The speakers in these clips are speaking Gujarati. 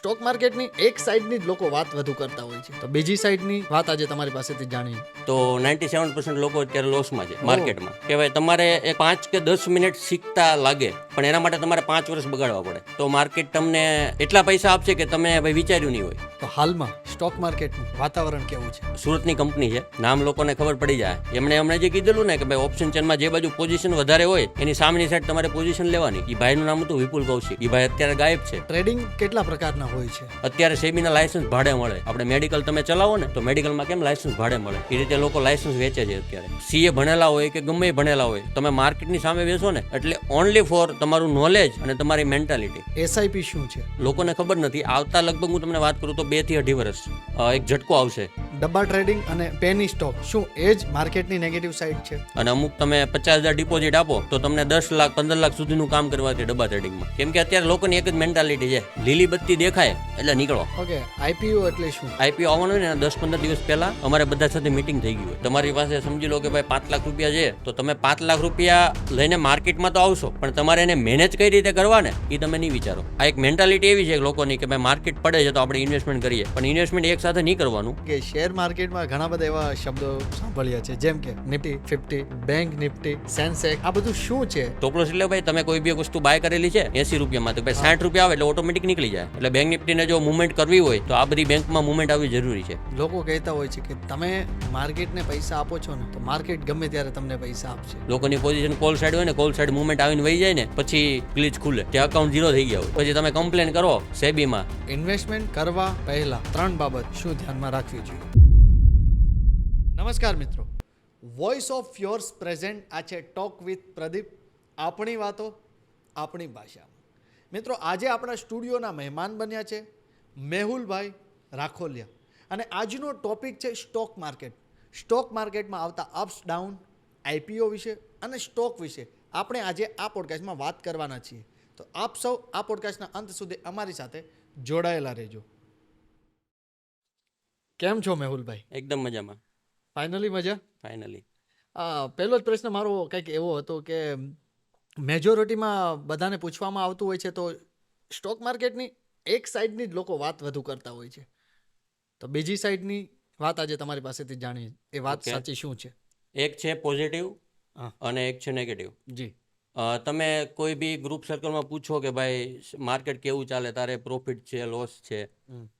સ્ટોક માર્કેટની એક સાઈડની જ લોકો વાત વધુ કરતા હોય છે, તો બીજી સાઈડની વાત આજે તમારી પાસેથી જાણી. તો 97% લોકો અત્યારે લોસમાં છે માર્કેટમાં. કહેવાય તમારે 5 કે 10 મિનિટ શીખતા લાગે, પણ એના માટે તમારે 5 વર્ષ બગાડવા પડે. તો માર્કેટ તમને એટલા પૈસા આપશે કે તમે ભાઈ વિચાર્યું નહીં હોય. તો હાલમાં સ્ટોક માર્કેટનું વાતાવરણ કેવું છે? સુરતની કંપની છે, નામ લોકોને ખબર પડી જાય. એમણે જે કીધેલું ને કે ભાઈ ઓપ્શન ચેનમાં જે બાજુ પોઝિશન વધારે હોય એની સામેની સાઈડ તમારે પોઝિશન લેવાની. એ ભાઈનું નામ હતું વિપુલ કૌશિક. એ ભાઈ અત્યારે ગાયબ છે. ટ્રેડિંગ કેટલા પ્રકારના હોય છે? અત્યારે સેબીના લાયસન્સ ભાડે મળે. આપણે મેડિકલ તમે ચલાવો ને તો મેડિકલમાં કેમ લાયસન્સ ભાડે મળે, એ રીતે લોકો લાયસન્સ વેચે છે અત્યારે. સીએ ભણેલા હોય કે ગમે એ ભણેલા હોય, તમે માર્કેટની સામે બેસો ને એટલે ઓનલી ફોર તમારું નોલેજ અને તમારી મેન્ટાલિટી. એસઆઈપી શું છે? લોકોને ખબર નથી. આવતા લગભગ હું તમને વાત કરું તો 2 થી 2.5 વર્ષ એક ઝટકો આવશે. ડબ્બા ટ્રેડિંગ અને પેની સ્ટોક શું એ જ માર્કેટની નેગેટિવ સાઈડ છે? અને અમુક તમે 50,000 ડિપોઝિટ આપો તો તમને 10 લાખ 15 લાખ સુધીનું કામ કરવાથી ડબ્બા ટ્રેડિંગમાં. કેમ કે અત્યારે લોકોની એક જ મેન્ટાલિટી છે, લીલી બત્તી દેખાય એટલે નીકળો. ઓકે, આઈપીઓ એટલે શું? આઈપીઓ આવવાનું હોય ને 10-15 દિવસ પહેલા અમારે બધા સાથે મીટિંગ થઈ ગઈ હોય. તમારી પાસે સમજી લો કે ભાઈ 5 લાખ રૂપિયા છે, તો તમે 5 લાખ રૂપિયા લઈને માર્કેટમાં તો આવશો, પણ તમારે એને મેનેજ કઈ રીતે કરવા ને એ તમે નહીં વિચારો. આ એક મેન્ટાલિટી એવી છે લોકોની કે ભાઈ માર્કેટ પડે છે તો આપણે ઇન્વેસ્ટમેન્ટ કરીએ, પણ ઇન્વેસ્ટમેન્ટ એક સાથે નહીં કરવાનું. કે શેર માર્કેટમાં ઘણા બધા એવા શબ્દો સાંભળ્યા છે, જેમ કે નિફ્ટી 50, બેંક નિફ્ટી, સેન્સેક્સ. આ બધું શું છે? ટોપલોસ એટલે ભાઈ તમે કોઈ બી વસ્તુ બાય કરેલી છે 80 રૂપિયામાં, તો ભાઈ 60 રૂપિયા આવે એટલે ઓટોમેટિક નીકળી જાય. એટલે બેંક નિફ્ટીને જો મુવમેન્ટ કરવી હોય તો આ બધી બેંકમાં મુવમેન્ટ આવવી જરૂરી છે. લોકો કહેતા હોય છે કે તમે માર્કેટને પૈસા આપો છો ને તો માર્કેટ ગમે ત્યારે તમને પૈસા આપશે. લોકોની પોઝિશન કોલ સાઈડ હોય ને, કોલ સાઈડ મુવમેન્ટ આવીને વહી જાય ને પછી ગ્લિચ ખુલે, તે અકાઉન્ટ ઝીરો થઈ ગયા હોય, પછી તમે કમ્પ્લેન કરો સેબીમાં. ઇન્વેસ્ટમેન્ટ કરવા પહેલા 3 બાબત શું ધ્યાનમાં રાખવી જોઈએ? નમસ્કાર મિત્રો, વોઇસ ઓફ યોર્સ પ્રેઝન્ટ. આ છે ટોક વિથ પ્રદીપ, આપણી વાતો આપણી ભાષામાં. મિત્રો, આજે આપણા સ્ટુડિયોના મહેમાન બન્યા છે મેહુલભાઈ રાખોલિયા, અને આજનો ટોપિક છે સ્ટોક માર્કેટ. સ્ટોક માર્કેટમાં આવતા અપ્સ ડાઉન, આઈપીઓ વિશે અને સ્ટોક વિશે આપણે આજે આ પોડકાસ્ટમાં વાત કરવાના છીએ. તો આપ સૌ આ પોડકાસ્ટના અંત સુધી અમારી સાથે જોડાયેલા રહેજો. કેમ છો મેહુલભાઈ? એકદમ મજામાં. ફાઇનલી મજા? ફાઇનલી. પહેલો જ પ્રશ્ન મારો કંઈક એવો હતો કે મેજોરિટીમાં બધાને પૂછવામાં આવતું હોય છે, તો સ્ટોક માર્કેટની એક સાઈડની જ લોકો વાત વધુ કરતા હોય છે, તો બીજી સાઈડની વાત આજે તમારી પાસેથી જાણીએ. એ વાત Okay. સાચી શું છે? એક છે પોઝિટિવ હા. અને એક છે નેગેટિવ. જી. તમે કોઈ બી ગ્રુપ સર્કલમાં પૂછો કે ભાઈ માર્કેટ કેવું ચાલે, તારે પ્રોફિટ છે લોસ છે,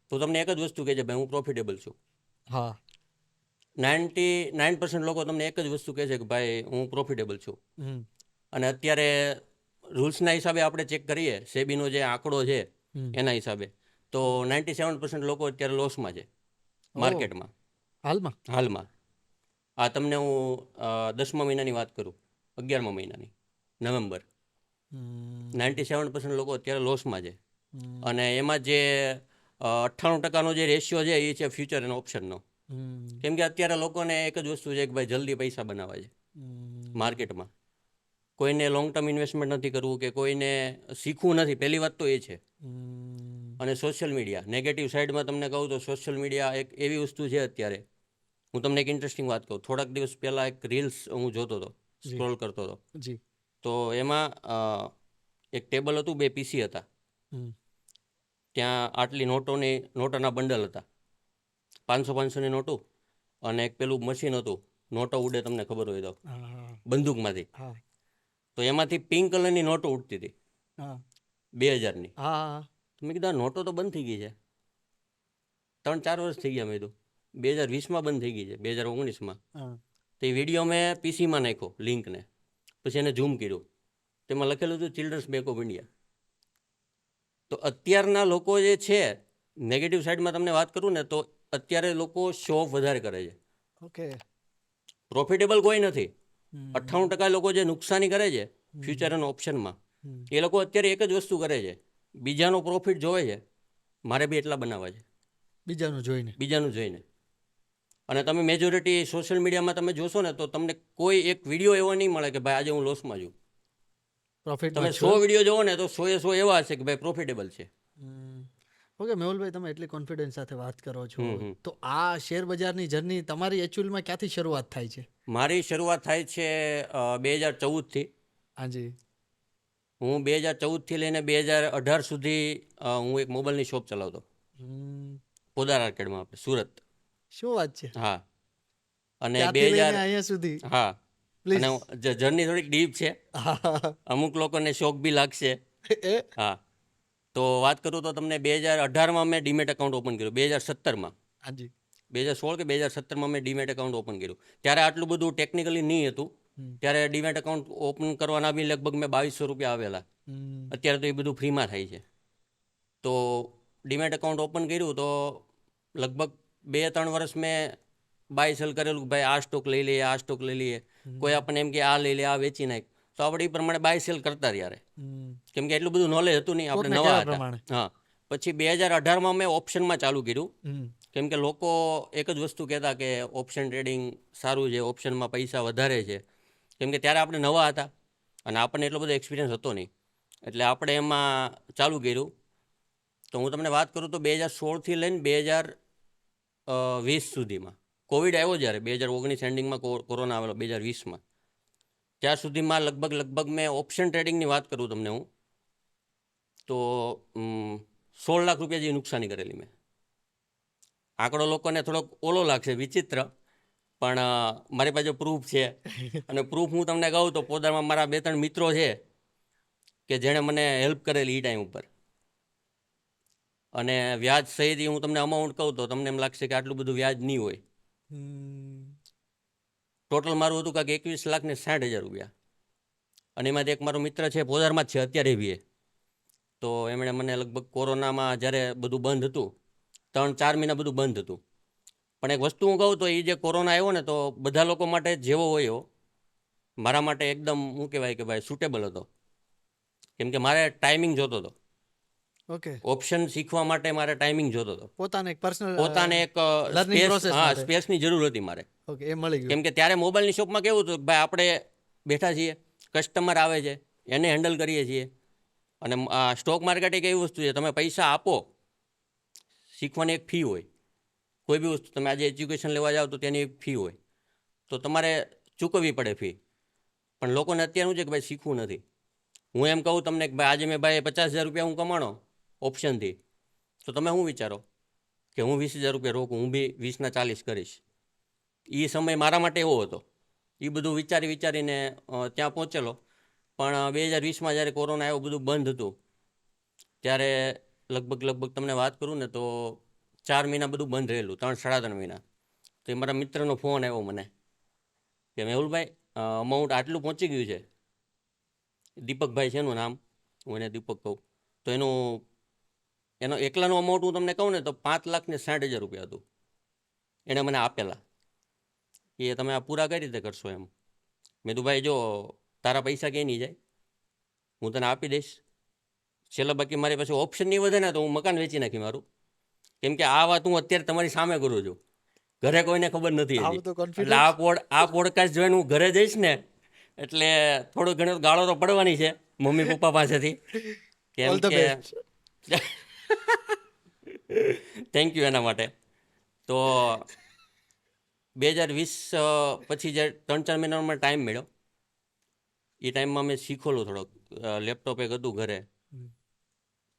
તો તમને એક જ વસ્તુ કહે છે ભાઈ હું પ્રોફિટેબલ છું. હા. 99% લોકો તમને એક જ વસ્તુ કહે છે કે ભાઈ હું પ્રોફિટેબલ છું. અને અત્યારે રૂલ્સના હિસાબે આપણે ચેક કરીએ, સેબીનો જે આંકડો છે એના હિસાબે, તો 97% લોકો અત્યારે લોસમાં છે માર્કેટમાં હાલમાં. આ તમને હું 10મા મહિનાની વાત કરું, 11મા મહિનાની નવેમ્બર. 97% લોકો અત્યારે લોસમાં છે. અને એમાં જે 98% જે રેશિયો છે એ છે ફ્યુચર અને ઓપ્શનનો. કેમ કે અત્યારે લોકોને એક જ વસ્તુ છે કે ભાઈ જલ્દી પૈસા બનાવવા છે માર્કેટમાં. કોઈને લોંગ ટર્મ ઇન્વેસ્ટમેન્ટ નથી કરવું કે કોઈને શીખવું નથી, પહેલી વાત તો એ છે. અને સોશિયલ મીડિયા નેગેટિવ સાઈડમાં તમને કહું તો સોશિયલ મીડિયા એક એવી વસ્તુ છે અત્યારે. હું તમને એક ઇન્ટરેસ્ટિંગ વાત કહું. થોડાક દિવસ પહેલાં એક રીલ્સ હું જોતો હતો, સ્ક્રોલ કરતો હતો. જી. તો એમાં એક ટેબલ હતું, 2 પીસી હતા. ત્યાં આટલી નોટોના બંડલ હતા, 500-500ની નોટો, અને એક પેલું મશીન હતું, નોટો ઉડે તમને ખબર હોય તો, બંદૂકમાંથી. તો એમાંથી પિંક કલરની નોટો ઉડતી હતી 2000ની. મેં કીધું આ નોટો તો બંધ થઈ ગઈ છે, 3-4 વર્ષ થઈ ગયા. મેં કીધું 2020માં બંધ થઈ ગઈ છે, 2019માં. તો એ વિડીયો મેં પીસીમાં નાખ્યો લિંકને, પછી એને ઝૂમ કર્યું, તેમાં લખેલું હતું ચિલ્ડ્રન્સ બેંક ઓફ ઇન્ડિયા. તો અત્યારના લોકો જે છે, નેગેટિવ સાઈડમાં તમને વાત કરું ને તો અત્યારે લોકો શો ઓફ વધારે કરે છે. ઓકે. પ્રોફિટેબલ કોઈ નથી. 98% લોકો જે નુકસાની કરે છે ફ્યુચર અને ઓપ્શનમાં, એ લોકો અત્યારે એક જ વસ્તુ કરે છે, બીજાનો પ્રોફિટ જોવે છે, મારે બી એટલા બનાવવા છે બીજાનું જોઈને. અને તમે મેજોરિટી સોશિયલ મીડિયામાં તમે જોશો ને તો તમને કોઈ એક વિડીયો એવો નહીં મળે કે ભાઈ આજે હું લોસમાં છું. તમે 100 વિડીયો જોવો ને તો 100 એવા હશે કે ભાઈ પ્રોફિટેબલ છે. ઓકે મેહુલભાઈ, તમે એટલી કોન્ફિડન્સ સાથે વાત કરો છો, તો આ શેર બજારની જર્ની તમારી એક્ચ્યુઅલમાં ક્યાંથી શરૂઆત થાય છે? મારી શરૂઆત થાય છે 2014થી. હાજી. હું 2014થી લઈને 2018 સુધી હું એક મોબાઈલની શોપ ચલાવતો, પોદાર આર્કેડમાં આપણે સુરત. શું વાત છે? હા. અને ત્યાંથી લઈને 2000 અહીંયા સુધી હા. પ્લીઝ. અને જર્ની થોડીક ડીપ છે, અમુક લોકોને શોખ બી લાગશે. એ હા. તો વાત કરું તો તમને 2018માં મેં ડીમેટ એકાઉન્ટ ઓપન કર્યું. 2017માં, હાજી. 2016 કે 2017માં મેં ડીમેટ એકાઉન્ટ ઓપન કર્યું. ત્યારે આટલું બધું ટેકનિકલી નહીં હતું. ત્યારે ડીમેટ એકાઉન્ટ ઓપન કરવાના બી લગભગ મેં 2200 રૂપિયા આવેલા. અત્યારે તો એ બધું ફ્રીમાં થાય છે. તો ડીમેટ એકાઉન્ટ ઓપન કર્યું તો લગભગ 2-3 વર્ષ મેં બાય સેલ કરેલું કે ભાઈ આ સ્ટોક લઈ લઈએ, આ સ્ટોક લઈ લઈએ. કોઈ આપણને એમ કે આ લઈ લે, આ વેચી નાખ, તો આપણે એ પ્રમાણે બાય સેલ કરતા રહ્યા. કેમ કે એટલું બધું નોલેજ હતું નહીં, આપણે નવા હતા. હા. પછી 2018માં મેં ઓપ્શનમાં ચાલુ કર્યું. કેમ કે લોકો એક જ વસ્તુ કહેતા કે ઓપ્શન ટ્રેડિંગ સારું છે, ઓપ્શનમાં પૈસા વધારે છે. કેમ કે ત્યારે આપણે નવા હતા અને આપણને એટલો બધો એક્સપિરિયન્સ હતો નહીં, એટલે આપણે એમાં ચાલુ કર્યું. તો હું તમને વાત કરું તો 2016થી લઈને 2020 સુધીમાં, કોવિડ આવ્યો જ્યારે 2019 એન્ડિંગમાં કોરોના આવેલો 2020માં, ત્યાં સુધીમાં લગભગ મેં ઓપ્શન ટ્રેડિંગની વાત કરું તમને હું, તો 16 લાખ રૂપિયા જેવી નુકસાની કરેલી મેં. આંકડો લોકોને થોડોક ઓલો લાગશે, વિચિત્ર, પણ મારી પાસે પ્રૂફ છે. અને પ્રૂફ હું તમને કહું તો પોદારમાં મારા 2-3 મિત્રો છે કે જેણે મને હેલ્પ કરેલી એ ટાઈમ ઉપર. અને વ્યાજ સહિત હું તમને અમાઉન્ટ કહું તો તમને એમ લાગશે કે આટલું બધું વ્યાજ નહીં હોય. ટોટલ મારું હતું કાંઈક 21,60,000 રૂપિયા. અને એમાંથી એક મારો મિત્ર છે, પોદારમાં જ છે અત્યારે બી. તો એમણે મને લગભગ કોરોનામાં જ્યારે બધું બંધ હતું, 3-4 મહિના બધું બંધ હતું. પણ એક વસ્તુ હું કહું તો એ જે કોરોના આવ્યો ને, તો બધા લોકો માટે જેવો હોય એવો મારા માટે એકદમ શું કહેવાય કે ભાઈ સુટેબલ હતો. કેમ કે મારે ટાઈમિંગ જોતો હતો. ઓકે. ઓપ્શન શીખવા માટે મારે ટાઈમિંગ જોતો હતો. પોતાને એક પર્સનલ સ્પેસની જરૂર હતી મારે. ઓકે, એ મળી ગયું. કેમ કે ત્યારે મોબાઈલની શોપમાં કેવું હતું કે ભાઈ આપણે બેઠા છીએ, કસ્ટમર આવે છે, એને હેન્ડલ કરીએ છીએ. અને સ્ટોક માર્કેટ એક એવી વસ્તુ છે, તમે પૈસા આપો, શીખવાની એક ફી હોય. કોઈ બી વસ્તુ તમે આજે એજ્યુકેશન લેવા જાઓ તો તેની એક ફી હોય, તો તમારે ચૂકવવી પડે ફી. પણ લોકોને અત્યારનું છે કે ભાઈ શીખવું નથી. હું એમ કહું તમને કે ભાઈ આજે મેં ભાઈ 50,000 રૂપિયા હું કમાણો ઓપ્શનથી, તો તમે શું વિચારો કે હું 20,000 રૂપિયા રોકું, હું બી 20ના 40 કરીશ. એ સમય મારા માટે એવો હતો. એ બધું વિચારીને ત્યાં પહોંચેલો. પણ 2020માં જ્યારે કોરોના આવ્યો, બધું બંધ હતું, ત્યારે લગભગ તમને વાત કરું ને તો 4 મહિના બધું બંધ રહેલું, 3-3.5 મહિના. તો એ મારા મિત્રનો ફોન આવ્યો મને કે મેહુલભાઈ અમાઉન્ટ આટલું પહોંચી ગયું છે. દીપકભાઈ છે એનું નામ, હું એને દીપક કહું. તો એનો એકલાનું અમાઉન્ટ હું તમને કહું ને તો 5,60,000 રૂપિયા હતું એણે મને આપેલા. એ તમે આ પૂરા કઈ રીતે કરશો એમ. મેં તો ભાઈ જો તારા પૈસા ક્યાંય નહીં જાય, હું તને આપી દઈશ. છેલ્લે બાકી મારી પાસે ઓપ્શન નહીં વધે ને તો હું મકાન વેચી નાખી મારું. કેમ કે આ વાત હું અત્યારે તમારી સામે કરું છું, ઘરે કોઈને ખબર નથી. એટલે આ પોડકાસ્ટ જોઈને હું ઘરે જઈશ ને એટલે થોડું ઘણું ગાળો તો પડવાની છે મમ્મી પપ્પા પાસેથી. કેમ કે થેન્ક યુ એના માટે. તો 2020 પછી જે 3-4 મહિનાનો ટાઈમ મળ્યો, એ ટાઈમમાં મેં શીખોલું થોડોક. લેપટોપ એક હતું ઘરે,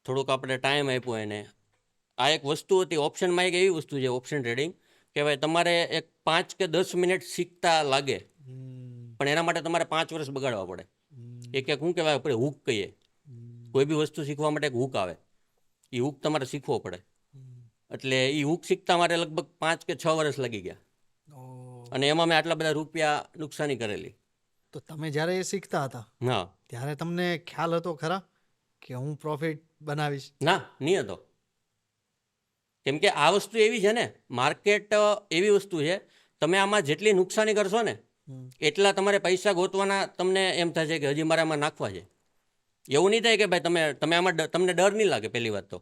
થોડુંક આપણે ટાઈમ આપ્યો એને. આ એક વસ્તુ હતી ઓપ્શનમાં, એક એવી વસ્તુ છે ઓપ્શન ટ્રેડિંગ કે ભાઈ તમારે એક 5 કે 10 મિનિટ શીખતા લાગે, પણ એના માટે તમારે 5 વર્ષ બગાડવા પડે. એક શું કહેવાય આપણે હૂક કહીએ, કોઈ બી વસ્તુ શીખવા માટે એક હૂક આવે, એ હૂક તમારે શીખવો પડે. એટલે એ હૂક શીખતા મારે લગભગ 5 કે 6 વર્ષ લાગી ગયા. અને એમાં મેં આટલા બધા રૂપિયા નુકસાની કરેલી. તો તમે જ્યારે એ શીખતા હતા, હા, ત્યારે તમને ખ્યાલ હતો ખરા કે હું પ્રોફિટ બનાવીશ? ના, નહીં હતો. કેમ કે આ વસ્તુ એવી છે ને, માર્કેટ એવી વસ્તુ છે, તમે આમાં જેટલી નુકસાની કરશો ને એટલા તમારે પૈસા ગોતવાના તમને એમ થશે કે હજી મારે આમાં નાખવા છે. એવું નહીં થાય કે ભાઈ તમે આમાં તમને ડર નહીં લાગે. પહેલી વાત તો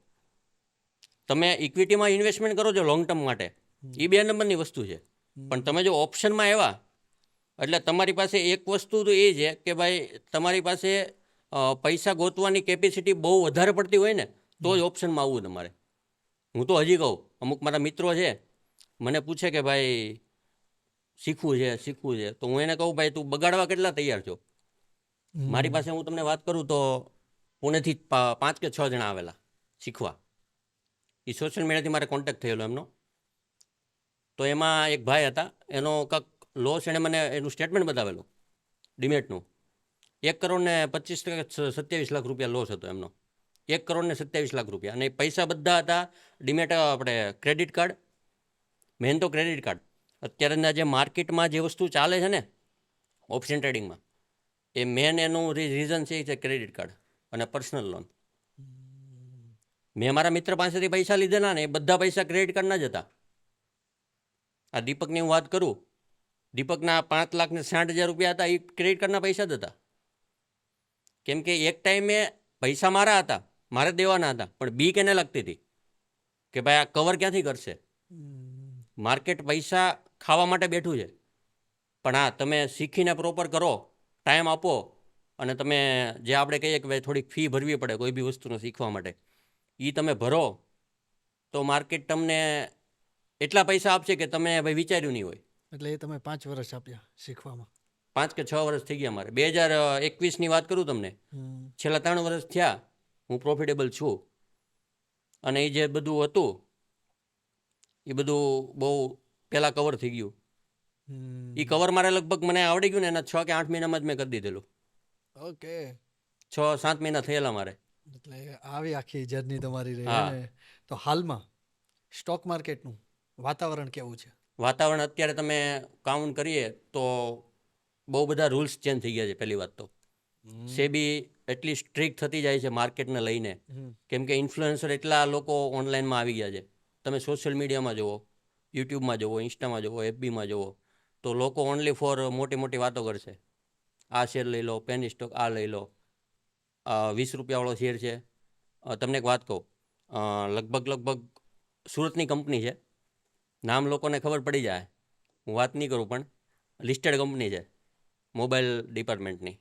તમે ઇક્વિટીમાં ઇન્વેસ્ટમેન્ટ કરો છો લોંગ ટર્મ માટે, એ 2 નંબરની વસ્તુ છે. પણ તમે જો ઓપ્શનમાં આવ્યા એટલે તમારી પાસે એક વસ્તુ તો એ છે કે ભાઈ તમારી પાસે પૈસા ગોતવાની કેપેસિટી બહુ વધારે પડતી હોય ને તો જ ઓપ્શનમાં આવવું તમારે. હું તો હજી કહું, અમુક મારા મિત્રો છે મને પૂછે કે ભાઈ શીખવું છે, તો હું એને કહું ભાઈ તું બગાડવા કેટલા તૈયાર છો? મારી પાસે હું તમને વાત કરું તો પુણેથી 5 કે 6 જણા આવેલા શીખવા. એ સોશિયલ મીડિયાથી મારે કોન્ટેક્ટ થયેલો એમનો. તો એમાં એક ભાઈ હતા, એનો કાંક લોસ એણે મને એનું સ્ટેટમેન્ટ બતાવેલું ડીમેટનું. 1,25,27,00,000 રૂપિયા લોસ હતો એમનો. 1,27,00,000 રૂપિયા. અને પૈસા બધા હતા ડીમેટ આપણે ક્રેડિટ કાર્ડ, મેન તો ક્રેડિટ કાર્ડ. અત્યારના જે માર્કેટમાં જે વસ્તુ ચાલે છે ને ઓપ્શન ટ્રેડિંગમાં, એ મેન એનું રીઝન છે એ છે ક્રેડિટ કાર્ડ અને પર્સનલ લોન. મેં મારા મિત્ર પાસેથી પૈસા લીધેલા ને એ બધા પૈસા ક્રેડિટ કાર્ડના જ હતા. આ દીપકની હું વાત કરું, દીપકના 5,60,000 રૂપિયા હતા, એ ક્રેડિટ કાર્ડના પૈસા જ હતા. કેમ કે એક ટાઈમે પૈસા મારા હતા, મારે દેવાના હતા, પણ બીક એને લાગતી હતી કે ભાઈ આ કવર ક્યાંથી કરશે. માર્કેટ પૈસા ખાવા માટે બેઠું છે, પણ હા તમે શીખીને પ્રોપર કરો, ટાઈમ આપો, અને તમે જે આપણે કહીએ કે ભાઈ થોડીક ફી ભરવી પડે કોઈ બી વસ્તુને શીખવા માટે, એ તમે ભરો તો માર્કેટ તમને એટલા પૈસા આપશે કે તમે ભાઈ વિચાર્યું નહીં હોય. એટલે એ તમે 5 વર્ષ આપ્યા શીખવામાં? 5 કે 6 વર્ષ થઈ ગયા મારે. 2021ની વાત કરું તમને, છેલ્લા 3 વર્ષ થયા હું પ્રોફિટેબલ છું. અને એ જે બધું હતું એ બધું બહુ પહેલાં કવર થઈ ગયું. એ કવર મારે લગભગ મને આવડી ગયું ને એના 6 કે 8 મહિનામાં જ મેં કરી દીધેલું. ઓકે, 6-7 મહિના થયેલા મારે. એટલે આવી આખી જર્ની તમારી રહી. હા. ને તો હાલમાં સ્ટોક માર્કેટનું વાતાવરણ કેવું છે? વાતાવરણ અત્યારે તમે કાઉન્ટ કરીએ તો બહુ બધા રૂલ્સ ચેન્જ થઈ ગયા છે. પહેલી વાત તો સેબી એટલી સ્ટ્રિક્ટ થતી જાય છે માર્કેટને લઈને, કેમ કે ઇન્ફ્લુએન્સર એટલા લોકો ઓનલાઈનમાં આવી ગયા છે. તમે સોશિયલ મીડિયામાં જુઓ, યુટ્યુબમાં જુઓ, ઇન્સ્ટામાં જુઓ, એફબીમાં જુઓ, તો લોકો ઓનલી ફોર મોટી મોટી વાતો કરશે. આ શેર લઈ લો, પેની સ્ટોક આ લઈ લો, 20 રૂપિયાવાળો શેર છે. તમને એક વાત કહું, લગભગ સુરતની કંપની છે, નામ લોકોને ખબર પડી જાય, હું વાત નહીં કરું, પણ લિસ્ટેડ કંપની છે મોબાઈલ ડિપાર્ટમેન્ટની,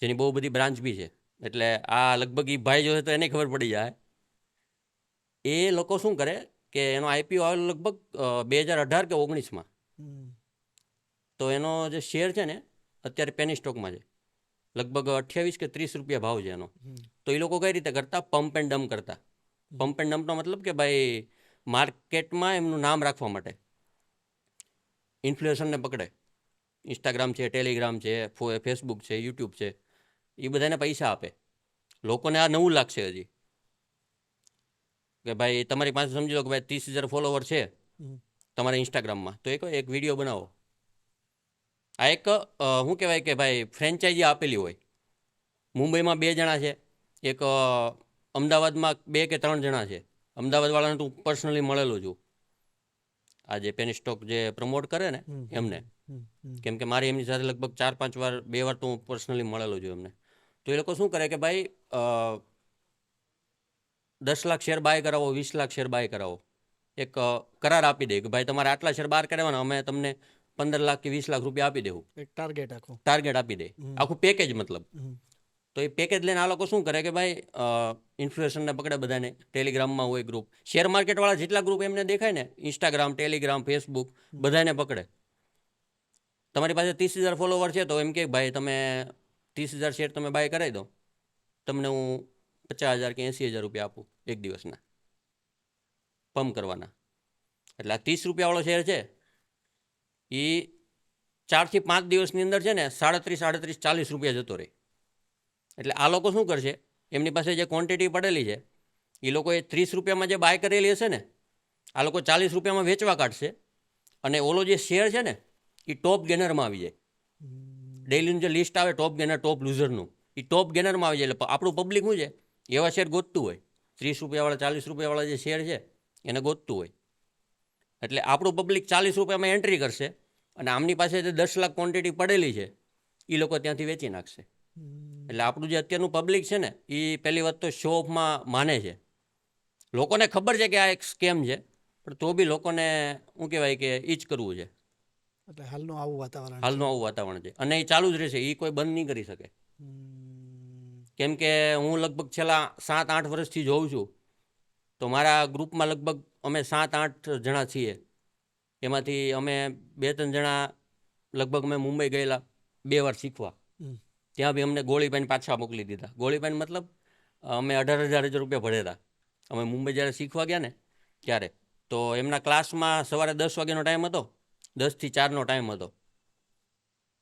જેની બહુ બધી બ્રાન્ચ બી છે. એટલે આ લગભગ એ ભાઈ જોશે તો એને ખબર પડી જાય. એ લોકો શું કરે કે એનો આઈપીઓ આવેલો લગભગ 2018 કે 19માં. તો એનો જે શેર છે ને અત્યારે પેની સ્ટોકમાં છે, લગભગ 28 કે 30 રૂપિયા ભાવ છે એનો. તો એ લોકો કઈ રીતે કરતા? પંપ એન્ડ ડમ્પ કરતા. પંપ એન્ડ ડમ્પનો મતલબ કે ભાઈ માર્કેટમાં એમનું નામ રાખવા માટે ઇન્ફ્લુએન્સરને પકડે. ઇન્સ્ટાગ્રામ છે, ટેલિગ્રામ છે, ફેસબુક છે, યુટ્યુબ છે, એ બધાને પૈસા આપે. લોકોને આ નવું લાગશે હજી કે ભાઈ તમારી પાસે સમજી લો કે ભાઈ 30,000 ફોલોવર છે તમારા ઇન્સ્ટાગ્રામમાં, તો એક વિડીયો બનાવો. આ એક શું કહેવાય કે ભાઈ ફ્રેન્ચાઇઝી આપેલી હોય. મુંબઈમાં 2 જણા છે, એક અમદાવાદમાં 2 કે 3 જણા છે. અમદાવાદવાળાને તો હું પર્સનલી મળેલો છું, આ જે પેની સ્ટોક જે પ્રમોટ કરે ને એમને, કેમ કે મારી એમની સાથે લગભગ 4-5 વાર 2 વાર તો હું પર્સનલી મળેલો છું એમને. તો એ લોકો શું કરે કે ભાઈ 10 લાખ શેર બાય કરાવો, 20 લાખ શેર બાય કરાવો, એક કરાર આપી દે કે ભાઈ તમારે આટલા શેર બાર કરાવવાના, અમે તમને 15 લાખ કે 20 લાખ રૂપિયા આપી દેવું. એક ટાર્ગેટ આપી દે, આખું પેકેજ મતલબ. તો એ પેકેજ લઈને આ લોકો શું કરે કે ભાઈ ઇન્ફ્લુએન્સરને પકડે બધાને. ટેલિગ્રામમાં હોય ગ્રુપ, શેર માર્કેટવાળા જેટલા ગ્રુપ એમને દેખાય ને, ઇન્સ્ટાગ્રામ, ટેલિગ્રામ, ફેસબુક, બધાને પકડે. તમારી પાસે 30,000 ફોલોવર છે તો એમ કે ભાઈ તમે 30,000 શેર તમે બાય કરાવી દો, તમને હું 50,000 કે 80,000 રૂપિયા આપું એક દિવસના પંપ કરવાના. એટલે આ 30 રૂપિયાવાળો શેર છે એ 4 થી 5 દિવસની અંદર છે ને 37-40 રૂપિયા જતો રહે. એટલે આ લોકો શું કરશે, એમની પાસે જે ક્વોન્ટિટી પડેલી છે એ લોકોએ 30 રૂપિયામાં જે બાય કરેલી હશે ને, આ લોકો 40 રૂપિયામાં વેચવા કાઢશે. અને ઓલો જે શેર છે ને એ ટોપ ગેનરમાં આવી જાય. ડેઇલીનું જે લિસ્ટ આવે ટોપ ગેનર, ટોપ લૂઝરનું, એ ટોપ ગેનરમાં આવી જાય. એટલે આપણું પબ્લિક શું છે, એવા શેર ગોતતું હોય. 30 રૂપિયાવાળા, 40 રૂપિયાવાળા જે શેર છે એને ગોતતું હોય. એટલે આપણું પબ્લિક 40 રૂપિયામાં એન્ટ્રી કરશે, અને આમની પાસે જે 10 લાખ ક્વોન્ટિટી પડેલી છે એ લોકો ત્યાંથી વેચી નાખશે. એટલે આપણું જે અત્યારનું પબ્લિક છે ને એ પહેલી વાત તો શો ઓફમાં માને છે. લોકોને ખબર છે કે આ એક સ્કેમ છે, પણ તો બી લોકોને શું કહેવાય કે એ જ કરવું છે. એટલે હાલનું આવું વાતાવરણ છે, અને એ ચાલુ જ રહેશે, એ કોઈ બંધ નહીં કરી શકે. કેમ કે હું લગભગ છેલ્લા 7-8 વર્ષથી જોઉં છું, તો મારા ગ્રુપમાં લગભગ અમે 7-8 જણા છીએ. એમાંથી અમે 2-3 જણા લગભગ મેં મુંબઈ ગયેલા 2 વાર શીખવા. ત્યાં બી અમને ગોળી પાઈને પાછા મોકલી દીધા. ગોળી પાઈને મતલબ અમે 18,000 રૂપિયા ભરેલા. અમે મુંબઈ જ્યારે શીખવા ગયા ને ત્યારે તો એમના ક્લાસમાં સવારે 10 વાગ્યાનો ટાઈમ હતો, 10 થી 4નો ટાઈમ હતો.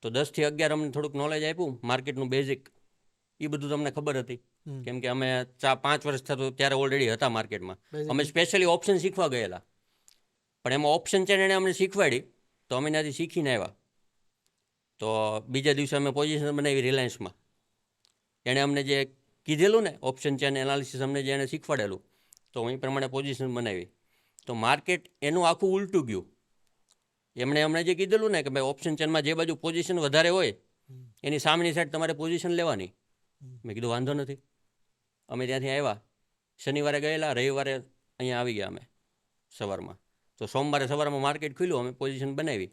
તો 10 થી 11 અમને થોડુંક નોલેજ આપ્યું માર્કેટનું બેઝિક, એ બધું તમને ખબર હતી કેમ કે અમે 5 વર્ષ થતું ત્યારે ઓલરેડી હતા માર્કેટમાં. અમે સ્પેશિયલી ઓપ્શન શીખવા ગયેલા, પણ એમાં ઓપ્શન છે ને એણે અમને શીખવાડી તો અમે ત્યાંથી શીખીને આવ્યા. તો બીજા દિવસે અમે પોઝિશન બનાવી રિલાયન્સમાં. એણે અમને જે કીધેલું ને ઓપ્શન ચેન એનાલિસિસ અમને જે એણે શીખવાડેલું તો એ પ્રમાણે પોઝિશન બનાવી. તો માર્કેટ એનું આખું ઉલટું ગયું. એમણે અમને જે કીધેલું ને કે ભાઈ ઓપ્શન ચેનમાં જે બાજુ પોઝિશન વધારે હોય એની સામેની સાઈડ તમારે પોઝિશન લેવાની. મેં કીધું વાંધો નથી. અમે ત્યાંથી આવ્યા, શનિવારે ગયેલા, રવિવારે અહીંયા આવી ગયા અમે સવારમાં. તો સોમવારે સવારમાં માર્કેટ ખુલ્યું, અમે પોઝિશન બનાવી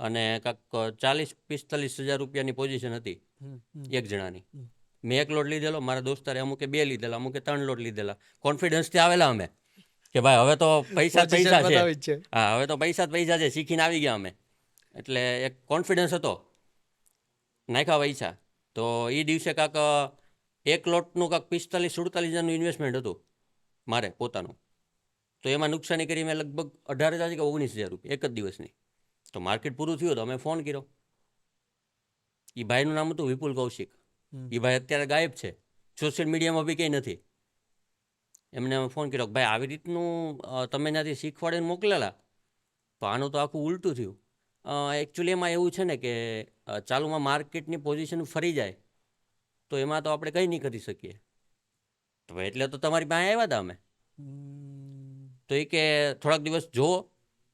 અને કાંક 40-45 હજાર રૂપિયાની પોઝિશન હતી એક જણાની. મેં 1 લોટ લીધેલો, મારા દોસ્તારે અમુકે 2 લીધેલા, અમુકે 3 લોટ લીધેલા. કોન્ફિડન્સથી આવેલા અમે કે ભાઈ હવે તો પૈસા જ પૈસા છે. હા, હવે તો પૈસા જ પૈસા છે, શીખીને આવી ગયા અમે. એટલે એક કોન્ફિડન્સ હતો, નાખ્યા પૈસા. તો એ દિવસે કાંક 1 લોટનું કાંક 45-47 હજારનું ઇન્વેસ્ટમેન્ટ હતું મારે પોતાનું. તો એમાં નુકસાની કરી મેં લગભગ 18,000 કે 19,000 રૂપિયા એક જ દિવસની. તો માર્કેટ પૂરું થયું તો અમે ફોન કર્યો. એ ભાઈનું નામ હતું વિપુલ કૌશિક. એ ભાઈ અત્યારે ગાયબ છે, સોશિયલ મીડિયામાં બી કંઈ નથી. એમને અમે ફોન કર્યો કે ભાઈ આવી રીતનું તમે ત્યાંથી શીખવાડીને મોકલેલા તો આનું તો આખું ઉલટું થયું. એકચ્યુઅલી એમાં એવું છે ને કે ચાલુમાં માર્કેટની પોઝિશન ફરી જાય તો એમાં તો આપણે કંઈ નહીં કરી શકીએ. તો એટલે તો તમારી પાસે આવ્યા હતા અમે. તો એ કે થોડાક દિવસ જુઓ,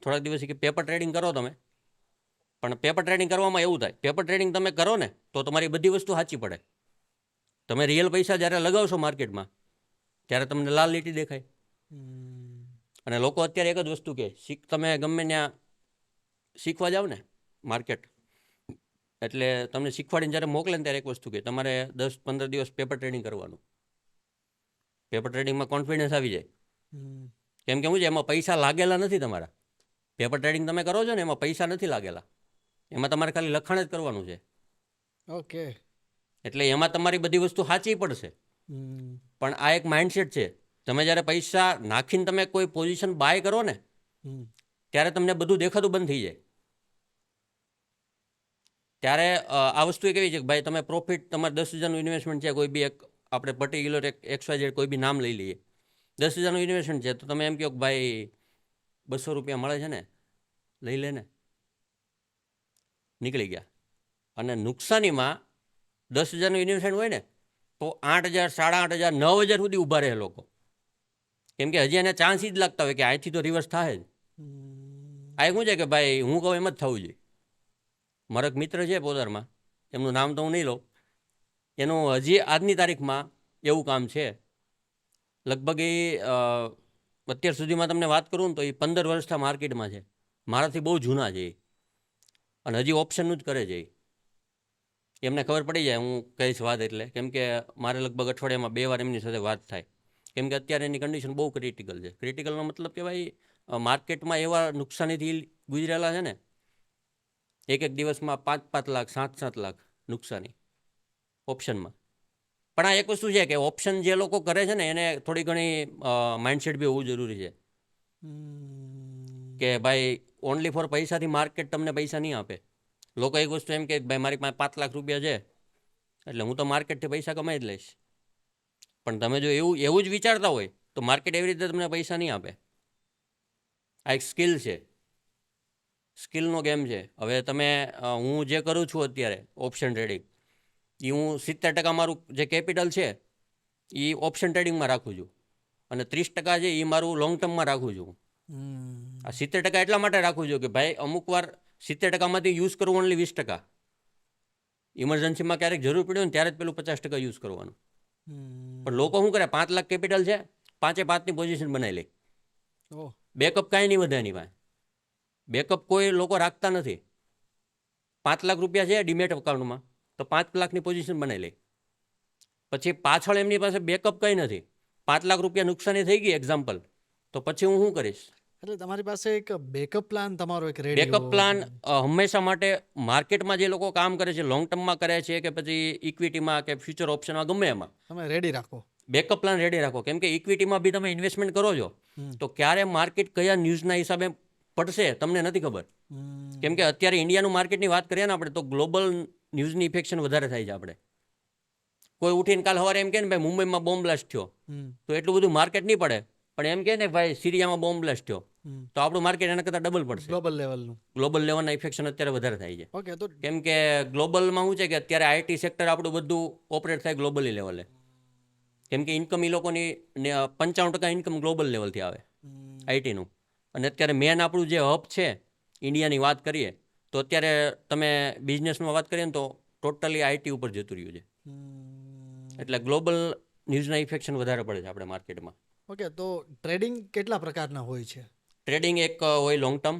થોડાક દિવસ કે પેપર ટ્રેડિંગ કરો તમે. પણ પેપર ટ્રેડિંગ કરવામાં એવું થાય, પેપર ટ્રેડિંગ તમે કરો ને તો તમારી બધી વસ્તુ સાચી પડે. તમે રિયલ પૈસા જ્યારે લગાવશો માર્કેટમાં ત્યારે તમને લાલ લીટી દેખાય. અને લોકો અત્યારે એક જ વસ્તુ કહે, તમે ગમે ત્યાં શીખવા જાઓ ને માર્કેટ એટલે તમને શીખવાડીને જ્યારે મોકલે ને ત્યારે એક વસ્તુ કહે, તમારે 10-15 દિવસ પેપર ટ્રેડિંગ કરવાનું. પેપર ટ્રેડિંગમાં કોન્ફિડન્સ આવી જાય. કેમ કે શું છે, એમાં પૈસા લાગેલા નથી તમારા. પેપર ટ્રેડિંગ તમે કરો છો ને એમાં પૈસા નથી લાગેલા, એમાં તમારે ખાલી લખાણ જ કરવાનું છે. ઓકે. એટલે એમાં તમારી બધી વસ્તુ સાચી પડશે. પણ આ એક માઇન્ડસેટ છે, તમે જ્યારે પૈસા નાખીને તમે કોઈ પોઝિશન બાય કરો ને ત્યારે તમને બધું દેખાતું બંધ થઈ જાય. ત્યારે આ વસ્તુ એ કેવી છે કે ભાઈ તમે પ્રોફિટ, તમારે 10,000નું ઇન્વેસ્ટમેન્ટ છે, કોઈ બી એક આપણે પર્ટિક્યુલર એક XYZ કોઈ બી નામ લઈ લઈએ, 10,000નું ઇન્વેસ્ટમેન્ટ છે તો તમે એમ કહો કે ભાઈ 200 રૂપિયા મળે છે ને, લઈ લે ને, નીકળી ગયા. અને નુકસાનીમાં 10,000નું ઇન્વેસ્ટમેન્ટ હોય ને તો 8,000, 8,500, 9,000 સુધી ઊભા રહે લોકો. કેમ કે હજી એને ચાન્સ જ લાગતા હોય કે અહીંથી તો રિવર્સ થાય જ. આ શું છે કે ભાઈ હું કહું એમ જ થવું જોઈએ. મારો એક મિત્ર છે પોદારમાં, એમનું નામ તો હું નહીં લઉં, એનું હજી આજની તારીખમાં એવું કામ છે. લગભગ એ અત્યાર સુધીમાં તમને વાત કરું ને તો એ 15 વર્ષથી માર્કેટમાં છે. મારાથી બહુ જૂના છે એ, અને હજી ઓપ્શનનું જ કરે છે એ. એમને ખબર પડી જાય હું કહીશ વાત, એટલે કેમ કે મારે લગભગ અઠવાડિયામાં 2 વાર એમની સાથે વાત થાય. કેમ કે અત્યારે એની કન્ડિશન બહુ ક્રિટિકલ છે. ક્રિટિકલનો મતલબ કે ભાઈ માર્કેટમાં એવા નુકસાનીથી ગુજરેલા છે ને, એક દિવસમાં 5-5 લાખ, 7-7 લાખ નુકસાની ઓપ્શનમાં. પણ આ એક વસ્તુ છે કે ઓપ્શન જે લોકો કરે છે ને એને થોડી ઘણી માઇન્ડસેટ બી હોવું જરૂરી છે કે ભાઈ ઓનલી ફોર પૈસાથી માર્કેટ તમને પૈસા નહીં આપે. લોકો એક વસ્તુ એમ કે ભાઈ મારી પાસે 5 લાખ રૂપિયા છે એટલે હું તો માર્કેટથી પૈસા કમાઈ જ લઈશ. પણ તમે જો એવું જ વિચારતા હોય તો માર્કેટ એવી રીતે તમને પૈસા નહીં આપે. આ એક સ્કિલ છે, સ્કિલનો ગેમ છે. હવે તમે હું જે કરું છું અત્યારે ઓપ્શન ટ્રેડિંગ, એ હું 70% મારું જે કેપિટલ છે એ ઓપ્શન ટ્રેડિંગમાં રાખું છું અને 30% છે એ મારું લોંગ ટર્મમાં રાખું છું. આ 70% એટલા માટે રાખું છું કે ભાઈ અમુક વાર 70%માંથી યુઝ કરવું ઓનલી 20%. ઇમરજન્સીમાં ક્યારેક જરૂર પડ્યો ને ત્યારે જ પેલું 50% યુઝ કરવાનું. પણ લોકો શું કરે, 5 લાખ કેપિટલ છે, 5-5ની પોઝિશન બનાવી લે. બેકઅપ કાંઈ નહીં વધે એની પાસે. બેકઅપ કોઈ લોકો રાખતા નથી. 5 લાખ રૂપિયા છે ડીમેટ અકાઉન્ટમાં તો 5 લાખની પોઝિશન બનાવી લે. પછી પાછળ એમની પાસે બેકઅપ કંઈ નથી, 5 લાખ રૂપિયા નુકસાની થઈ ગઈ એક્ઝામ્પલ, તો પછી હું શું કરીશ? એટલે તમારી પાસે એક બેકઅપ પ્લાન તમારો એક રેડી બેકઅપ પ્લાન હંમેશા માટે માર્કેટમાં જે લોકો કામ કરે છે લોંગ ટર્મમાં કરે છે કે પછી ઇક્વિટીમાં કે ફ્યુચર ઓપ્શનમાં ગમે એમાં તમે રેડી રાખો. બેકઅપ પ્લાન રેડી રાખો. કેમ કે ઇક્વિટીમાં બી તમે ઇન્વેસ્ટમેન્ટ કરો છો તો ક્યારે માર્કેટ કયા ન્યૂઝના હિસાબે પડશે તમને નથી ખબર. કેમ કે અત્યારે ઇન્ડિયાનું માર્કેટની વાત કરીએ ને આપણે તો ગ્લોબલ ન્યૂઝની ઇફેક્શન વધારે થાય છે. આપણે કોઈ ઉઠીને કાલ સવારે એમ કહે ને ભાઈ મુંબઈમાં બોમ્બ બ્લાસ્ટ થયો તો એટલું બધું માર્કેટ નહીં પડે, પણ એમ કહે ને ભાઈ સિરિયામાં બોમ્બ બ્લાસ્ટ થયો તો આપણું માર્કેટ એના કરતાં ડબલ પડશે. ગ્લોબલ લેવલનું. ગ્લોબલ લેવલના ઇફેક્શન અત્યારે વધારે થાય છે. ઓકે, તો કેમ કે ગ્લોબલમાં શું છે કે અત્યારે આઈટી સેક્ટર આપણું બધું ઓપરેટ થાય ગ્લોબલી લેવલે. કેમ કે ઇન્કમ એ લોકોની 95% ઇન્કમ ગ્લોબલ લેવલથી આવે આઈટીનું. અને અત્યારે મેન આપણું જે હબ છે ઇન્ડિયાની વાત કરીએ તો અત્યારે તમે બિઝનેસમાં વાત કરીએ ને તો ટોટલી આઈટી ઉપર જતું રહ્યું છે. એટલે ગ્લોબલ ન્યૂઝના ઇફેક્શન વધારે પડે છે આપણે માર્કેટમાં. ઓકે, તો ટ્રેડિંગ કેટલા પ્રકારના હોય છે? ટ્રેડિંગ એક હોય લોંગ ટર્મ,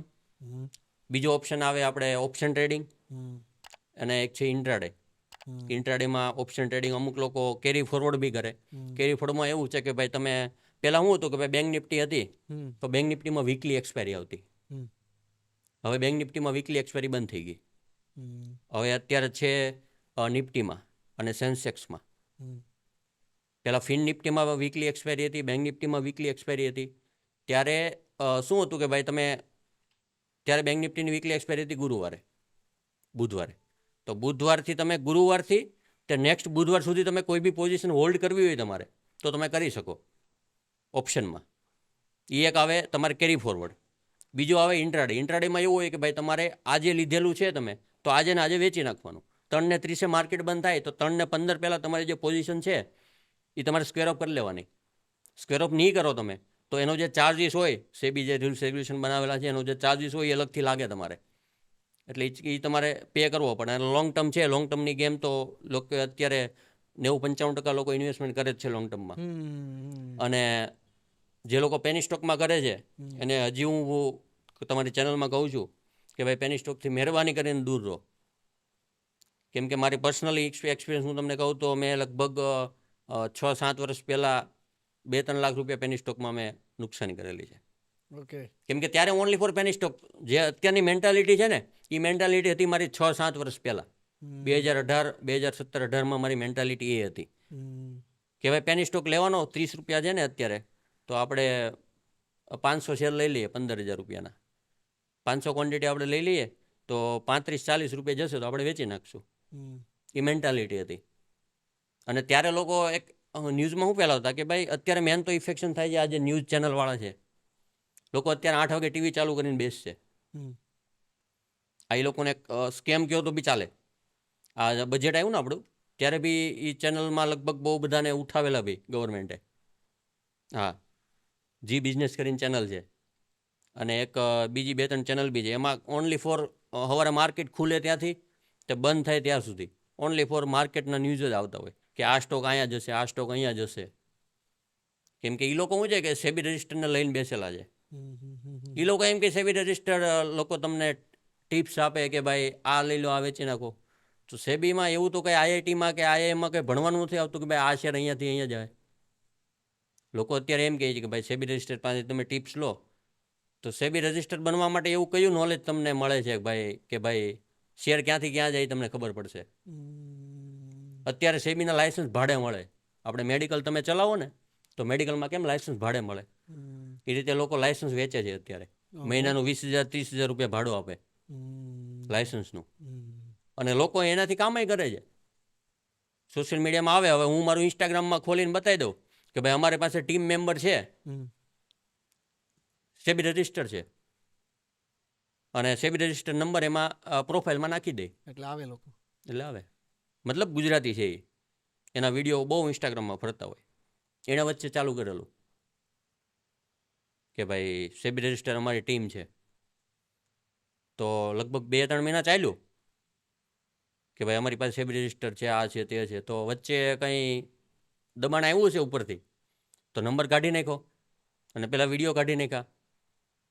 બીજો ઓપ્શન આવે આપણે ઓપ્શન ટ્રેડિંગ, અને એક છે ઇન્ટ્રાડે. ઇન્ટ્રાડેમાં ઓપ્શન ટ્રેડિંગ અમુક લોકો કેરી ફોરવર્ડ બી કરે. કેરી ફોરવર્ડમાં એવું છે કે ભાઈ તમે પહેલાં શું હતું કે ભાઈ બેંક નિફ્ટી હતી તો બેંક નિફ્ટીમાં વીકલી એક્સપાયરી આવતી. હવે બેંક નિફ્ટીમાં વીકલી એક્સપાયરી બંધ થઈ ગઈ. હવે અત્યારે છે નિફ્ટીમાં અને સેન્સેક્સમાં. પહેલાં ફિન નિફ્ટીમાં વીકલી એક્સપાયરી હતી, બેંક નિફ્ટીમાં વીકલી એક્સપાયરી હતી. ત્યારે શું હતું કે ભાઈ તમે ત્યારે બેંક નિફ્ટીની વીકલી એક્સપાયરી હતી બુધવારે. તો બુધવારથી તમે ગુરુવારથી તે નેક્સ્ટ બુધવાર સુધી તમે કોઈ બી પોઝિશન હોલ્ડ કરવી હોય તમારે તો તમે કરી શકો ઓપ્શનમાં. એ એક આવે તમારે કેરી ફોરવર્ડ. બીજો આવે ઇન્ટ્રાડે. ઇન્ટ્રાડેમાં એવું હોય કે ભાઈ તમારે આજે લીધેલું છે તમે તો આજે ને આજે વેચી નાખવાનું. 3:30 માર્કેટ બંધ થાય તો 3:15 પહેલાં તમારી જે પોઝિશન છે એ તમારે સ્ક્વેર ઓફ કરી લેવાની. સ્ક્વેર ઓફ નહીં કરો તમે તો એનો જે ચાર્જીસ હોય સેબી જે રૂલ્સ રેગ્યુલેશન બનાવેલા છે એનો જે ચાર્જીસ હોય એ અલગથી લાગે તમારે. એટલે એ તમારે પે કરવો પડે. અને લોંગ ટર્મ છે, લોંગ ટર્મની ગેમ તો લોકો અત્યારે 90-95% લોકો ઇન્વેસ્ટમેન્ટ કરે જ છે લોંગ ટર્મમાં. અને જે લોકો પેની સ્ટોકમાં કરે છે એને હજી હું તમારી ચેનલમાં કહું છું કે ભાઈ પેની સ્ટોકથી મહેરબાની કરીને દૂર રહો. કેમ કે મારી પર્સનલી એક્સપિરિયન્સ હું તમને કહું તો મેં લગભગ 6-7 વર્ષ પહેલાં 2-3 લાખ રૂપિયા પેની સ્ટોકમાં મેં નુકસાની કરેલી છે. ઓકે. કેમ કે ત્યારે ઓનલી ફોર પેની સ્ટોક જે અત્યારની મેન્ટાલિટી છે ને એ મેન્ટાલિટી હતી મારી 6-7 વર્ષ પહેલાં. 2017-18માં મારી મેન્ટાલિટી એ હતી કે ભાઈ પેની સ્ટોક લેવાનો 30 રૂપિયા છે ને અત્યારે તો આપણે 500 શેર લઈ લઈએ 15,000 રૂપિયાના. 500 ક્વોન્ટિટી આપણે લઈ લઈએ તો 35-40 રૂપિયા જશે તો આપણે વેચી નાખશું. એ મેન્ટાલિટી હતી. અને ત્યારે લોકો એક ન્યૂઝમાં શું ફેલાવતા કે ભાઈ અત્યારે મેન તો ઇફેક્શન થાય છે આ જે ન્યૂઝ ચેનલવાળા છે. લોકો અત્યારે 8 વાગે ટીવી ચાલુ કરીને બેસશે. આ એ લોકોને સ્કેમ કહો તો બી ચાલે. આ બજેટ આવ્યું ને આપણું ત્યારે બી એ ચેનલમાં લગભગ બહુ બધાને ઉઠાવેલા બી ગવર્મેન્ટે. હા, જી બિઝનેસ કરીને ચેનલ છે અને એક બીજી 2-3 ચેનલ બી છે. એમાં ઓનલી ફોર સવારે માર્કેટ ખુલે ત્યાંથી તે બંધ થાય ત્યાં સુધી ઓનલી ફોર માર્કેટના ન્યૂઝ જ આવતા હોય કે આ સ્ટોક અહીંયા જશે, આ સ્ટોક અહીંયા જશે. કેમ કે એ લોકો શું છે કે સેબી રજિસ્ટરને લઈને બેસેલા છે. એ લોકો એમ કે સેબી રજિસ્ટર લોકો તમને ટિપ્સ આપે કે ભાઈ આ લઈ લો, આ વેચી નાખો. તો સેબીમાં એવું તો કંઈ આઈઆઈટીમાં કે આઈઆઈએમમાં કંઈ ભણવાનું નથી આવતું કે ભાઈ આ શેર અહીંયાથી અહીંયા જાય. લોકો અત્યારે એમ કહે છે કે ભાઈ સેબી રજિસ્ટર પાસે તમે ટિપ્સ લો. તો સેબી રજિસ્ટર બનવા માટે એવું કયું નોલેજ તમને મળે છે કે ભાઈ શેર ક્યાંથી ક્યાં જાય તમને ખબર પડશે. અત્યારે સેબીના લાયસન્સ ભાડે મળે. આપણે મેડિકલ તમે ચલાવો ને તો મેડિકલમાં કેમ લાયસન્સ ભાડે મળે એ રીતે લોકો લાયસન્સ વેચે છે અત્યારે. મહિનાનું 20,000-30,000 રૂપિયા ભાડું આપે લાયસન્સનું. અને લોકો એનાથી કામય કરે છે. સોશિયલ મીડિયામાં આવે. હવે હું મારું ઇન્સ્ટાગ્રામમાં ખોલીને બતાવી દઉં કે ભાઈ અમારી પાસે ટીમ મેમ્બર છે, સેબી રજિસ્ટર છે, અને સેબી રજિસ્ટર નંબર એમાં પ્રોફાઇલમાં નાખી દે એટલે આવે લોકો. એટલે આવે. મતલબ ગુજરાતી છે એ. એના વિડીયો બહુ ઇન્સ્ટાગ્રામમાં ફરતા હોય. એણે વચ્ચે ચાલુ કરેલું કે ભાઈ સેબી રજિસ્ટર અમારી ટીમ છે. તો લગભગ 2-3 મહિના ચાલ્યું કે ભાઈ અમારી પાસે સેબી રજિસ્ટર છે, આ છે, તે છે. તો વચ્ચે કંઈ દબાણ આવ્યું છે ઉપરથી તો નંબર કાઢી નાખ્યો અને પેલા વિડીયો કાઢી નાખ્યા.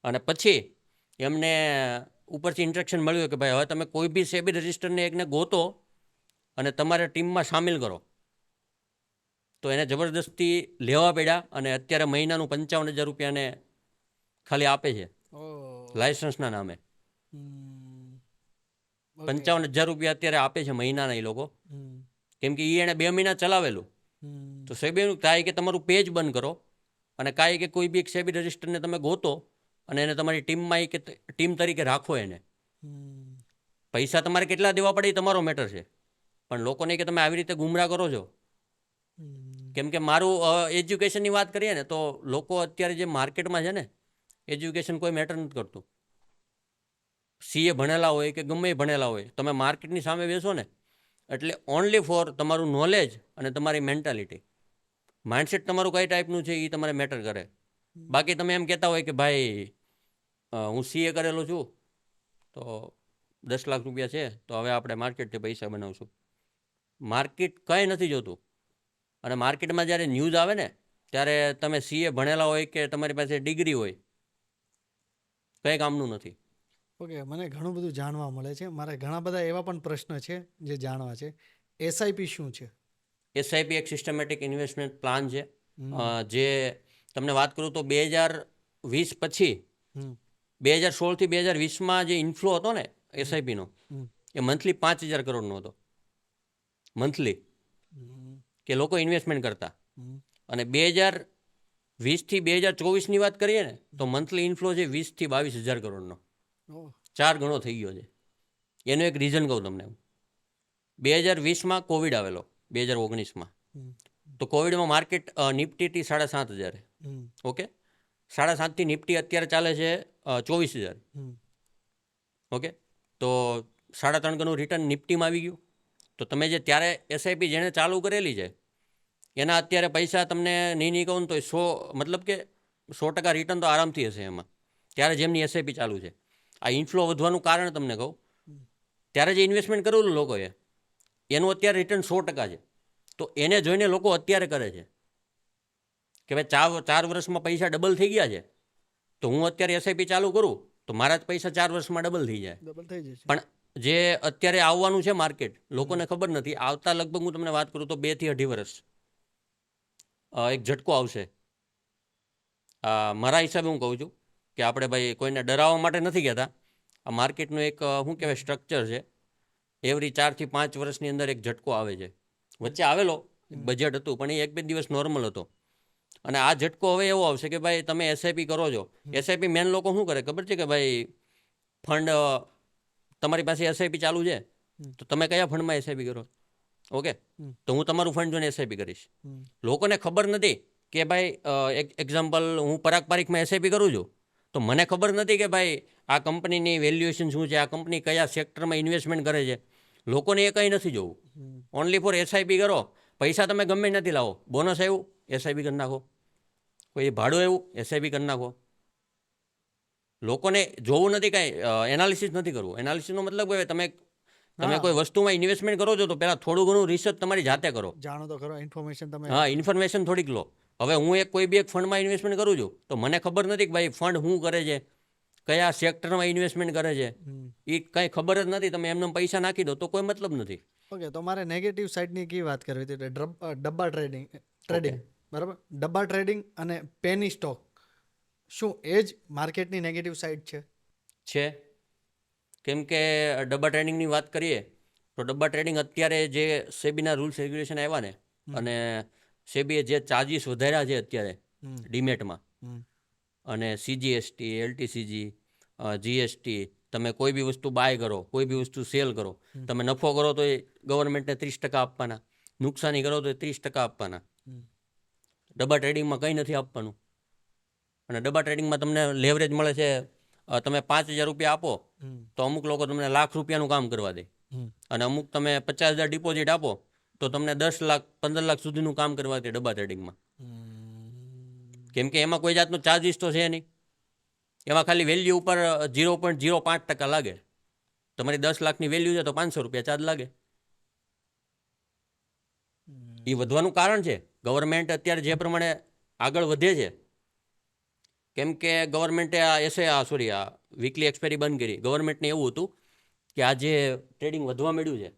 અને પછી એમને ઉપરથી ઇન્સ્ટ્રક્શન મળ્યું કે ભાઈ હવે તમે કોઈ બી સેબી રજિસ્ટરને એકને ગોતો અને તમારા ટીમમાં સામેલ કરો. તો એને જબરદસ્તી લેવા પડ્યા અને અત્યારે મહિનાનું 55,000 રૂપિયાને ખાલી આપે છે ઓ લાયસન્સના નામે. હમ. 55,000 રૂપિયા અત્યારે આપે છે મહિનાના એ લોકો, હમ. કેમ કે એને 2 મહિના ચલાવેલું. હમ. તો સેબી એવું થાય કે તમારું પેજ બંધ કરો અને કાંઈ કે કોઈ બી એક સેબી રજિસ્ટરને તમે ગોતો અને એને તમારી ટીમમાં કે ટીમ તરીકે રાખો એને. હમ. પૈસા તમારે કેટલા દેવા પડે એ તમારો મેટર છે, પણ લોકોને કે તમે આવી રીતે ગુમરાહ કરો છો. હમ. કેમ કે મારું એજ્યુકેશનની વાત કરીએ ને તો લોકો અત્યારે જે માર્કેટમાં છે ને, એજ્યુકેશન કોઈ મેટર નથી કરતું. સીએ ભણેલા હોય કે ગમે એ ભણેલા હોય, તમે માર્કેટની સામે બેસો ને એટલે ઓનલી ફોર તમારું નોલેજ અને તમારી મેન્ટાલિટી, માઇન્ડસેટ તમારું કઈ ટાઈપનું છે એ તમારે મેટર કરે. બાકી તમે એમ કહેતા હોય કે ભાઈ હું સીએ કરેલો છું તો 10 લાખ રૂપિયા છે તો હવે આપણે માર્કેટથી પૈસા બનાવશું. માર્કેટ કંઈ નથી જોતું. અને માર્કેટમાં જ્યારે ન્યૂઝ આવે ને ત્યારે તમે સીએ ભણેલા હોય કે તમારી પાસે ડિગ્રી હોય, કંઈ કામનું નથી. ઓકે, મને ઘણું બધું જાણવા મળે છે. મારે ઘણા બધા એવા પણ પ્રશ્ન છે જે જાણવા છે. એસઆઈપી શું છે? એસઆઈપી એક સિસ્ટમેટિક ઇન્વેસ્ટમેન્ટ પ્લાન છે. હમ. જે તમને વાત કરું તો 2020 પછી, હમ. 2016થી 2020માં જે ઇન્ફ્લો હતો ને એસઆઈપીનો, હમ. એ મંથલી 5,000 કરોડનો હતો. મંથલી હમ. કે લોકો ઇન્વેસ્ટમેન્ટ કરતા. હમ. અને 2020થી 2024ની વાત કરીએ ને તો મંથલી ઇન્ફ્લો છે 20,000થી 22,000 કરોડનો. ઓહ. 4 ગણો થઈ ગયો છે. એનું એક રીઝન કહું તમને. 2020માં કોવિડ આવેલો, 2019માં. હમ. તો કોવિડમાં માર્કેટ નિફ્ટી હતી 7,500. હમ. ઓકે, 7,500થી નિફ્ટી અત્યારે ચાલે છે 24,000. હમ. ઓકે, તો 3.5 ગણું રિટર્ન નિફ્ટીમાં આવી ગયું. તો તમે જે ત્યારે એસઆઈપી જેણે ચાલુ કરેલી છે એના અત્યારે પૈસા તમને નહીં કહું તો 100, મતલબ કે 100% રિટર્ન તો આરામથી હશે એમાં, ત્યારે જેમની એસઆઈપી ચાલુ છે. આ ઇન્ફ્લો વધવાનું કારણ તમને કહું, ત્યારે જે ઇન્વેસ્ટમેન્ટ કરેલું લોકોએ એનું અત્યારે રિટર્ન 100% છે. તો એને જોઈને લોકો અત્યારે કરે છે કે ભાઈ 4 વર્ષમાં પૈસા ડબલ થઈ ગયા છે, તો હું અત્યારે એસઆઈપી ચાલુ કરું તો મારા જ પૈસા 4 વર્ષમાં ડબલ થઈ જાય. ડબલ થઈ જશે. પણ જે અત્યારે આવવાનું છે માર્કેટ, લોકોને ખબર નથી. આવતા લગભગ હું તમને વાત કરું તો 2 થી 2.5 વર્ષ એક ઝટકો આવશે. મારા હિસાબે હું કહું છું કે આપણે ભાઈ કોઈને ડરાવવા માટે નથી કહેતા. આ માર્કેટનું એક શું કહેવાય સ્ટ્રક્ચર છે. એવરી 4 થી 5 વર્ષની અંદર એક ઝટકો આવે છે. વચ્ચે આવેલો બજેટ હતું પણ એ 1-2 દિવસ નોર્મલ હતો. અને આ ઝટકો હવે એવો આવશે કે ભાઈ તમે એસઆઈપી કરો છો. એસઆઈપી મેન લોકો શું કરે ખબર છે કે ભાઈ ફંડ, તમારી પાસે એસઆઈપી ચાલુ છે તો તમે કયા ફંડમાં એસઆઈપી કરો? ઓકે, તો હું તમારું ફંડ જોઈને એસઆઈપી કરીશ. લોકોને ખબર નથી કે ભાઈ એક એક્ઝામ્પલ, હું પરાગ પારીખમાં એસઆઈપી કરું છું તો મને ખબર નથી કે ભાઈ આ કંપનીની વેલ્યુએશન શું છે, આ કંપની કયા સેક્ટરમાં ઇન્વેસ્ટમેન્ટ કરે છે. લોકોને એ કંઈ નથી જોવું. ઓનલી ફોર એસઆઈપી કરો. પૈસા તમે ગમે નથી લાવો, બોનસ આવ્યું એસઆઈપી કરી નાખો, કોઈ ભાડું આવ્યું એસઆઈપી કરી નાખો. લોકોને જોવું નથી, કાંઈ એનાલિસિસ નથી કરવું. એનાલિસિસનો મતલબ કે તમે કોઈ વસ્તુમાં ઇન્વેસ્ટમેન્ટ કરો છો તો પહેલાં થોડું ઘણું રિસર્ચ તમારી જાતે કરો. જાણો તો ખરો, ઇન્ફોર્મેશન તમે. હા, ઇન્ફોર્મેશન થોડીક લો. હવે હું કોઈ બી એક ફંડમાં ઇન્વેસ્ટમેન્ટ કરું છું તો મને ખબર નથી કે ભાઈ ફંડ શું કરે છે, કયા સેક્ટરમાં ઇન્વેસ્ટમેન્ટ કરે છે, એ કંઈ ખબર જ નથી. તમે એમને પૈસા નાખી દો તો કોઈ મતલબ નથી. ઓકે, તો મારે નેગેટિવ સાઇડની કી વાત કરવી હતી. ડબ્બા ટ્રેડિંગ, બરાબર? ડબ્બા ટ્રેડિંગ અને પેની સ્ટોક, શું એ જ માર્કેટની નેગેટિવ સાઇડ છે? કેમ કે ડબ્બા ટ્રેડિંગની વાત કરીએ તો ડબ્બા ટ્રેડિંગ અત્યારે જે સેબીના રૂલ્સ રેગ્યુલેશન આવ્યા ને, અને સેબીએ જે ચાર્જીસ વધાર્યા છે અત્યારે ડીમેટમાં, અને સીજીએસટી, એલટીસીજી, જીએસટી, તમે કોઈ બી વસ્તુ બાય કરો, કોઈ બી વસ્તુ સેલ કરો, તમે નફો કરો તો એ ગવર્મેન્ટને 30% આપવાના, નુકસાની કરો તો એ 30% આપવાના. ડબ્બા ટ્રેડિંગમાં કંઈ નથી આપવાનું. અને ડબ્બા ટ્રેડિંગમાં તમને લેવરેજ મળે છે. તમે 5,000 રૂપિયા આપો તો અમુક લોકો તમને લાખ રૂપિયાનું કામ કરવા દે, અને અમુક તમે 50,000 ડિપોઝિટ આપો તો તમને 10 લાખ 15 લાખ સુધીનું કામ કરવા દે ડબ્બા ટ્રેડિંગમાં. કેમ કે એમાં કોઈ જાતનો ચાર્જિસ તો છે નહીં. એમાં ખાલી વેલ્યુ ઉપર 0.05% લાગે. તમારી 10 લાખની વેલ્યુ છે તો 500 રૂપિયા ચાર્જ લાગે. એ વધવાનું કારણ છે ગવર્મેન્ટ અત્યારે જે પ્રમાણે આગળ વધે છે. કેમ કે ગવર્મેન્ટે આ વીકલી એક્સપાયરી બંધ કરી. ગવર્મેન્ટને એવું હતું કે આ જે ટ્રેડિંગ વધવા માંડ્યું છે,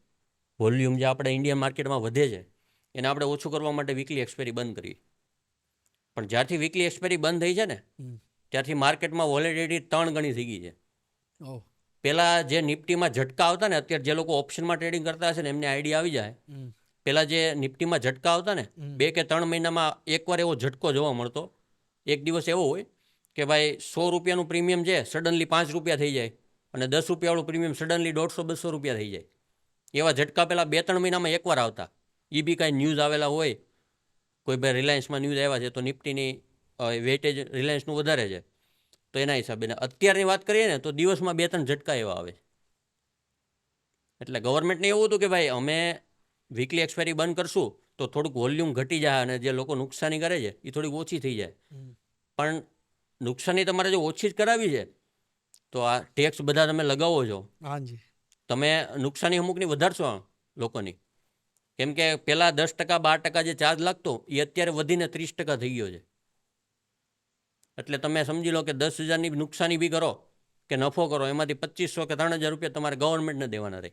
વોલ્યુમ જે આપણે ઇન્ડિયન માર્કેટમાં વધે છે, એને આપણે ઓછું કરવા માટે વીકલી એક્સપાયરી બંધ કરી. પણ જ્યારથી વીકલી એક્સપાયરી બંધ થઈ છે ને ત્યારથી માર્કેટમાં વોલેટિલિટી 3 ગણી થઈ ગઈ છે. ઓહ. પહેલાં જે નિફ્ટીમાં ઝટકા આવતા ને, અત્યારે જે લોકો ઓપ્શનમાં ટ્રેડિંગ કરતા હશે ને એમને આઈડિયા આવી જાય. પહેલાં જે નિફ્ટીમાં ઝટકા આવતા ને 2 કે 3 મહિનામાં એકવાર એવો ઝટકો જોવા મળતો. એક દિવસ એવો હોય કે ભાઈ 100 રૂપિયાનું પ્રીમિયમ છે સડનલી 5 રૂપિયા થઈ જાય, અને 10 રૂપિયાવાળું પ્રીમિયમ સડનલી 150-200 રૂપિયા થઈ જાય. એવા ઝટકા પહેલાં 2-3 મહિનામાં એકવાર આવતા. એ બી કાંઈ ન્યૂઝ આવેલા હોય, કોઈ ભાઈ રિલાયન્સમાં ન્યૂઝ આવ્યા છે તો નિફ્ટીની વેટેજ રિલાયન્સનું વધારે છે, તો એના હિસાબે. ને અત્યારની વાત કરીએ ને તો દિવસમાં 2-3 ઝટકા એવા આવે. એટલે ગવર્મેન્ટને એવું હતું કે ભાઈ અમે વીકલી એક્સપાયરી બંધ કરશું તો થોડુંક વોલ્યુમ ઘટી જાય અને જે લોકો નુકસાની કરે છે એ થોડીક ઓછી થઈ જાય. પણ નુકસાની તમારે જો ઓછી જ કરાવી છે તો આ ટેક્સ બધા તમે લગાવો છો, હાજી, તમે નુકસાની અમુકની વધારશો લોકોની. કેમ કે પહેલાં 10%, 12% જે ચાર્જ લાગતો એ અત્યારે વધીને 30% થઈ ગયો છે. એટલે તમે સમજી લો કે 10,000ની નુકસાની બી કરો કે નફો કરો, એમાંથી 2,500 કે 3,000 રૂપિયા તમારે ગવર્મેન્ટને દેવાના રહે.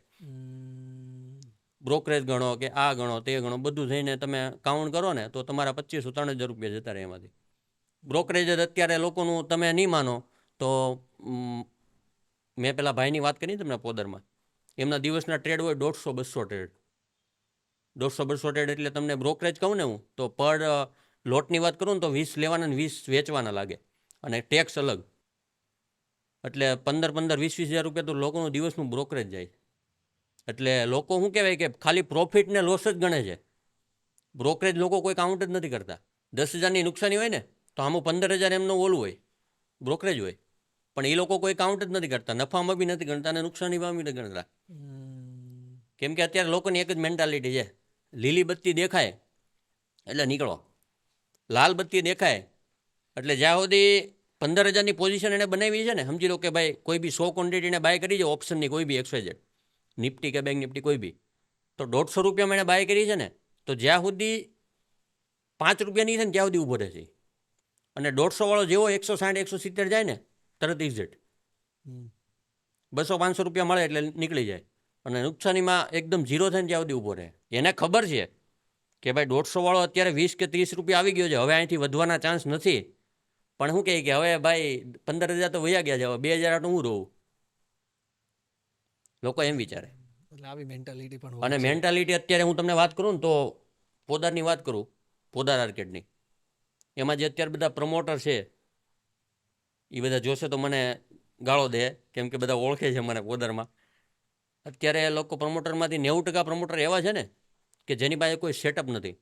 બ્રોકરેજ ગણો કે આ ગણો તે ગણો, બધું થઈને તમે કાઉન્ટ કરો ને તો તમારા 2,500-3,000 રૂપિયા જતા રહે એમાંથી. બ્રોકરેજ જ અત્યારે લોકોનું તમે નહીં માનો તો મેં પેલા ભાઈની વાત કરી તમને પોદરમાં, એમના દિવસના ટ્રેડ હોય 150-200 ટ્રેડ. 150-200 ટ્રેડ એટલે તમને બ્રોકરેજ કહું ને હું તો પર લોટની વાત કરું ને તો 20 લેવાના ને 20 વેચવાના લાગે, અને ટેક્સ અલગ. એટલે 15-20 હજાર રૂપિયા તો લોકોનું દિવસનું બ્રોકરેજ જાય. એટલે લોકો શું કહેવાય કે ખાલી પ્રોફિટ ને લોસ જ ગણે છે. બ્રોકરેજ લોકો કોઈ કાઉન્ટ જ નથી કરતા. 10,000ની નુકસાની હોય ને તો આમાં 15,000 એમનો ઓલું હોય, બ્રોકરેજ હોય. પણ એ લોકો કોઈ કાઉન્ટ જ નથી કરતા, નફામાં બી નથી ગણતા અને નુકસાનીમાં બી નથી ગણતા. કેમ કે અત્યારે લોકોની એક જ મેન્ટાલિટી છે, લીલી બત્તી દેખાય એટલે નીકળો, લાલ બત્તી દેખાય એટલે જ્યાં સુધી 15,000ની પોઝિશન એને બનાવી છે ને, સમજી લો કે ભાઈ કોઈ બી 100 ક્વોન્ટિટીને બાય કરી છે ઓપ્શનની, કોઈ બી XYZ નિફ્ટી કે બેંક નિફ્ટી કોઈ બી, તો 150 રૂપિયામાં એને બાય કરી છે ને, તો જ્યાં સુધી 5 રૂપિયા નહીં થાય ને ત્યાં સુધી ઊભો રહેશે. અને 150 વાળો જેવો 160-170 જાય ને તરત એક્ઝિટ. 200-500 રૂપિયા મળે એટલે નીકળી જાય, અને નુકસાનીમાં એકદમ ઝીરો થાય ને ત્યાં સુધી ઊભો રહે. એને ખબર છે કે ભાઈ 150 વાળો અત્યારે 20 કે 30 રૂપિયા આવી ગયો છે, હવે અહીંથી વધવાના ચાન્સ નથી. પણ શું કહે કે હવે ભાઈ 15,000 તો વયા ગયા છે, હવે 2,000 આટલું હું રહું. લોકો એમ વિચારે. એટલે આવી મેન્ટાલિટી પણ અને મેન્ટાલિટી અત્યારે હું તમને વાત કરું ને તો પોદારની વાત કરું, પોદાર આર્કેડની, એમાં જે અત્યારે બધા પ્રમોટર છે એ બધા જોશે તો મને ગાળો દે, કેમ કે બધા ઓળખે છે મને પોદારમાં. અત્યારે લોકો પ્રમોટરમાંથી 90% પ્રમોટર એવા છે ને કે જેની પાસે કોઈ સેટઅપ નથી.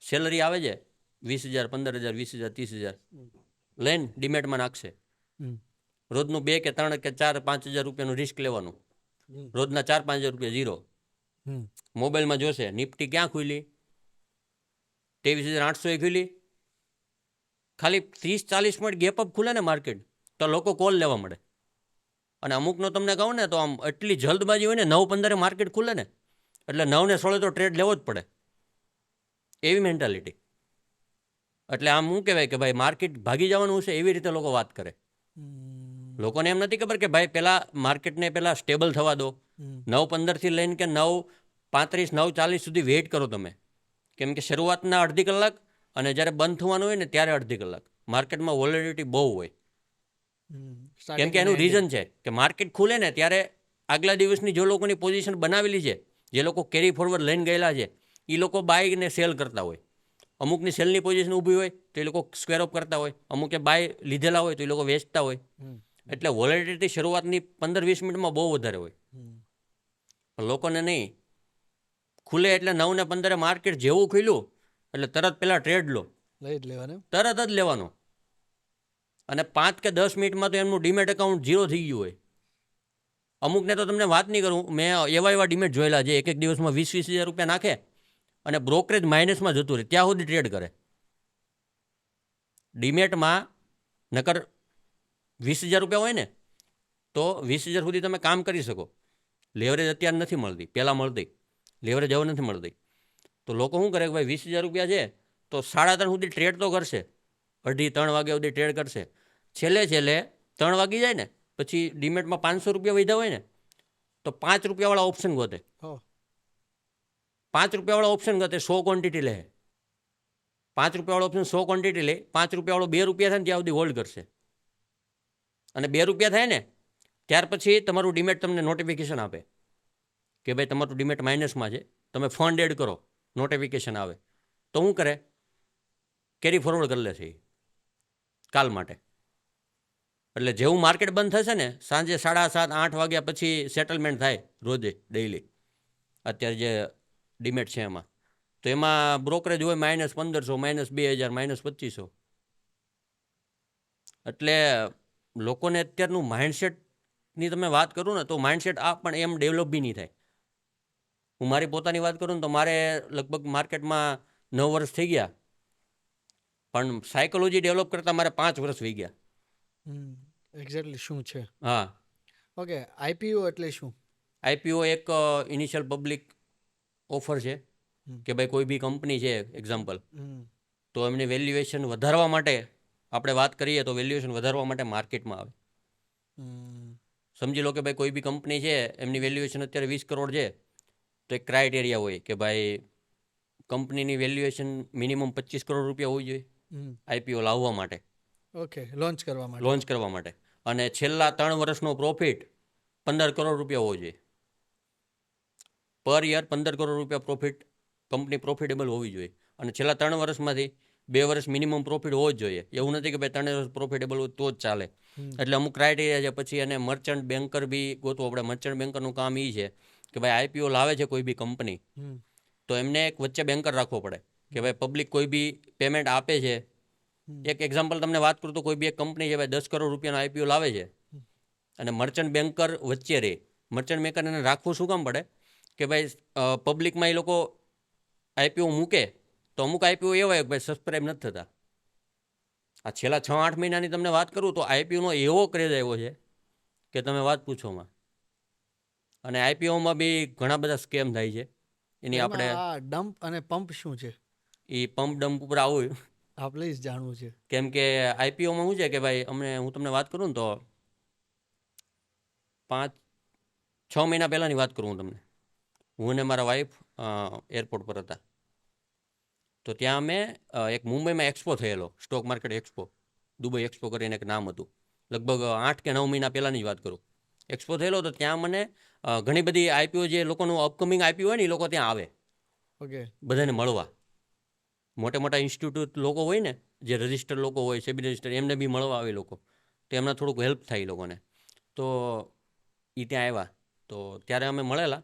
સેલરી આવે છે 20,000, 15,000, 20,000, 30,000 લઈને ડીમેટમાં નાખશે. રોજનું 2 કે 3 કે 4, 5,000 રૂપિયાનું રિસ્ક લેવાનું, રોજના 4-5,000 રૂપિયા ઝીરો. મોબાઈલમાં જોશે નિફ્ટી ક્યાં ખુલી, 23,800 ખુલી, ખાલી 30-40 મિનિટ ગેપ અપ ખુલે ને માર્કેટ તો લોકો કોલ લેવા મળે. અને અમુકનો તમને કહું ને તો આમ એટલી જલ્દબાજી હોય ને, 9:15 માર્કેટ ખુલે ને એટલે 9:16 તો ટ્રેડ લેવો જ પડે, એવી મેન્ટાલિટી. એટલે આમ શું કહેવાય કે ભાઈ માર્કેટ ભાગી જવાનું છે એવી રીતે લોકો વાત કરે. લોકોને એમ નથી ખબર કે ભાઈ પહેલાં માર્કેટને પહેલાં સ્ટેબલ થવા દો. 9:15થી લઈને કે 9:35, 9:40 સુધી વેઇટ કરો તમે. કેમ કે શરૂઆતના અડધી કલાક અને જ્યારે બંધ થવાનું હોય ને ત્યારે અડધી કલાક માર્કેટમાં વોલેટિલિટી બહુ હોય. કેમ કે એનું રીઝન છે કે માર્કેટ ખુલે ને ત્યારે આગલા દિવસની જે લોકોની પોઝિશન બનાવેલી છે, જે લોકો કેરી ફોરવર્ડ લઈને ગયેલા છે, એ લોકો બાય ને સેલ કરતા હોય. અમુકની સેલની પોઝિશન ઊભી હોય તો એ લોકો સ્ક્વેર અપ કરતા હોય, અમુકે બાય લીધેલા હોય તો એ લોકો વેચતા હોય. એટલે વોલેટિલિટી શરૂઆતની 15-20 મિનિટમાં બહુ વધારે હોય. લોકોને નહીં, ખુલે એટલે 9:15 માર્કેટ જેવું ખુલ્યું એટલે તરત પહેલાં ટ્રેડ લો, લઈ જ લેવાનો, તરત જ લેવાનો. અને 5 કે 10 મિનિટમાં તો એમનું ડીમેટ એકાઉન્ટ ઝીરો થઈ ગયું હોય. અમુકને તો તમને વાત નહીં કરું, મેં એવા ડીમેટ જોયેલા છે 1 દિવસમાં 20-20 હજાર રૂપિયા નાખે અને બ્રોકરેજ માઇનસમાં જતું રહે ત્યાં સુધી ટ્રેડ કરે. ડીમેટમાં નકર 20,000 રૂપિયા હોય ને તો 20,000 સુધી તમે કામ કરી શકો. લેવરેજ અત્યારે નથી મળતી, પહેલાં મળતી, લેવરેજ હવે નથી મળતી. તો લોકો શું કરે કે ભાઈ 20,000 રૂપિયા છે તો 3:30 સુધી ટ્રેડ તો કરશે, 2:30-3 વાગ્યા સુધી ટ્રેડ કરશે. છેલ્લે 3 વાગી જાય ને પછી ડીમેટમાં 500 રૂપિયા વધ્યા હોય ને તો 5 રૂપિયાવાળા ઓપ્શન ગોતે. 5 રૂપિયાવાળા ઓપ્શન ગોતે, 100 ક્વોન્ટિટી લે, ₹5 ઓપ્શન 100 ક્વોન્ટિટી લે, ₹5 ₹2 થાય ને ત્યાં સુધી હોલ્ડ કરશે. અને ₹2 થાય ને ત્યાર પછી તમારું ડીમેટ તમને નોટિફિકેશન આપે કે ભાઈ તમારું ડીમેટ માઇનસમાં છે, તમે ફંડ એડ કરો, નોટિફિકેશન આવે. તો શું કરે? કેરી ફોરવર્ડ કરી લેશે કાલ માટે. એટલે જેવું માર્કેટ બંધ થશે ને, સાંજે 7:30-8 વાગ્યા પછી સેટલમેન્ટ થાય રોજે ડેઇલી. અત્યારે જે ડીમેટ છે એમાં, તો એમાં બ્રોકરેજ હોય -1500, -2000, -2500. એટલે લોકોને અત્યારનું માઇન્ડસેટની તમે વાત કરું ને, તો માઇન્ડસેટ આ પણ એમ ડેવલપ બી નહીં થાય. હું મારી પોતાની વાત કરું ને તો મારે લગભગ માર્કેટમાં 9 વર્ષ થઈ ગયા, પણ સાયકોલોજી ડેવલપ કરતાં મારે 5 વર્ષ થઈ ગયા. એક્ઝેક્ટલી શું છે? હા, ઓકે, આઈપીઓ એટલે શું? આઈપીઓ એક ઇનિશિયલ પબ્લિક ઓફર છે કે ભાઈ કોઈ બી કંપની છે એક્ઝામ્પલ, તો એમને વેલ્યુએશન વધારવા માટે આપણે વાત કરીએ તો વેલ્યુએશન વધારવા માટે માર્કેટમાં આવે. સમજી લો કે ભાઈ કોઈ બી કંપની છે, એમની વેલ્યુએશન અત્યારે 20 કરોડ છે, તો એક ક્રાઇટેરિયા હોય કે ભાઈ કંપનીની વેલ્યુએશન મિનિમમ 25 કરોડ રૂપિયા હોવી જોઈએ આઈપીઓ લાવવા માટે. ઓકે, લોન્ચ કરવા માટે. અને છેલ્લા 3 વર્ષનો પ્રોફિટ 15 કરોડ રૂપિયા હોવો જોઈએ. પર યર 15 કરોડ રૂપિયા પ્રોફિટ, કંપની પ્રોફિટેબલ હોવી જોઈએ. અને છેલ્લા 3 વર્ષમાંથી 2 વર્ષ મિનિમમ પ્રોફિટ હોવો જ જોઈએ. એવું નથી કે ભાઈ 3 વર્ષ પ્રોફિટેબલ હોય તો જ ચાલે. એટલે અમુક ક્રાઇટેરિયા છે. પછી એને મર્ચન્ટ બેન્કર બી ગોતવું આપણે. મર્ચન્ટ બેન્કરનું કામ એ છે કે ભાઈ આઈપીઓ લાવે છે કોઈ બી કંપની, તો એમને એક વચ્ચે બેન્કર રાખવો પડે કે ભાઈ પબ્લિક કોઈ બી પેમેન્ટ આપે છે. એક એક્ઝામ્પલ તમને વાત કરું તો કોઈ બી એક કંપની છે ભાઈ 10 કરોડ રૂપિયાનો આઈપીઓ લાવે છે, અને મર્ચન્ટ બેન્કર વચ્ચે રહે. મર્ચન્ટ બેન્કર એને રાખવું શું કામ પડે કે ભાઈ પબ્લિકમાં એ લોકો આઈપીઓ મૂકે તો અમુક આઈપીઓ એવા હોય કે ભાઈ સબસ્ક્રાઈબ નથી થતા. આ છેલ્લા 6-8 મહિનાની તમને વાત કરું તો આઈપીઓનો એવો ક્રેઝ આવ્યો છે કે તમે વાત પૂછોમાં. અને આઈપીઓમાં બી ઘણા બધા સ્કેમ થાય છે. એની આપણે ડમ્પ અને પંપ શું છે? એ પંપ ડમ્પ ઉપર આવું આ પ્લીઝ જાણવું છે. કેમ કે આઈપીઓમાં શું છે કે ભાઈ હું તમને વાત કરું ને તો 5-6 મહિના પહેલાંની વાત કરું હું તમને. હું અને મારા વાઈફ એરપોર્ટ પર હતા. તો ત્યાં અમે એક મુંબઈમાં એક્સપો થયેલો, stock market expo, Dubai expo કરીને એક નામ હતું. લગભગ 8 કે 9 મહિના પહેલાંની જ વાત કરું. એક્સપો થયેલો તો ત્યાં મને ઘણી બધી આઈપીઓ, જે લોકોનું અપકમિંગ આઈપીઓ હોય ને, એ લોકો ત્યાં આવે. ઓકે, બધાને મળવા. મોટા મોટા ઇન્સ્ટિટ્યૂટ લોકો હોય ને, જે રજિસ્ટર લોકો હોય, સેબી રજિસ્ટર, એમને બી મળવા આવે લોકો. તો એમને થોડુંક હેલ્પ થાય એ લોકોને. તો એ ત્યાં આવ્યા. તો ત્યારે અમે મળેલા.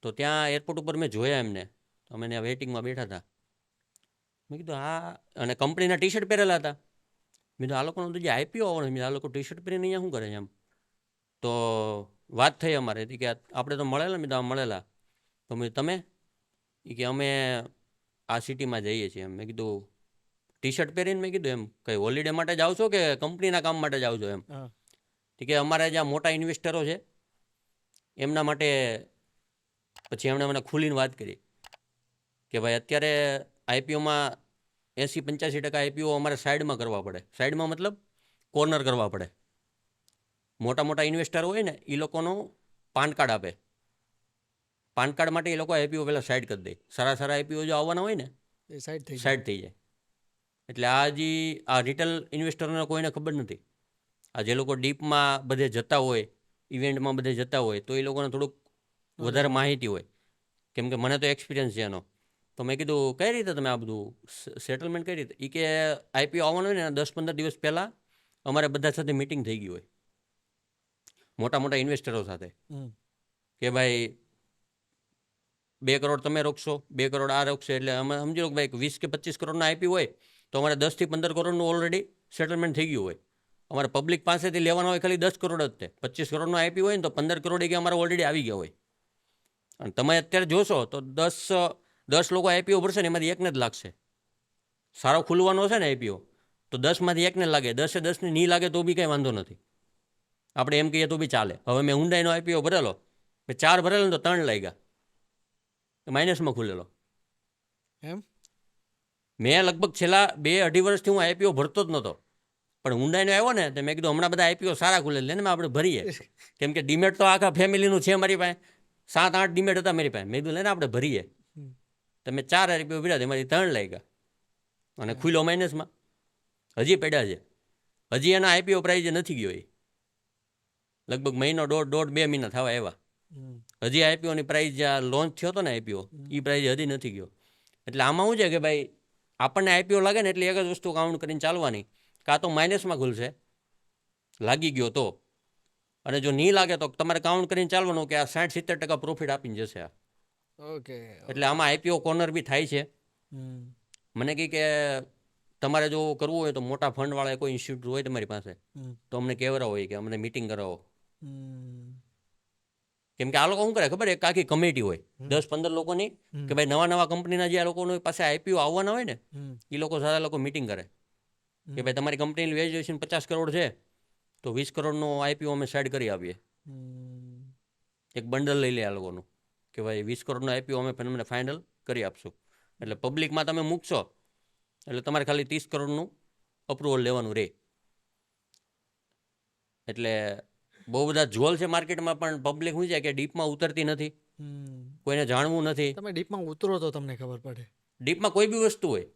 તો ત્યાં એરપોર્ટ ઉપર મેં જોયા એમને. તો અમે ત્યાં વેઇટિંગમાં બેઠા હતા. મેં કીધું અને કંપનીના ટી શર્ટ પહેરેલા હતા. મેં કીધું આ લોકોનું તો જે આઈપીઓ આવવાનું, મેં આ લોકો ટી શર્ટ પહેરીને અહીંયા શું કરે છે એમ. તો વાત થઈ અમારે કે આપણે તો મળેલા. મેં તો મળેલા. તો મેં તમે એ કે અમે આ સિટીમાં જઈએ છીએ એમ. મેં કીધું ટી શર્ટ પહેરીને? મેં કીધું એમ કંઈ હોલિડે માટે જાઓ છો કે કંપનીના કામ માટે જાઓ છો એમ. કે અમારે જ્યાં મોટા ઇન્વેસ્ટરો છે એમના માટે. પછી એમણે મને ખુલીને વાત કરી કે ભાઈ અત્યારે આઈપીઓમાં 80-85% આઈપીઓ અમારે સાઈડમાં કરવા પડે. સાઈડમાં મતલબ કોર્નર કરવા પડે. મોટા મોટા ઇન્વેસ્ટર હોય ને, એ લોકોનું પાન કાર્ડ આપે. પાન કાર્ડ માટે એ લોકો આઈપીઓ પહેલાં સાઈડ કરી દે. સારા આઈપીઓ જો આવવાના હોય ને, એ સાઈડ થઈ જાય. એટલે આ રિટેલ ઇન્વેસ્ટરોને કોઈને ખબર નથી. આ જે લોકો ડીપમાં બધે જતા હોય, ઇવેન્ટમાં બધે જતા હોય, તો એ લોકોને થોડુંક વધારે માહિતી હોય. કેમ કે મને તો એક્સપિરિયન્સ છે એનો. તો મેં કીધું કઈ રીતે તમે આ બધું સેટલમેન્ટ કઈ રીતે? એ કે આઈપીઓ આવવાનું હોય ને 10-15 દિવસ પહેલાં અમારે બધા સાથે મિટિંગ થઈ ગઈ હોય, મોટા મોટા ઇન્વેસ્ટરો સાથે, કે ભાઈ 2 કરોડ તમે રોકશો, 2 કરોડ આ રોકશો. એટલે અમે સમજી લો કે ભાઈ 20 કે 25 કરોડના આઈપી હોય તો અમારે 10-15 કરોડનું ઓલરેડી સેટલમેન્ટ થઈ ગયું હોય. અમારે પબ્લિક પાસેથી લેવાના હોય ખાલી 10 કરોડ જ તે. 25 કરોડનો આઈપી હોય ને તો 15 કરોડ કે અમારે ઓલરેડી આવી ગયા હોય. અને તમે અત્યારે જોશો તો 10 લોકો આઈપીઓ ભરશે ને, એમાંથી એકને જ લાગશે. સારો ખુલવાનો છે ને આઈપીઓ, તો 10માંથી એકને લાગે. 10-10ને નહીં લાગે તો બી કંઈ વાંધો નથી. આપણે એમ કહીએ તો બી ચાલે. હવે મેં હુન્ડાઈનો આઈપીઓ ભરેલો, મેં 4 ભરેલો ને તો 3 લાગ્યા, માઇનસમાં ખુલેલો. એમ મેં લગભગ છેલ્લા 2-2.5 વર્ષથી હું આઈપીઓ ભરતો જ નહોતો. પણ હુન્ડાઈનો આવ્યો ને, તો મેં કીધું હમણાં બધા આઈપીઓ સારા ખુલે લે ને, આપણે ભરીએ. કેમ કે ડીમેટ તો આખા ફેમિલીનું છે મારી પાસે. 7-8 ડીમેટ હતા મારી પાસે. મેં કીધું લે ને આપણે ભરીએ. તમે 4 આઈપીઓ ભર્યા, એમાંથી 3 લાગ્યા. અને ખુલ્લો માઇનસમાં હજી પડ્યા છે. હજી એના આઈપીઓ પ્રાઇઝ નથી ગયો એ, લગભગ મહિનો દોઢ 2 મહિના થવા આવ્યા. હજી આઈપીઓની પ્રાઇઝ જ્યાં લોન્ચ થયો હતો ને આઈપીઓ, એ પ્રાઇઝ હજી નથી ગયો. એટલે આમાં શું છે કે ભાઈ આપણને આઈપીઓ લાગે ને એટલે એક જ વસ્તુ કાઉન્ટ કરીને ચાલવાની, કાં તો માઇનસમાં ખુલશે લાગી ગયો તો, અને જો નહીં લાગે તો તમારે કાઉન્ટ કરીને ચાલવાનું કે આ 60-70% પ્રોફિટ આપીને જશે આ. ઓકે. એટલે આમાં આઈપીઓ કોર્નર બી થાય છે. મને કહે કે તમારે જો કરવું હોય તો મોટા ફંડવાળા કોઈ ઇન્સ્ટિટ્યૂટ હોય તમારી પાસે તો અમને કહેવરાવો હોય કે અમને મીટિંગ કરાવો. કેમ કે આ લોકો શું કરે ખબર, એક આખી કમિટી હોય 10-15 લોકોની, કે ભાઈ નવા કંપનીના જે આ લોકોની પાસે આઈપીઓ આવવાના હોય ને એ લોકો સાથે લોકો મીટિંગ કરે કે ભાઈ તમારી કંપનીની વેલ્યુએશન 50 કરોડ છે તો 20 કરોડનો આઈપીઓ અમે સાઈડ કરી આપીએ. એક બંડલ લઈ લે આ લોકોનું કે ભાઈ 20 કરોડનો આઈપીઓ અમે તમને ફાઇનલ કરી આપશું. એટલે પબ્લિકમાં તમે મૂકશો એટલે તમારે ખાલી 30 કરોડનું અપ્રુવલ લેવાનું રહે. એટલે બહુ બધા જોલ છે માર્કેટમાં, પણ પબ્લિક શું છે કે ડીપમાં ઉતરતી નથી, કોઈને જાણવું નથી. તમે ડીપમાં ઉતરો તો તમને ખબર પડે. ડીપમાં કોઈ બી વસ્તુ હોય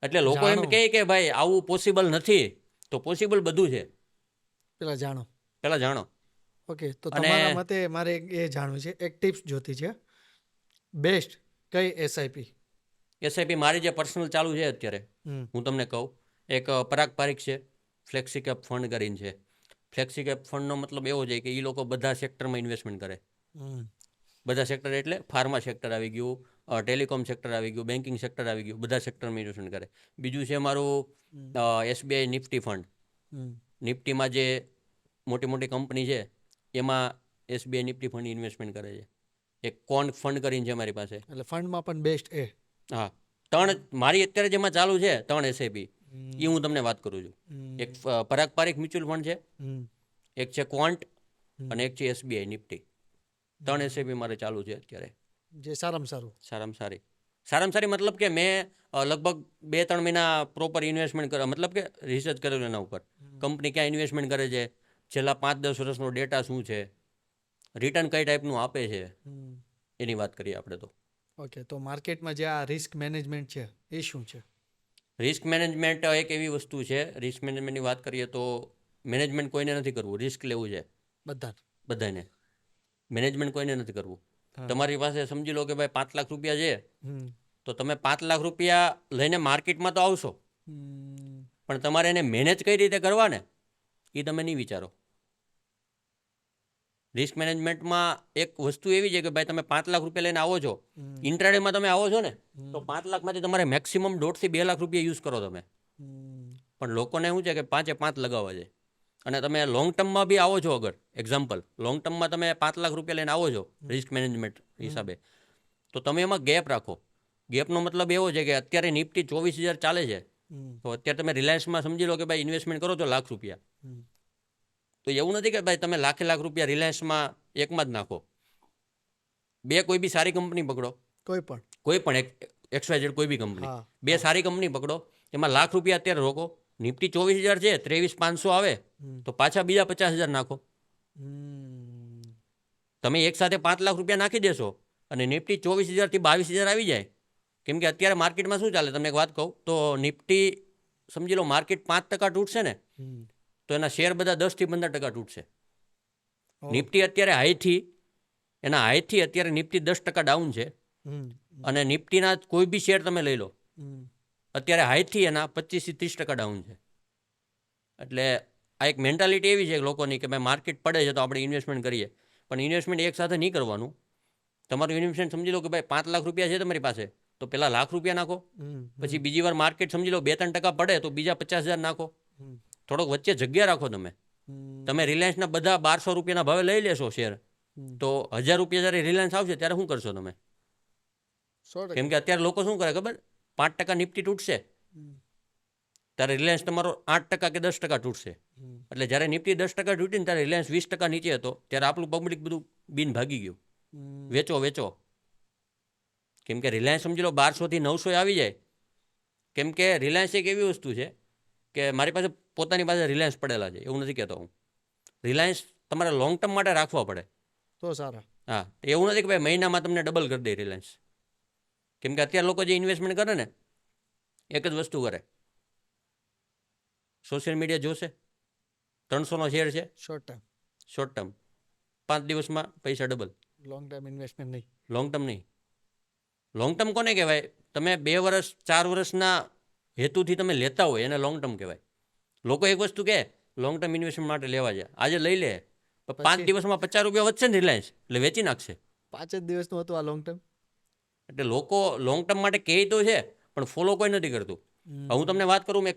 એટલે લોકો એમ કહે કે ભાઈ આવું પોસિબલ નથી, તો પોસિબલ બધું છે. પેલા જાણો. ઓકે, તો તમારા મતે મારે એ જાણવું છે, એક ટિપ્સ જોતી છે, બેસ્ટ કઈ એસઆઈપી મારી જે પર્સનલ ચાલુ છે અત્યારે, હું તમને કહું, એક પરાગ પારીખ છે, ફ્લેક્સી કેપ ફંડ કરીને છે. ફ્લેક્સી કેપ ફંડનો મતલબ એવો છે કે એ લોકો બધા સેક્ટરમાં ઇન્વેસ્ટમેન્ટ કરે. બધા સેક્ટર એટલે ફાર્મા સેક્ટર આવી ગયું, ટેલિકોમ સેક્ટર આવી ગયું, બેન્કિંગ સેક્ટર આવી ગયું, બધા સેક્ટરમાં ઇન્વેસ્ટમેન્ટ કરે. બીજું છે મારું એસબીઆઈ નિફ્ટી ફંડ. નિફ્ટીમાં જે મોટી મોટી કંપની છે એમાં એસબીઆઈ નિફ્ટી ફંડ ઇન્વેસ્ટમેન્ટ કરે છે. એક કોન ફંડ કરીને છે મારી પાસે. એટલે ફંડમાં પણ બેસ્ટ એ. હા, 3 મારી અત્યારે જેમાં ચાલુ છે 3 એસઆઈપી, એ હું તમને વાત કરું છું. એક પરાગ પારીખ મ્યુચ્યુઅલ ફંડ છે, એક છે ક્વોન્ટ અને એક છે એસબીઆઈ નિફ્ટી. 3 એસઆઈપી મારે ચાલુ છે અત્યારે. જે સારામાં સારી મતલબ કે મેં લગભગ 2-3 મહિના પ્રોપર ઇન્વેસ્ટમેન્ટ કર્યા, મતલબ કે રિસર્ચ કરેલું એના ઉપર, કંપની ક્યાં ઇન્વેસ્ટમેન્ટ કરે છે, છેલ્લા 5-10 વર્ષનો ડેટા શું છે, રિટર્ન કઈ ટાઈપનું આપે છે, એની વાત કરીએ આપણે તો. ઓકે, તો માર્કેટમાં જે આ રિસ્ક મેનેજમેન્ટ છે એ શું છે? રિસ્ક મેનેજમેન્ટ એક એવી વસ્તુ છે, રિસ્ક મેનેજમેન્ટની વાત કરીએ તો મેનેજમેન્ટ કોઈને નથી કરવું, રિસ્ક લેવું છે બધાને. મેનેજમેન્ટ કોઈને નથી કરવું. તમારી પાસે સમજી લો કે ભાઈ 5 લાખ રૂપિયા છે, તો તમે 5 લાખ રૂપિયા લઈને માર્કેટમાં તો આવશો, પણ તમારે એને મેનેજ કઈ રીતે કરવા ને એ તમે નહીં વિચારો. રિસ્ક મેનેજમેન્ટમાં એક વસ્તુ એવી છે કે ભાઈ તમે 5 લાખ રૂપિયા લઈને આવો છો, ઇન્ટ્રાડેમાં તમે આવો છો ને, તો 5 લાખમાંથી તમારે મેક્સિમમ 1.5 થી 2 લાખ રૂપિયા યુઝ કરો તમે. પણ લોકોને શું છે કે 5 લગાવવા છે. અને તમે લોંગ ટર્મમાં બી આવો છો, અગર એક્ઝામ્પલ લોંગ ટર્મમાં તમે 5 લાખ રૂપિયા લઈને આવો છો રિસ્ક મેનેજમેન્ટ હિસાબે, તો તમે એમાં ગેપ રાખો. ગેપનો મતલબ એવો છે કે અત્યારે નિફ્ટી 24,000 ચાલે છે, તો અત્યારે તમે રિલાયન્સમાં સમજી લો કે ભાઈ ઇન્વેસ્ટમેન્ટ કરો છો લાખ રૂપિયા, તો એવું નથી કે ભાઈ તમે લાખ રૂપિયા રિલાયન્સમાં એકમાં જ નાખો. કોઈ બી સારી કંપની પકડો, કોઈ પણ XYZ કોઈ બી કંપની, 2 સારી કંપની પકડો, એમાં લાખ રૂપિયા અત્યારે રોકો, નિફ્ટી 24,000 છે, 23,500 આવે તો પાછા બીજા 50,000 નાખો. તમે એક સાથે 5 લાખ રૂપિયા નાખી દેશો અને નિફ્ટી 24,000 થી 22,000 આવી જાય. કેમ કે અત્યારે માર્કેટમાં શું ચાલે, તમને એક વાત કહું તો, નિફ્ટી સમજી લો માર્કેટ 5% તૂટશે ને તો એના શેર બધા 10 થી 15% તૂટશે. નિફ્ટી અત્યારે હાઈથી અત્યારે નિફ્ટી 10% ડાઉન છે, અને નિફ્ટીના કોઈ બી શેર તમે લઈ લો અત્યારે હાઈથી એના 25 થી 30% ડાઉન છે. એટલે આ એક મેન્ટાલિટી એવી છે લોકોની કે ભાઈ માર્કેટ પડે છે તો આપણે ઇન્વેસ્ટમેન્ટ કરીએ, પણ ઇન્વેસ્ટમેન્ટ એક સાથે નહીં કરવાનું. તમારું ઇન્વેસ્ટમેન્ટ સમજી લો કે ભાઈ 5 લાખ રૂપિયા છે તમારી પાસે, તો પહેલા લાખ રૂપિયા નાખો, પછી બીજી વાર માર્કેટ સમજી લો 2-3% પડે તો બીજા 50,000 નાખો. થોડોક વચ્ચે જગ્યા રાખો. તમે રિલાયન્સના બધા 1200 રૂપિયાના ભાવે લઈ લેશો શેર, તો 1000 રૂપિયા જ્યારે રિલાયન્સ આવશે ત્યારે શું કરશો તમે? કેમ કે અત્યારે લોકો શું કરે ખબર, 5% નિફ્ટી તૂટશે ત્યારે રિલાયન્સ તમારો 8% કે 10% તૂટશે. એટલે જ્યારે નિફ્ટી 10% તૂટીને ત્યારે રિલાયન્સ 20% નીચે હતો, ત્યારે આપણું પબ્લિક બધું બિન ભાગી ગયું, વેચો. કેમ કે રિલાયન્સ સમજી લો 1200 થી 900 આવી જાય. કેમ કે રિલાયન્સ એક એવી વસ્તુ છે કે મારી પાસે પોતાની પાસે રિલાયન્સ પડેલા છે, એવું નથી કહેતો હું. રિલાયન્સ તમારે લોંગ ટર્મ માટે રાખવા પડે તો સારા. હા, એવું નથી કે ભાઈ મહિનામાં તમને ડબલ કરી દે રિલાયન્સ. કેમ કે અત્યારે લોકો જે ઇન્વેસ્ટમેન્ટ કરે ને એક જ વસ્તુ કરે, સોશિયલ મીડિયા જોશે, 300નો શેર છે, શોર્ટ ટાઈમ, શોર્ટ ટર્મ, 5 દિવસમાં પૈસા ડબલ. લોંગ ટાઈમ ઇન્વેસ્ટમેન્ટ નહીં. લોંગ ટર્મ નહીં. લોંગ ટર્મ કોને કહેવાય? તમે 2 વર્ષ 4 વર્ષના હેતુથી તમે લેતા હોય એને લોંગ ટર્મ કહેવાય. લોકો એક વસ્તુ કહે લોંગ ટર્મ ઇન્વેસ્ટમેન્ટ માટે લેવા જાય, આજે લઈ લે, 5 દિવસમાં 50 રૂપિયા વધશે ને રિલાયન્સ એટલે વેચી નાખશે. 5 જ દિવસનું હતું આ લોંગ ટર્મ. એટલે લોકો લોંગ ટર્મ માટે કહે તો છે પણ ફોલો કોઈ નથી કરતું. હવે હું તમને વાત કરું, મેં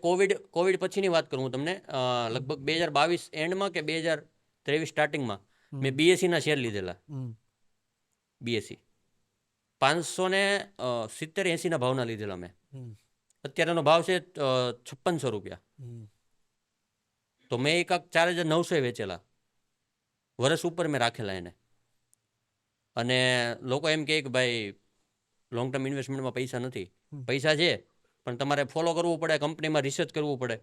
કોવિડ પછીની વાત કરું હું તમને, લગભગ 2022 એન્ડમાં કે 2023 સ્ટાર્ટિંગમાં મેં BSEના શેર લીધેલા. BSE 570-80ના ભાવના લીધેલા મેં. અત્યારેનો ભાવ છે 5600 રૂપિયા. તો મેં એક 4900 વેચેલા, વર્ષ ઉપર મેં રાખેલા એને. અને લોકો એમ કહે કે ભાઈ લોંગ ટર્મ ઇન્વેસ્ટમેન્ટમાં પૈસા નથી. પૈસા છે પણ તમારે ફોલો કરવું પડે, કંપનીમાં રિસર્ચ કરવું પડે.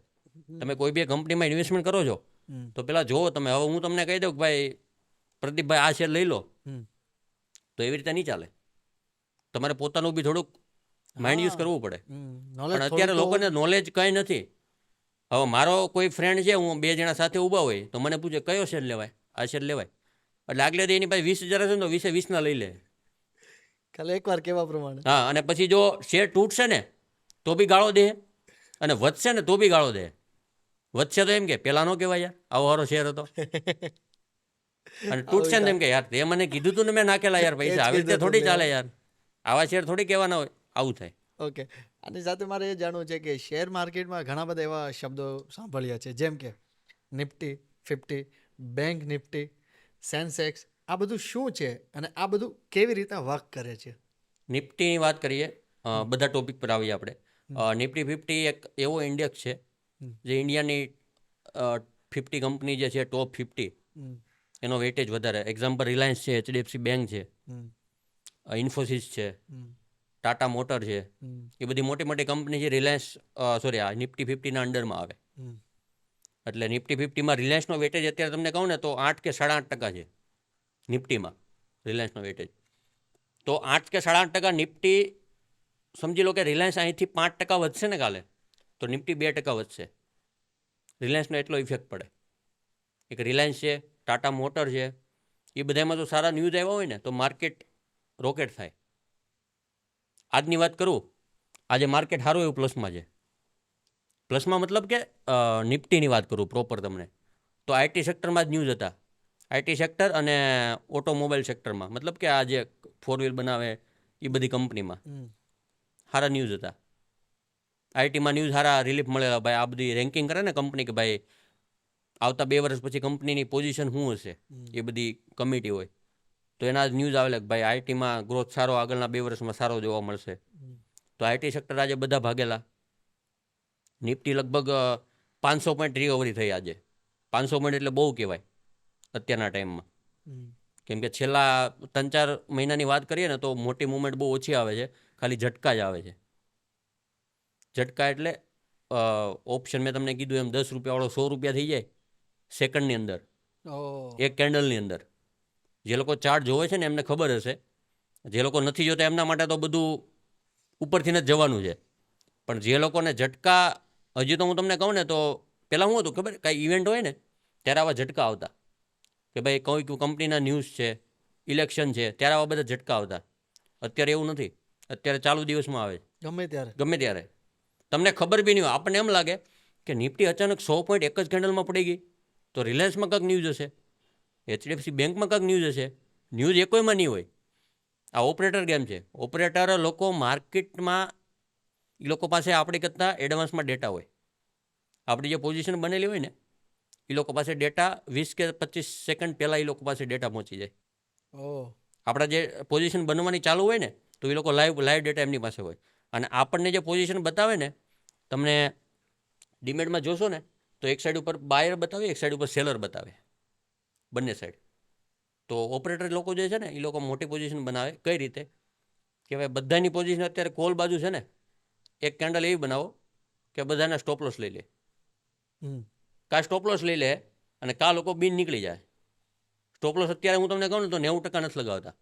તમે કોઈ બી કંપનીમાં ઇન્વેસ્ટમેન્ટ કરો છો તો પેલા જુઓ તમે. હવે હું તમને કહી દઉં કે ભાઈ પ્રદીપભાઈ આ શેર લઈ લો, તો એવી રીતે નહીં ચાલે. તમારે પોતાનું બી થોડુંક માઇન્ડ યુઝ કરવું પડે. પણ અત્યારે લોકોને નોલેજ કંઈ નથી. હવે મારો કોઈ ફ્રેન્ડ છે, હું 2 જણા સાથે ઊભા હોય તો મને પૂછે કયો શેર લેવાય, આ શેર લેવાય, એટલે આગલે દી એની પાસે 20,000 હશે ને તો 20,000 લઈ લે. ખાલી એકવાર કેવા પ્રમાણે. હા, અને પછી જો શેર તૂટશે ને તો બી ગાળો દે, અને વધશે ને તો બી ગાળો દે. વધશે તો એમ કે પેલા નો કહેવાય યાર, આવો સારો શેર હતો. અને તૂટશે ને એમ કે યાર તે મને કીધું તું ને મેં નાખેલા યાર પૈસા, આવી રીતે થોડી ચાલે યાર, આવા શેર થોડી કહેવાના હોય, આવું થાય. ઓકે, આની સાથે મારે એ જાણવું છે કે શેર માર્કેટમાં ઘણા બધા એવા શબ્દો સાંભળ્યા છે, જેમ કે નિફ્ટી 50, બેંક નિફ્ટી, સેન્સેક્સ, આ બધું શું છે અને આ બધું કેવી રીતે વર્ક કરે છે? નિફ્ટીની વાત કરીએ, બધા ટોપિક પર આવીએ આપણે. નિફ્ટી 50 એક એવો ઇન્ડેક્સ છે જે ઇન્ડિયાની 50 કંપની જે છે ટોપ 50 એનો વેટેજ વધારે. એક્ઝામ્પલ રિલાયન્સ છે, HDFC બેંક છે, ઇન્ફોસિસ છે, ટાટા મોટર છે, એ બધી મોટી મોટી કંપની છે રિલાયન્સ આ નિફ્ટી 50ના અંડરમાં આવે. એટલે નિફ્ટી 50માં રિલાયન્સનો વેટેજ અત્યારે તમને કહું ને તો 8 કે 8.5% છે નિફ્ટીમાં રિલાયન્સનો વેટેજ. તો 8 કે 8.5% નિફ્ટી, સમજી લો કે રિલાયન્સ અહીંથી 5% વધશે ને કાલે તો નિફ્ટી 2% વધશે. રિલાયન્સનો એટલો ઇફેક્ટ પડે. એક રિલાયન્સ છે, ટાટા મોટર છે, એ બધામાં જો સારા ન્યૂઝ આવ્યા હોય ને તો માર્કેટ રોકેટ થાય. આજની વાત કરું, આજે માર્કેટ સારું એવું પ્લસમાં છે. પ્લસમાં મતલબ કે નિફ્ટીની વાત કરું પ્રોપર તમને, તો IT સેક્ટરમાં જ ન્યૂઝ હતા. IT સેક્ટર અને ઓટોમોબાઈલ સેક્ટરમાં, મતલબ કે આ જે 4 વ્હીલ બનાવે એ બધી કંપનીમાં સારા ન્યૂઝ હતા. ITમાં ન્યૂઝ સારા રિલીફ મળેલા. ભાઈ આ બધી રેન્કિંગ કરે ને કંપની કે ભાઈ આવતા 2 વર્ષ પછી કંપનીની પોઝિશન શું હશે, એ બધી કમિટી હોય તો એના ન્યૂઝ આવેલા કે ભાઈ ITમાં ગ્રોથ સારો આગળના 2 વર્ષમાં સારો જોવા મળશે. તો IT સેક્ટર આજે બધા ભાગેલા. નિફ્ટી લગભગ 500 પોઈન્ટ રિકવરી થઈ આજે. 500 પોઈન્ટ એટલે બહુ કહેવાય અત્યારના ટાઈમમાં. કેમ કે છેલ્લા 3-4 મહિનાની વાત કરીએ ને તો મોટી મુવમેન્ટ બહુ ઓછી આવે છે, ખાલી ઝટકા જ આવે છે. ઝટકા એટલે ઓપ્શન મેં તમને કીધું એમ 10 રૂપિયાવાળો 100 રૂપિયા થઈ જાય સેકન્ડની અંદર, એક કેન્ડલની અંદર. જે લોકો ચાર્ટ જોવે છે ને એમને ખબર હશે, જે લોકો નથી જોતા એમના માટે તો બધું ઉપરથી જ જવાનું છે. પણ જે લોકોને ઝટકા, હજી તો હું તમને કહું ને તો પહેલાં શું હતું ખબર, કાંઈ ઇવેન્ટ હોય ને ત્યારે આવા ઝટકા આવતા કે ભાઈ કોઈ કંપનીના ન્યૂઝ છે, ઇલેક્શન છે, ત્યારે આવા બધા ઝટકા આવતા. અત્યારે એવું નથી, અત્યારે ચાલુ દિવસમાં આવે ગમે ત્યારે. તમને ખબર બી નહીં હોય. આપણને એમ લાગે કે નિફ્ટી અચાનક 100 પોઈન્ટ એક જ કેન્ડલમાં પડી ગઈ તો રિલાયન્સમાં કાંઈક ન્યૂઝ હશે, HDFC બેંકમાં કાંઈક ન્યૂઝ હશે. ન્યૂઝ એકોયમાં નહીં હોય. આ ઓપરેટર ગેમ છે. ઓપરેટર લોકો માર્કેટમાં, એ લોકો પાસે આપણી કરતાં એડવાન્સમાં ડેટા હોય. આપણી જે પોઝિશન બનેલી હોય ને એ લોકો પાસે ડેટા 20 કે 25 સેકન્ડ પહેલાં એ લોકો પાસે ડેટા પહોંચી જાય. આપણા જે પોઝિશન બનવાની ચાલુ હોય ને તો એ લોકો લાઈવ ડેટા એમની પાસે હોય. અને આપણને જે પોઝિશન બતાવે ને, તમને ડીમેટમાં જોશો ને તો એક સાઈડ ઉપર બાયર બતાવે, એક સાઈડ ઉપર સેલર બતાવે, બંને સાઈડ. તો ઓપરેટર લોકો જે છે ને એ લોકો મોટી પોઝિશન બનાવે. કઈ રીતે કે ભાઈ બધાની પોઝિશન અત્યારે કોલ બાજુ છે ને, એક કેન્ડલ એવી બનાવો કે બધાના સ્ટોપલોસ લઈ લે, કા સ્ટોપલોસ લઈ લે અને કા લોકો બીન નીકળી જાય. સ્ટોપલોસ અત્યારે હું તમને કહું ને તો 90% નથી લગાવતા.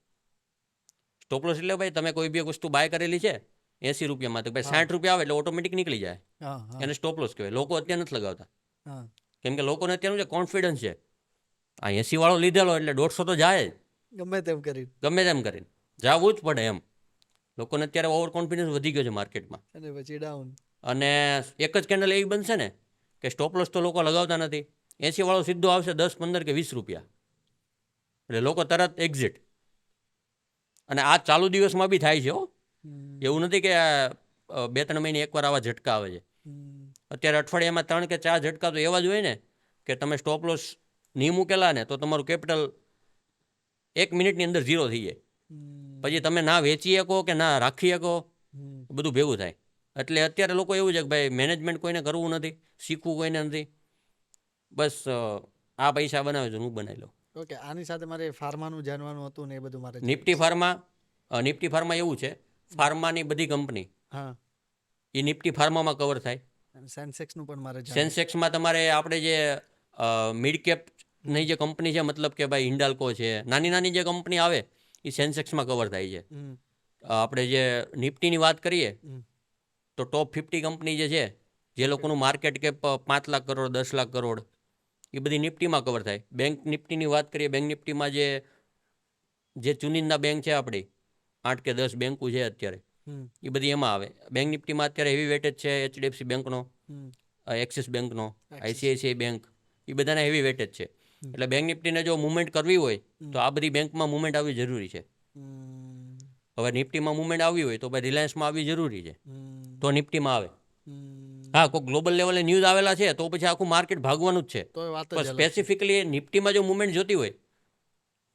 સ્ટોપલોસ એટલે ભાઈ તમે કોઈ બી વસ્તુ બાય કરેલી છે ₹80 તો ભાઈ ₹60 આવે એટલે ઓટોમેટિક નીકળી જાય. હા હા એને સ્ટોપ લોસ કહેવાય. લોકો અત્યારે નથી લગાવતા હા કેમ કે લોકોને અત્યારનું જે કોન્ફિડન્સ છે, આ 80 લીધેલો એટલે 150 તો જાય જ ગમે તેમ કરી ગમે તેમ કરીને, જવું જ પડે એમ. લોકોને અત્યારે ઓવર કોન્ફિડન્સ વધી ગયો છે માર્કેટમાં. અને પછી ડાઉન. અને એક જ કેન્ડલ એવી બનશે ને કે સ્ટોપ લોસ તો લોકો લગાવતા નથી. 80 સીધો આવશે 10, 15 કે ₹20, એટલે લોકો તરત એક્ઝિટ. અને આ ચાલુ દિવસમાં બી થાય છે હો. એવું નથી કે 2-3 મહિને એકવાર આવા ઝટકા આવે છે. અત્યારે અઠવાડિયામાં 3 કે 4 ઝટકા તો એવા જ હોય ને કે તમે સ્ટોપ લોસ નહીં મૂકેલા ને તો તમારું કેપિટલ 1 મિનિટની અંદર ઝીરો થઈ જાય. પછી તમે ના વેચી શકો કે ના રાખી શકો, બધું ભેગું થાય. એટલે અત્યારે લોકો એવું છે કે ભાઈ મેનેજમેન્ટ કોઈને કરવું નથી, શીખવું કોઈને નથી, બસ આ પૈસા બનાવે છે હું બનાવી લઉં. ઓકે, આની સાથે મારે ફાર્માનું જાણવાનું હતું ને એ બધું મારે નિફ્ટી ફાર્મા એવું છે, ફાર્માની બધી કંપની હા, એ નિફ્ટી ફાર્મામાં કવર થાય. અને સેન્સેક્સનું પણ મારે સેન્સેક્સમાં તમારે આપણે જે મિડ કેપની જે કંપની છે, મતલબ કે ભાઈ હિન્ડાલ્કો છે, નાની નાની જે કંપની આવે એ સેન્સેક્સમાં કવર થાય છે. આપણે જે નિફ્ટીની વાત કરીએ તો ટોપ 50 કંપની જે છે, જે લોકોનું માર્કેટ કેપ 5 લાખ કરોડ 10 લાખ કરોડ, એ બધી નિફ્ટીમાં કવર થાય. બેંક નિફ્ટીની વાત કરીએ, બેંક નિફ્ટીમાં જે ચુનિંદા બેંક છે આપણી 8 કે 10 બેંકો છે અત્યારે, એ બધી એમાં આવે. બેંક નિફ્ટીમાં અત્યારે હેવી વેટેજ છે HDFC બેંકનો, એક્સિસ બેંકનો, ICICI બેંક, એ બધાના હેવી વેટેજ છે. એટલે બેંક નિફ્ટીને જો મુવમેન્ટ કરવી હોય તો આ બધી બેંકમાં મુવમેન્ટ આવવી જરૂરી છે. હવે નિફ્ટીમાં મુવમેન્ટ આવવી હોય તો ભાઈ રિલાયન્સમાં આવવી જરૂરી છે, તો નિફ્ટીમાં આવે. હા, કોઈ ગ્લોબલ લેવલે ન્યૂઝ આવેલા છે તો પછી આખું માર્કેટ ભાગવાનું જ છે. તો વાત પણ સ્પેસિફિકલી નિફ્ટીમાં જો મુવમેન્ટ જોતી હોય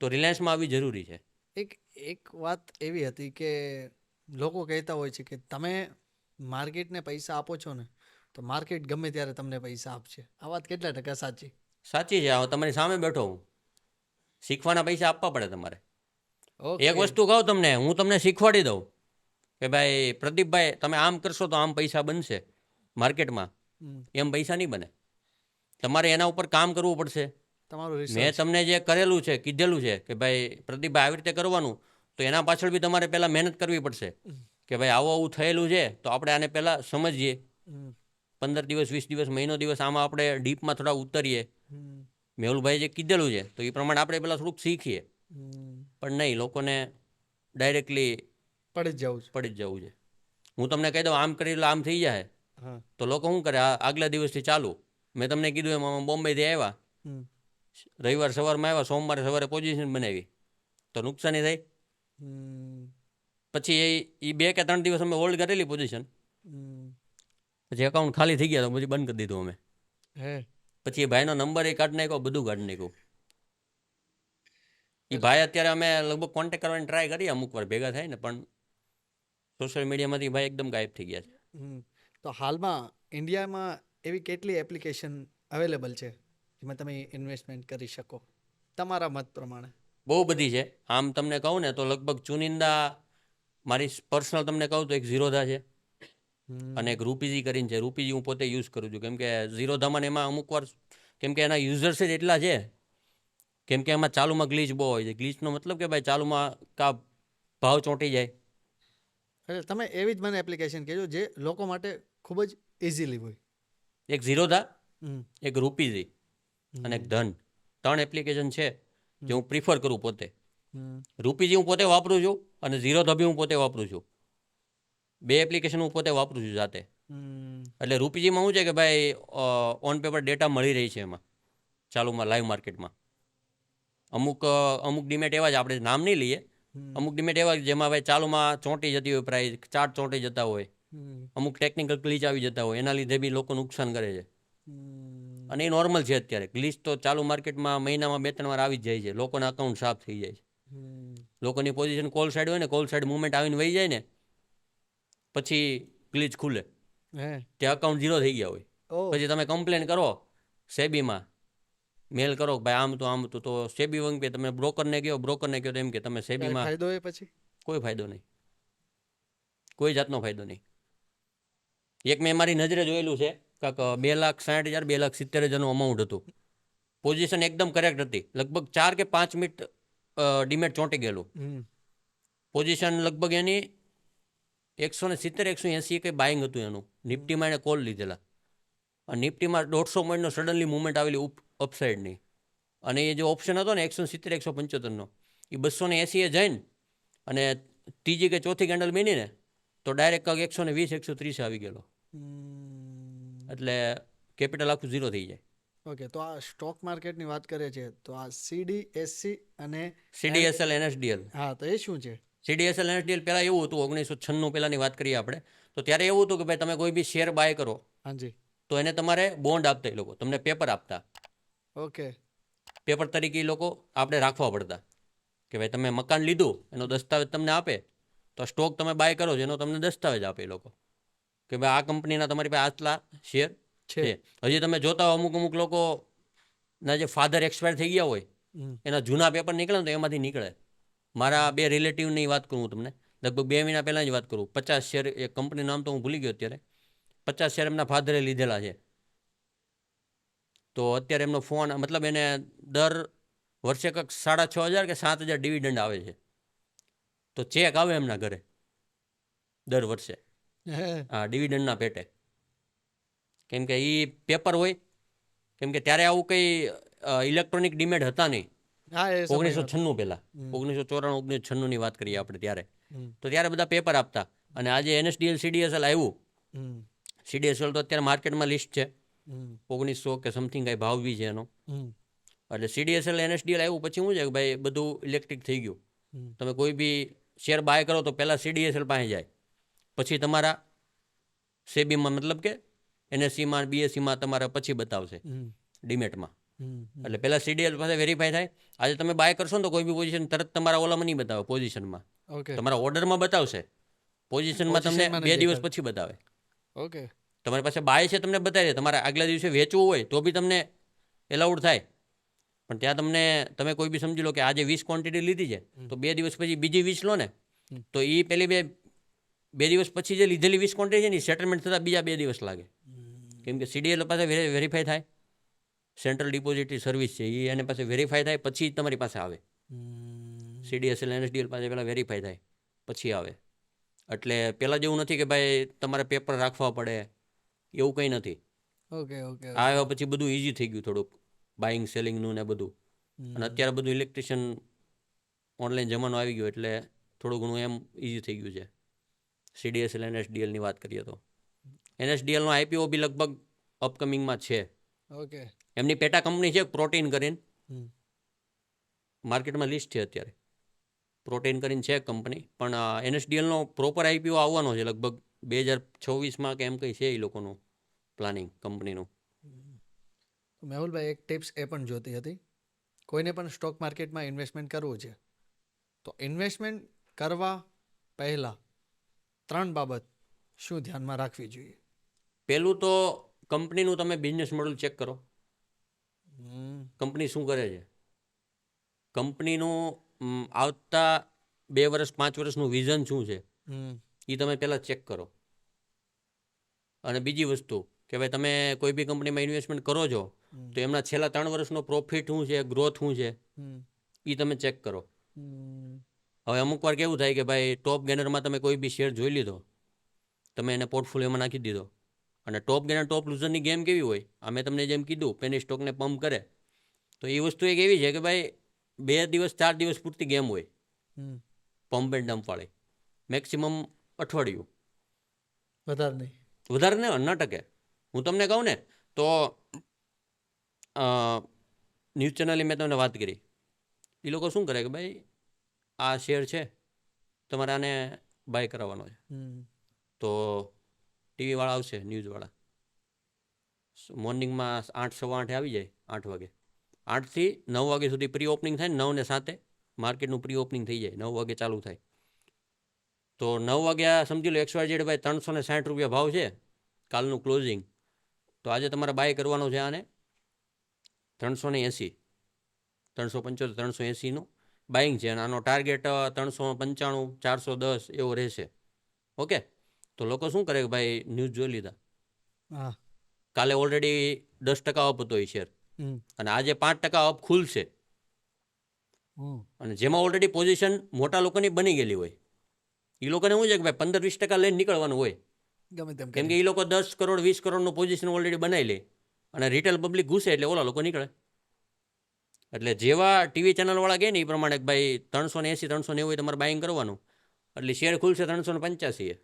તો રિલાયન્સમાં આવવી જરૂરી છે. એક વાત એવી હતી કે લોકો કહેતા હોય છે કે તમે માર્કેટને પૈસા આપો છો ને તો માર્કેટ ગમે ત્યારે તમને પૈસા આપશે. આ વાત કેટલા ટકા સાચી? સાચી છે. હવે તમારી સામે બેઠો હું, શીખવાના પૈસા આપવા પડે તમારે. ઓકે, એક વસ્તુ કહું તમને, હું તમને શીખવાડી દઉં કે ભાઈ પ્રદીપભાઈ તમે આમ કરશો તો આમ પૈસા બનશે માર્કેટમાં, એમ પૈસા નહીં બને. તમારે એના ઉપર કામ કરવું પડશે. તમારું મેં રિસર્ચ. તમને જે કરેલું છે, કીધેલું છે કે ભાઈ પ્રદીપભાઈ આવી રીતે કરવાનું, તો એના પાછળ બી તમારે પહેલાં મહેનત કરવી પડશે કે ભાઈ આવું આવું થયેલું છે તો આપણે આને પહેલાં સમજીએ. 15 દિવસ 20 દિવસ મહિનો દિવસ આમાં આપણે ડીપમાં થોડા ઉતરીએ. મેહુલભાઈ જે કીધેલું છે તો એ પ્રમાણે આપણે પહેલાં થોડુંક શીખીએ. પણ નહીં, લોકોને ડાયરેક્ટલી પડી જ જવું છે. હું તમને કહી દઉં આમ કરી એટલે આમ થઈ જાય, તો લોકો શું કરે, આગલા દિવસથી ચાલુ. મેં તમને કીધું એમ બોમ્બેથી આવ્યા, રવિવાર સવારમાં આવ્યા, સોમવારે સવારે પોઝિશન બનાવી તો નુકસાની થઈ. પછી એ 2 કે 3 દિવસ અમે હોલ્ડ કરેલી પોઝિશન, પછી એકાઉન્ટ ખાલી થઈ ગયા તો પછી બંધ કરી દીધું અમે. પછી એ ભાઈનો નંબર એ કાઢી નાખ્યો, બધું કાઢી નાખ્યું. એ ભાઈ અત્યારે અમે લગભગ કોન્ટેક્ટ કરવાની ટ્રાય કરીએ, અમુક વાર ભેગા થાય ને, પણ સોશિયલ મીડિયામાંથી ભાઈ એકદમ ગાયબ થઈ ગયા છે. તો હાલમાં ઇન્ડિયામાં એવી કેટલી એપ્લિકેશન અવેલેબલ છે જેમાં તમે ઇન્વેસ્ટમેન્ટ કરી શકો તમારા મત પ્રમાણે? બહુ બધી છે. આમ તમને કહું ને તો લગભગ ચુનિંદા, મારી પર્સનલ તમને કહું તો એક ઝીરોધા છે અને એક રૂપીજી કરીને છે. રૂપીજી હું પોતે યુઝ કરું છું કેમ કે ઝીરોધામાં એમાં અમુક વાર કેમ કે એના યુઝર્સ જ એટલા છે, કેમ કે એમાં ચાલુમાં ગ્લિચ બહુ હોય છે. ગ્લિચનો મતલબ કે ભાઈ ચાલુમાં કા ભાવ ચોંટી જાય. એટલે તમે એવી જ મને એપ્લિકેશન કહેજો જે લોકો માટે ખૂબ જ ઇઝીલી હોય. એક ઝીરોધા, એક રૂપીજી અને એક ધન, 3 એપ્લિકેશન છે જે હું પ્રિફર કરું પોતે. રૂપીજી હું પોતે વાપરું છું અને ઝીરોધા બી હું પોતે વાપરું છું. 2 એપ્લિકેશન હું પોતે વાપરું છું જાતે. એટલે રૂપીજીમાં શું છે કે ભાઈ ઓન પેપર ડેટા મળી રહી છે એમાં, ચાલુમાં લાઈવ માર્કેટમાં. અમુક ડિમેટ એવા જ, આપણે નામ નહીં લઈએ, અમુક ડિમેટ એવા જેમાં ભાઈ ચાલુમાં ચોંટી જતી હોય પ્રાઇસ, ચાર્ટ ચોંટી જતા હોય, અમુક ટેકનિકલ ગ્લિચ આવી જતા હોય, એના લીધે બી લોકો નુકસાન કરે છે. અને એ નોર્મલ છે અત્યારે. ગ્લિચ તો ચાલુ માર્કેટમાં મહિનામાં 2-3 વાર આવી જ જાય છે, લોકોના અકાઉન્ટ સાફ થઈ જાય છે. લોકોની પોઝિશન કોલ સાઈડ હોય ને, કોલ સાઈડ મુવમેન્ટ આવીને વહી જાય ને પછી ગ્લિચ ખુલે, તે અકાઉન્ટ ઝીરો થઈ ગયા હોય. પછી તમે કમ્પ્લેન કરો સેબીમાં, મેલ કરો ભાઈ આમ તો સેબી વંગે તમે બ્રોકરને કહો તો એમ કે તમે સેબીમાં ફાયદો એ પછી કોઈ ફાયદો નહીં, કોઈ જાતનો ફાયદો નહીં. એક મેં મારી નજરે જોયેલું છે, કાંક 2,60,000 2,70,000 અમાઉન્ટ હતું. પોઝિશન એકદમ કરેક્ટ હતી, લગભગ 4 કે 5 મિનિટ ડીમેટ ચોંટી ગયેલું. પોઝિશન લગભગ એની 170 180 કંઈ બાઇંગ હતું એનું. નિફ્ટીમાં એણે કોલ લીધેલા. અને નિફ્ટીમાં 150 પોઈન્ટનો સડનલી મુવમેન્ટ આવેલી અપસાઇડની. અને એ જે ઓપ્શન હતો ને 170 175નો, એ 280 જઈને અને ત્રીજી કે ચોથી કેન્ડલ બનીને તો ડાયરેક્ટ 120 130 આવી ગયેલો. એટલે કેપિટલ આખું ઝીરો થઈ જાય. ઓકે, તો આ સ્ટોક માર્કેટની વાત કરે છે, તો આ CDSC અને CDSL NSDL. હા, તો એ શું છે? CDSL NSDL પહેલાં એવું હતું, 1996 પહેલાંની વાત કરીએ આપણે, તો ત્યારે એવું હતું કે ભાઈ તમે કોઈ બી શેર બાય કરો હાજી, તો એને તમારે બોન્ડ આપતા, એ લોકો તમને પેપર આપતા. ઓકે, પેપર તરીકે એ લોકો આપણે રાખવા પડતા કે ભાઈ તમે મકાન લીધું એનો દસ્તાવેજ તમને આપે, તો સ્ટોક તમે બાય કરો છો એનો તમને દસ્તાવેજ આપે એ લોકો કે ભાઈ આ કંપનીના તમારી પાસે આટલા શેર છે. હજી તમે જોતા હો અમુક લોકોના જે ફાધર એક્સપાયર થઈ ગયા હોય એના જૂના પેપર નીકળે ને તો એમાંથી નીકળે. મારા 2 રિલેટિવની વાત કરું તમને, લગભગ 2 મહિના પહેલાં જ વાત કરું, 50 શેર, એ કંપનીનું નામ તો હું ભૂલી ગયો અત્યારે, 50 શેર એમના ફાધરે લીધેલા છે. તો અત્યારે એમનો ફોન, મતલબ એને દર વર્ષે કંઈક 6,500 કે 7,000 ડિવિડન્ડ આવે છે. તો ચેક આવે એમના ઘરે દર વર્ષે હા ડિવિડન્ડના પેટે. કેમ કે એ પેપર હોય, કેમ કે ત્યારે આવું કંઈ ઇલેક્ટ્રોનિક ડિમેટ હતા નહીં. હા, એ 1996 પહેલાં, 1994 1996ની વાત કરીએ આપણે ત્યારે. તો ત્યારે બધા પેપર આપતા. અને આજે NSDL CDSL આવ્યું, CDSL તો અત્યારે માર્કેટમાં લિસ્ટ છે, 1900 કે સમથિંગ કાંઈ ભાવ બી છે એનો. એટલે CDSL NSDL આવ્યું પછી શું છે કે ભાઈ બધું ઇલેક્ટ્રિક થઈ ગયું. તમે કોઈ બી શેર બાય કરો તો પહેલાં CDSL પાસે જાય, પછી તમારા સેબીમાં, મતલબ કે NSEમાં BSEમાં તમારા પછી બતાવશે ડીમેટમાં. એટલે પહેલાં CDSL પાસે વેરીફાઈ થાય. આજે તમે બાય કરશો ને તો કોઈ બી પોઝિશન તરત તમારા ઓલામાં નહીં બતાવે, પોઝિશનમાં. તમારા ઓર્ડરમાં બતાવશે, પોઝિશનમાં તમને 2 દિવસ પછી બતાવે. ઓકે, તમારી પાસે બાય છે તમને બતાવી દે, તમારે આગલા દિવસે વેચવું હોય તો બી તમને એલાઉડ થાય. પણ ત્યાં તમને, તમે કોઈ બી સમજી લો કે આજે 20 ક્વોન્ટિટી લીધી છે તો 2 દિવસ પછી બીજી 20 લો ને, તો એ પેલી 2 દિવસ પછી જે લીધેલી 20 ક્વોન્ટિટી છે ને એ સેટલમેન્ટ થતાં બીજા 2 દિવસ લાગે. કેમ કે CDSL પાસે વેરીફાઈ થાય, સેન્ટ્રલ ડિપોઝિટરી સર્વિસ છે એ એની પાસે વેરીફાઈ થાય પછી જ તમારી પાસે આવે. CDSL NSDL પાસે પહેલાં વેરીફાઈ થાય પછી આવે. એટલે પહેલાં જેવું નથી કે ભાઈ તમારે પેપર રાખવા પડે, એવું કંઈ નથી. ઓકે, ઓકે, આ આવ્યા પછી બધું ઇઝી થઈ ગયું થોડુંક, બાઇંગ સેલિંગનું ને બધું. અને અત્યારે બધું ઇલેક્ટ્રિશિયન ઓનલાઈન જમાનો આવી ગયો એટલે થોડું ઘણું એમ ઇઝી થઈ ગયું છે. CDSL NSDLની વાત કરીએ તો NSDLનો IPO બી લગભગ અપકમિંગમાં છે. ઓકે, એમની પેટા કંપની છે પ્રોટીન કરીને, માર્કેટમાં લિસ્ટ છે અત્યારે. પ્રોટીન કરીને છે કંપની, પણ NSDLનો પ્રોપર IPO આવવાનો છે લગભગ 2026માં કે એમ કંઈ છે એ લોકોનું પ્લાનિંગ કંપનીનું. મેહુલભાઈ, એક ટિપ્સ એ પણ જોતી હતી, કોઈને પણ સ્ટોક માર્કેટમાં ઇન્વેસ્ટમેન્ટ કરવું છે તો ઇન્વેસ્ટમેન્ટ કરવા પહેલાં 3 બાબત શું ધ્યાનમાં રાખવી જોઈએ? પહેલું તો કંપનીનું તમે બિઝનેસ મોડલ ચેક કરો, કંપની શું કરે છે. કંપનીનું આવતા 2 વર્ષ 5 વર્ષનું વિઝન શું છે એ તમે પહેલાં ચેક કરો. અને બીજી વસ્તુ કે ભાઈ તમે કોઈ બી કંપનીમાં ઇન્વેસ્ટમેન્ટ કરો છો તો એમના છેલ્લા 3 વર્ષનો પ્રોફિટ શું છે, ગ્રોથ શું છે એ તમે ચેક કરો. હવે અમુક વાર કેવું થાય કે ભાઈ ટોપ ગેનરમાં તમે કોઈ બી શેર જોઈ લીધો, તમે એને પોર્ટફોલિયોમાં નાખી દીધો, અને ટોપ ગેનર ટોપ લૂઝરની ગેમ કેવી હોય, અમે તમને જેમ કીધું પેની સ્ટોકને પમ્પ કરે, તો એ વસ્તુ એક એવી છે કે ભાઈ 2 દિવસ 4 દિવસ પૂરતી ગેમ હોય, પમ્પ એન્ડ ડમ્પ વાળી, મેક્સિમમ અઠવાડિયું, વધારે ને 9%. હું તમને કહું ને તો ન્યૂઝ ચેનલની મેં તમને વાત કરી, એ લોકો શું કરે કે ભાઈ આ શેર છે તમારે આને બાય કરાવવાનો છે, તો ટીવીવાળા આવશે, ન્યૂઝવાળા મોર્નિંગમાં 8 સવા 8 આવી જાય, 8 વાગે, 8 થી 9 વાગ્યા સુધી પ્રી ઓપનિંગ થાય ને 9 ને 7 માર્કેટનું પ્રી ઓપનિંગ થઈ જાય, 9 વાગે ચાલુ થાય. તો 9 વાગ્યા સમજી લો XYZ ભાઈ 360 રૂપિયા ભાવ છે કાલનું ક્લોઝિંગ, તો આજે તમારે બાય કરવાનો છે આને 380, 375, 380નું બાઇંગ છે, અને આનો ટાર્ગેટ 395, 410 એવો રહેશે. ઓકે, તો લોકો શું કરે કે ભાઈ ન્યૂઝ જોઈ લીધા, કાલે ઓલરેડી 10% અપ હતો એ શેર, અને આજે 5% અપ ખુલશે, અને જેમાં ઓલરેડી પોઝિશન મોટા લોકોની બની ગયેલી હોય, એ લોકોને શું છે કે ભાઈ 15-20% લઈને નીકળવાનું હોય, ગમે તેમ કેમ કે એ લોકો 10 કરોડ 20 કરોડનું પોઝિશન ઓલરેડી બનાવી લે અને રિટેલ પબ્લિક ઘૂસે એટલે ઓલા લોકો નીકળે. એટલે જેવા ટીવી ચેનલવાળા કહે ને એ પ્રમાણે કે ભાઈ 380 390 તમારે બાઇંગ કરવાનું, એટલે શેર ખુલશે 385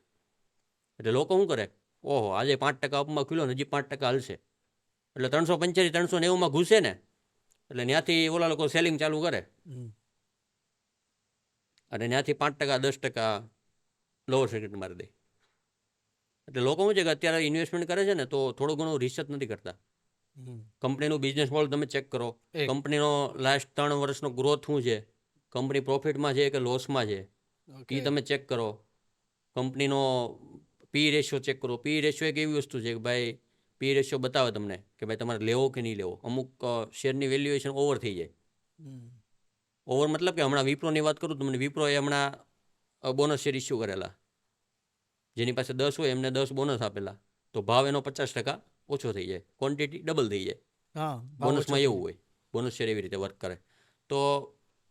એટલે લોકો શું કરે, ઓહો આજે 5% અપમાં ખુલ્યો ને હજી 5% હાલશે, એટલે 385 390 ઘૂસે ને એટલે ત્યાંથી ઓલા લોકો સેલિંગ ચાલુ કરે અને ત્યાંથી 5% 10% લોઅર સર્કિટ મારી દે. એટલે લોકો શું છે કે અત્યારે ઇન્વેસ્ટમેન્ટ કરે છે ને તો થોડું ઘણું રિસર્ચ નથી કરતા. કંપનીનું બિઝનેસ મોડલ તમે ચેક કરો, કંપનીનો લાસ્ટ 3 વર્ષનો ગ્રોથ શું છે, કંપની પ્રોફિટમાં છે કે લોસમાં છે એ તમે ચેક કરો, કંપનીનો પી રેશિયો ચેક કરો. પી રેશિયો એક એવી વસ્તુ છે કે ભાઈ પી રેશિયો બતાવે તમને કે ભાઈ તમારે લેવો કે નહીં લેવો. અમુક શેરની વેલ્યુએશન ઓવર થઈ જાય. ઓવર મતલબ કે હમણાં વિપ્રોની વાત કરું તો મને વિપ્રોએ હમણાં બોનસ શેર ઇસ્યુ કરેલા, જેની પાસે 10 હોય એમને 10 બોનસ આપેલા, તો ભાવ એનો 50% ઓછો થઈ જાય, ક્વોન્ટિટી ડબલ થઈ જાય. બોનસમાં એવું હોય, બોનસ શેર એવી રીતે વર્ક કરે. તો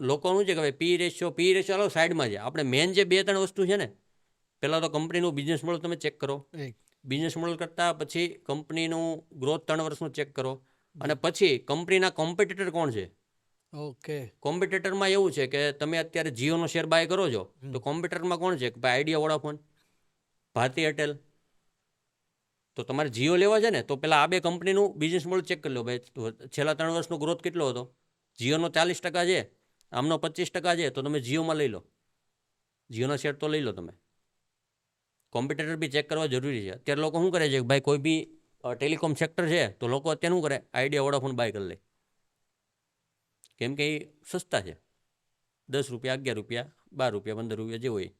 લોકોનું છે કે ભાઈ પી રેશિયો સાઈડમાં છે. આપણે મેન જે 2-3 વસ્તુ છે ને, પહેલાં તો કંપનીનું બિઝનેસ મોડલ તમે ચેક કરો, બિઝનેસ મોડલ કરતાં પછી કંપનીનું ગ્રોથ 3 વર્ષનું ચેક કરો, અને પછી કંપનીના કોમ્પિટિટર કોણ છે. ઓકે, કોમ્પિટિટરમાં એવું છે કે તમે અત્યારે જીઓનો શેર બાય કરો છો તો કોમ્પિટિટરમાં કોણ છે કે ભાઈ આઈડિયા, વોડાફોન, ભારતી એરટેલ. તો તમારે જીઓ લેવા છે ને તો પહેલાં આ 2 કંપનીનું બિઝનેસ મોડલ ચેક કરી લો. ભાઈ છેલ્લા 3 વર્ષનો ગ્રોથ કેટલો હતો, જીઓનો 40% છે, આમનો 25% છે, તો તમે જીઓમાં લઈ લો, જીઓના શેર તો લઈ લો તમે. કોમ્પિટિટર બી ચેક કરવા જરૂરી છે. અત્યારે લોકો શું કરે છે કે ભાઈ કોઈ બી ટેલિકોમ સેક્ટર છે તો લોકો અત્યારે શું કરે, આઈડિયા, વોડાફોન બાય કરી લે, કેમ કે એ સસ્તા છે, 10 રૂપિયા 11 રૂપિયા 12 રૂપિયા 15 રૂપિયા જે હોય.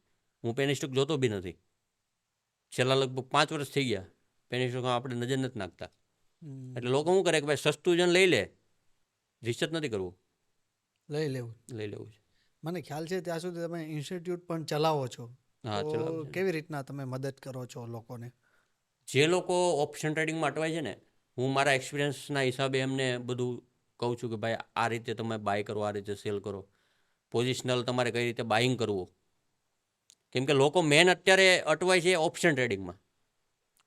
હું પેની સ્ટોક જોતો બી નથી, છેલ્લા લગભગ 5 વર્ષ થઈ ગયા પેની સ્ટોક આપણે નજર નથી નાખતા. એટલે લોકો શું કરે કે ભાઈ સસ્તું જણ લઈ લે, રિસર્ચ નથી કરવું, લઈ લેવું છે. મને ખ્યાલ છે ત્યાં સુધી તમે ઇન્સ્ટિટ્યૂટ પણ ચલાવો છો, હા, તો ચલાવું છે. કેવી રીતના તમે મદદ કરો છો લોકોને? જે લોકો ઓપ્શન ટ્રેડિંગમાં અટવાય છે ને, હું મારા એક્સપિરિયન્સના હિસાબે એમને બધું કહું છું કે ભાઈ આ રીતે તમે બાય કરો, આ રીતે સેલ કરો, પોઝિશનલ તમારે કઈ રીતે બાઇંગ કરવું. કેમ કે લોકો મેન અત્યારે અટવાય છે ઓપ્શન ટ્રેડિંગમાં,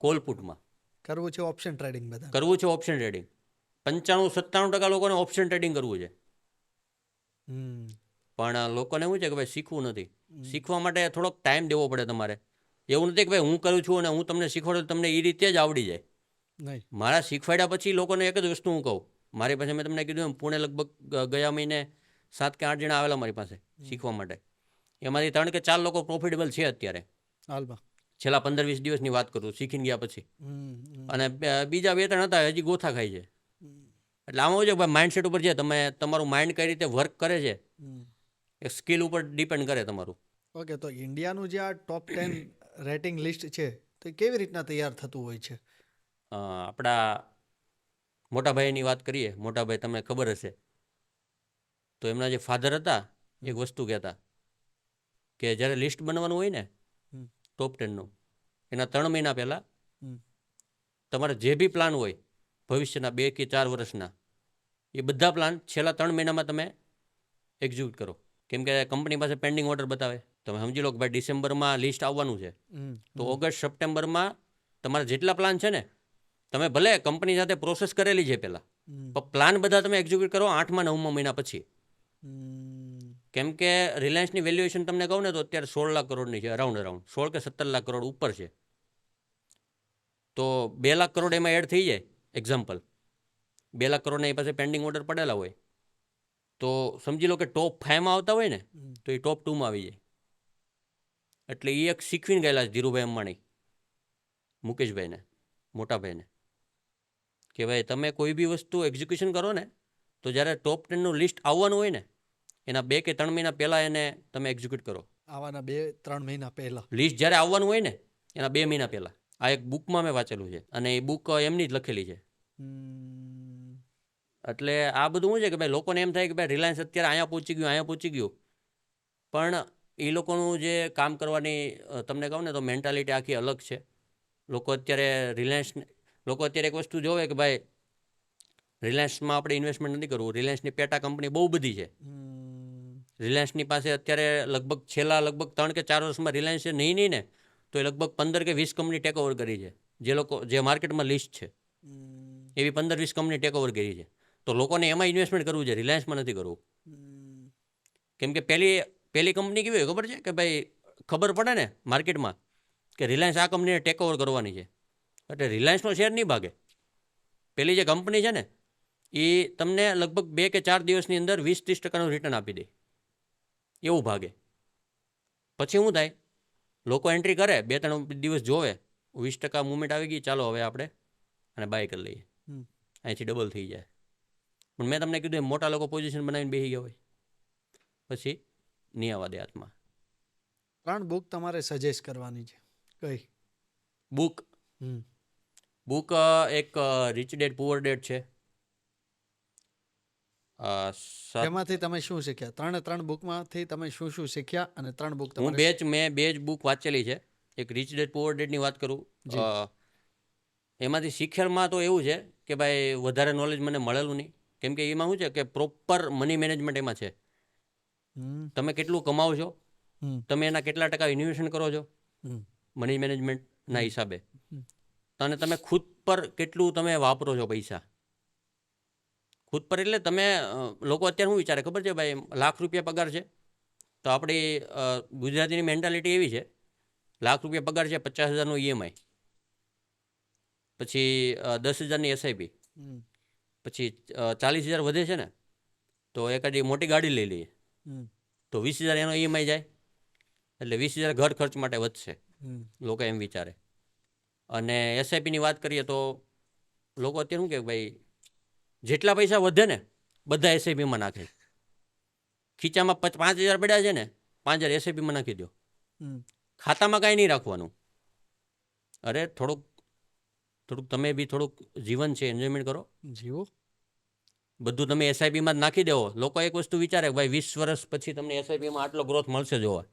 કોલપુટમાં કરવું છે ઓપ્શન ટ્રેડિંગ, બધા કરવું છે ઓપ્શન ટ્રેડિંગ. 95-97% લોકોને ઓપ્શન ટ્રેડિંગ કરવું છે, પણ લોકોને શું છે કે ભાઈ શીખવું નથી. શીખવા માટે થોડોક ટાઈમ દેવો પડે તમારે. એવું નથી કે ભાઈ હું કરું છું અને હું તમને શીખવાડું તમને એ રીતે જ આવડી જાય. નહીં, મારા શીખવાડ્યા પછી લોકોને એક જ વસ્તુ હું કહું, મારી પાસે મેં તમને કીધું એમ પુણે લગભગ ગયા મહિને 7 કે 8 જણા આવેલા મારી પાસે શીખવા માટે. એમાંથી 3 કે 4 લોકો પ્રોફિટેબલ છે અત્યારે, હાલમાં છેલ્લા 15-20 દિવસની વાત કરું, શીખીને ગયા પછી. અને બીજા 2-3 હતા હજી ગોથા ખાય છે. એટલે આમાં શું છે ભાઈ માઇન્ડસેટ ઉપર છે, તમે તમારું માઇન્ડ કઈ રીતે વર્ક કરે છે એ સ્કિલ ઉપર ડિપેન્ડ કરે તમારું. ઓકે, તો ઇન્ડિયાનું જે આ ટોપ 10 રેટિંગ લિસ્ટ છે તો એ કેવી રીતના તૈયાર થતું હોય છે? આપણા મોટાભાઈની વાત કરીએ, મોટાભાઈ તમને ખબર હશે, તો એમના જે ફાધર હતા એક વસ્તુ કહેતા કે જ્યારે લિસ્ટ બનવાનું હોય ને ટોપ 10નું, એના 3 મહિના પહેલાં તમારે જે બી પ્લાન હોય ભવિષ્યના 2 કે 4 વર્ષના, એ બધા પ્લાન છેલ્લા 3 મહિનામાં તમે એક્ઝિક્યુટ કરો. કેમ કે કંપની પાસે પેન્ડિંગ ઓર્ડર બતાવે. તમે સમજી લો કે ભાઈ ડિસેમ્બરમાં લિસ્ટ આવવાનું છે, તો ઓગસ્ટ સપ્ટેમ્બરમાં તમારા જેટલા પ્લાન છે ને, તમે ભલે કંપની સાથે પ્રોસેસ કરેલી છે પહેલાં, પણ પ્લાન બધા તમે એક્ઝિક્યુટ કરો 8મા 9મા મહિના પછી. કેમ કે રિલાયન્સની વેલ્યુએશન તમને કહું ને તો અત્યારે 16 લાખ કરોડની છે, અરાઉન્ડ 16 કે 17 લાખ કરોડ ઉપર છે. તો 2 લાખ કરોડ એમાં એડ થઈ જાય. એક્ઝામ્પલ, 2 લાખ કરોડના એ પાસે પેન્ડિંગ ઓર્ડર પડેલા હોય, તો સમજી લો કે ટોપ 5માં આવતા હોય ને તો એ ટોપ 2માં આવી જાય. એટલે એ એક શીખવીને ગયેલા છે ધીરુભાઈ અંબાણી, મુકેશભાઈને, મોટાભાઈને, કે ભાઈ તમે કોઈ બી વસ્તુ એક્ઝિક્યુશન કરો ને તો જ્યારે ટોપ 10નું લિસ્ટ આવવાનું હોય ને એના 2 કે 3 મહિના પહેલાં એને તમે એક્ઝિક્યુટ કરો. આવાના 2-3 મહિના પહેલા લિસ્ટ જ્યારે આવવાનું હોય ને એના 2 મહિના પહેલાં. આ એક બુકમાં મેં વાંચેલું છે અને એ બુક એમની જ લખેલી છે. એટલે આ બધું શું છે કે ભાઈ લોકોને એમ થાય કે ભાઈ રિલાયન્સ અત્યારે અહીંયા પહોંચી ગયું, પણ એ લોકોનું જે કામ કરવાની તમને કહું ને તો મેન્ટાલિટી આખી અલગ છે. લોકો અત્યારે એક વસ્તુ જોવે કે ભાઈ રિલાયન્સમાં આપણે ઇન્વેસ્ટમેન્ટ નથી કરવું, રિલાયન્સની પેટા કંપની બહુ બધી છે, રિલાયન્સની પાસે અત્યારે છેલ્લા 3 કે 4 વર્ષમાં રિલાયન્સે નહીં ને તો એ લગભગ 15 કે 20 કંપની ટેક ઓવર કરી છે. જે માર્કેટમાં લિસ્ટ છે એવી 15-20 કંપની ટેક ઓવર કરી છે. તો લોકોને એમાં ઇન્વેસ્ટમેન્ટ કરવું છે, રિલાયન્સમાં નથી કરવું. કેમ કે પહેલી કંપની કેવી હોય ખબર છે કે ભાઈ ખબર પડે ને માર્કેટમાં કે રિલાયન્સ આ કંપનીને ટેક ઓવર કરવાની છે એટલે રિલાયન્સનો શેર નહીં ભાગે. પેલી જે કંપની છે ને એ તમને લગભગ 2 કે 4 દિવસની અંદર 20-30% રિટર્ન આપી દે એવું ભાગે. પછી શું થાય, લોકો એન્ટ્રી કરે, 2-3 દિવસ જોવે, 20% મૂવમેન્ટ આવી ગઈ, ચાલો હવે આપણે અને બાય કરી લઈએ, અહીંથી ડબલ થઈ જાય. પણ મેં તમને કીધું એમ મોટા લોકો પોઝિશન બનાવીને બેસી ગયા હોય, પછી નહીં આવવા દે હાથમાં. 3 બુક તમારે સજેસ્ટ કરવાની છે, કઈ બુક? એક રિચ ડેડ પુઅર ડેડ છે. એમાંથી તમે શું શીખ્યા? 3 બુકમાંથી તમે શું શીખ્યા? અને 3 બુક મેં બે જ બુક વાંચેલી છે. એક રિચ ડેડ પુઅર ડેડની વાત કરું, એમાંથી શીખ્યામાં તો એવું છે કે ભાઈ વધારે નોલેજ મને મળેલું નહીં. કેમ કે એમાં શું છે કે પ્રોપર મની મેનેજમેન્ટ એમાં છે. તમે કેટલું કમાવો છો, તમે એના કેટલા ટકા ઇન્વેસ્ટ કરો છો મની મેનેજમેન્ટના હિસાબે, અને તમે ખુદ પર કેટલું તમે વાપરો છો પૈસા. ખુદ પર એટલે તમે લોકો અત્યારે શું વિચારે ખબર છે ભાઈ, ₹1,00,000 પગાર છે તો આપણી ગુજરાતીની મેન્ટાલિટી એવી છે, ₹1,00,000 પગાર છે, 50,000નું EMI, પછી 10,000ની SIP, પછી 40,000 વધે છે ને તો એકાદી મોટી ગાડી લઈ લઈએ તો 20,000 એનો EMI જાય, એટલે 20,000 ઘર ખર્ચ માટે વધશે, લોકો એમ વિચારે. અને SIPની વાત કરીએ તો લોકો અત્યારે શું કે ભાઈ જેટલા પૈસા વધે ને બધા SIPમાં નાખે. ખીચામાં 5,000 પડ્યા છે ને 5,000 SIPમાં નાખી દો, ખાતામાં કાંઈ નહીં રાખવાનું. અરે થોડુંક તમે બી થોડુંક જીવન છે એન્જોયમેન્ટ કરો, જીવો. બધું તમે SIPમાં જ નાખી દેવો. લોકો એક વસ્તુ વિચારે કે ભાઈ 20 વર્ષ પછી તમને SIPમાં આટલો ગ્રોથ મળશે જોવા.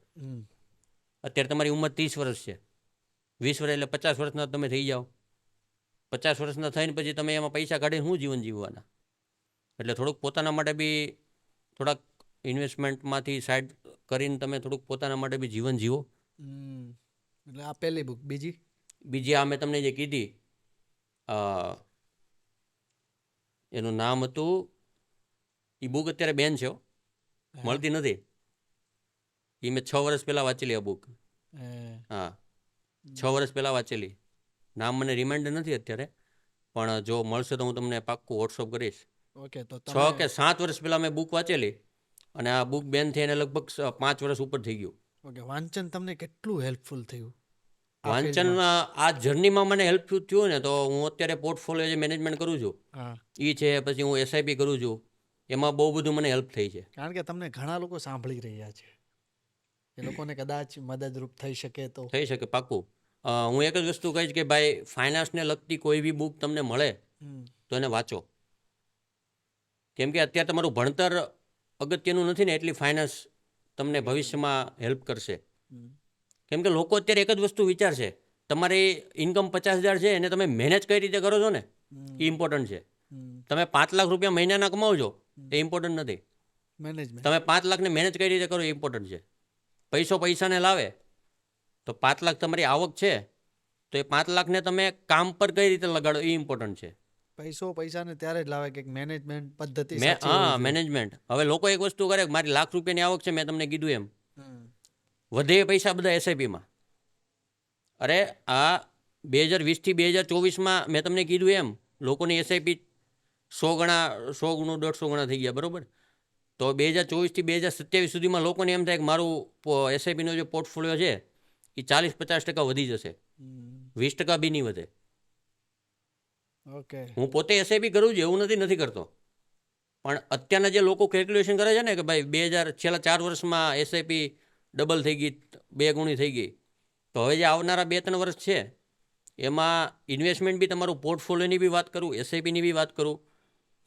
અત્યારે તમારી ઉંમર 30 વર્ષ છે, 20 વર્ષ એટલે 50 વર્ષના તમે થઈ જાઓ. 50 વર્ષના થઈને પછી તમે એમાં પૈસા કાઢીને શું જીવન જીવવાના? એટલે થોડુંક પોતાના માટે બી થોડાક ઇન્વેસ્ટમેન્ટમાંથી સાઈડ કરીને તમે થોડુંક પોતાના માટે બી જીવન જીવો. એટલે આ પહેલી બુક. બીજી આ મેં તમને જે કીધી એનું નામ હતું, એ બુક અત્યારે બેન છે, મળતી નથી. એ મેં 6 વર્ષ પહેલાં વાંચેલી આ બુક. હા, 6 વર્ષ પહેલાં વાંચેલી. નામ મને રિમાઇન્ડર નથી અત્યારે, પણ જો મળશે તો હું તમને પાક્કું વોટ્સઅપ કરીશ. ઓકે, તો 6 કે 7 વર્ષ પહેલાં મેં બુક વાંચેલી અને આ બુક બેન થઈ એને લગભગ 5 વર્ષ ઉપર થઈ ગયું. ઓકે, વાંચન તમને કેટલું હેલ્પફુલ થયું? વાંચન આ જર્નીમાં મને હેલ્પફુલ થયું ને તો હું અત્યારે પોર્ટફોલિયો જે મેનેજમેન્ટ કરું છું એ છે, પછી હું SIP કરું છું, એમાં બહુ બધું મને હેલ્પ થઈ છે. કારણ કે તમને ઘણા લોકો સાંભળી રહ્યા છે, એ લોકોને કદાચ મદદરૂપ થઈ શકે તો થઈ શકે, પાક્કું. હું એક જ વસ્તુ કહીશ કે ભાઈ ફાઇનાન્સને લગતી કોઈ બી બુક તમને મળે તો એને વાંચો. કેમ કે અત્યારે તમારું ભણતર અગત્યનું નથી ને એટલી ફાઇનાન્સ તમને ભવિષ્યમાં હેલ્પ કરશે. કેમ કે લોકો અત્યારે એક જ વસ્તુ વિચારશે, તમારી ઇન્કમ 50,000 છે એને તમે મેનેજ કઈ રીતે કરો છો ને એ ઇમ્પોર્ટન્ટ છે. તમે 5 લાખ રૂપિયા મહિનાના કમાવો છો એ ઇમ્પોર્ટન્ટ નથી. તમે 5 લાખને મેનેજ કઈ રીતે કરો એ ઇમ્પોર્ટન્ટ છે. પૈસાને લાવે તો 5 લાખ તમારી આવક છે તો એ 5 લાખને તમે કામ પર કઈ રીતે લગાડો એ ઇમ્પોર્ટન્ટ છે. પૈસાને ત્યારે જ લાવે કે મેનેજમેન્ટ પદ્ધતિ. હા, મેનેજમેન્ટ. હવે લોકો એક વસ્તુ કરે, મારી ₹1,00,000ની આવક છે, મેં તમને કીધું એમ, વધે એ પૈસા બધા SIPમાં. અરે આ 2020થી 2024માં મેં તમને કીધું એમ લોકોની SIP 100 ગણા, 100 ગણું, 150 ગણા થઈ ગયા, બરાબર? તો 2024થી 2027 સુધીમાં લોકોને એમ થાય કે મારું SIPનો જે પોર્ટફોલિયો છે એ 40-50% વધી જશે, 20% બી નહીં વધે. ઓકે, હું પોતે SIP કરું છું, એવું નથી કરતો, પણ અત્યારના જે લોકો કેલ્ક્યુલેશન કરે છે ને કે ભાઈ છેલ્લા 4 વર્ષમાં SIP ડબલ થઈ ગઈ, 2 ગણી થઈ ગઈ, તો હવે જે આવનારા 2-3 વર્ષ છે એમાં ઇન્વેસ્ટમેન્ટ બી તમારું પોર્ટફોલિયોની બી વાત કરું, SIPની બી વાત કરું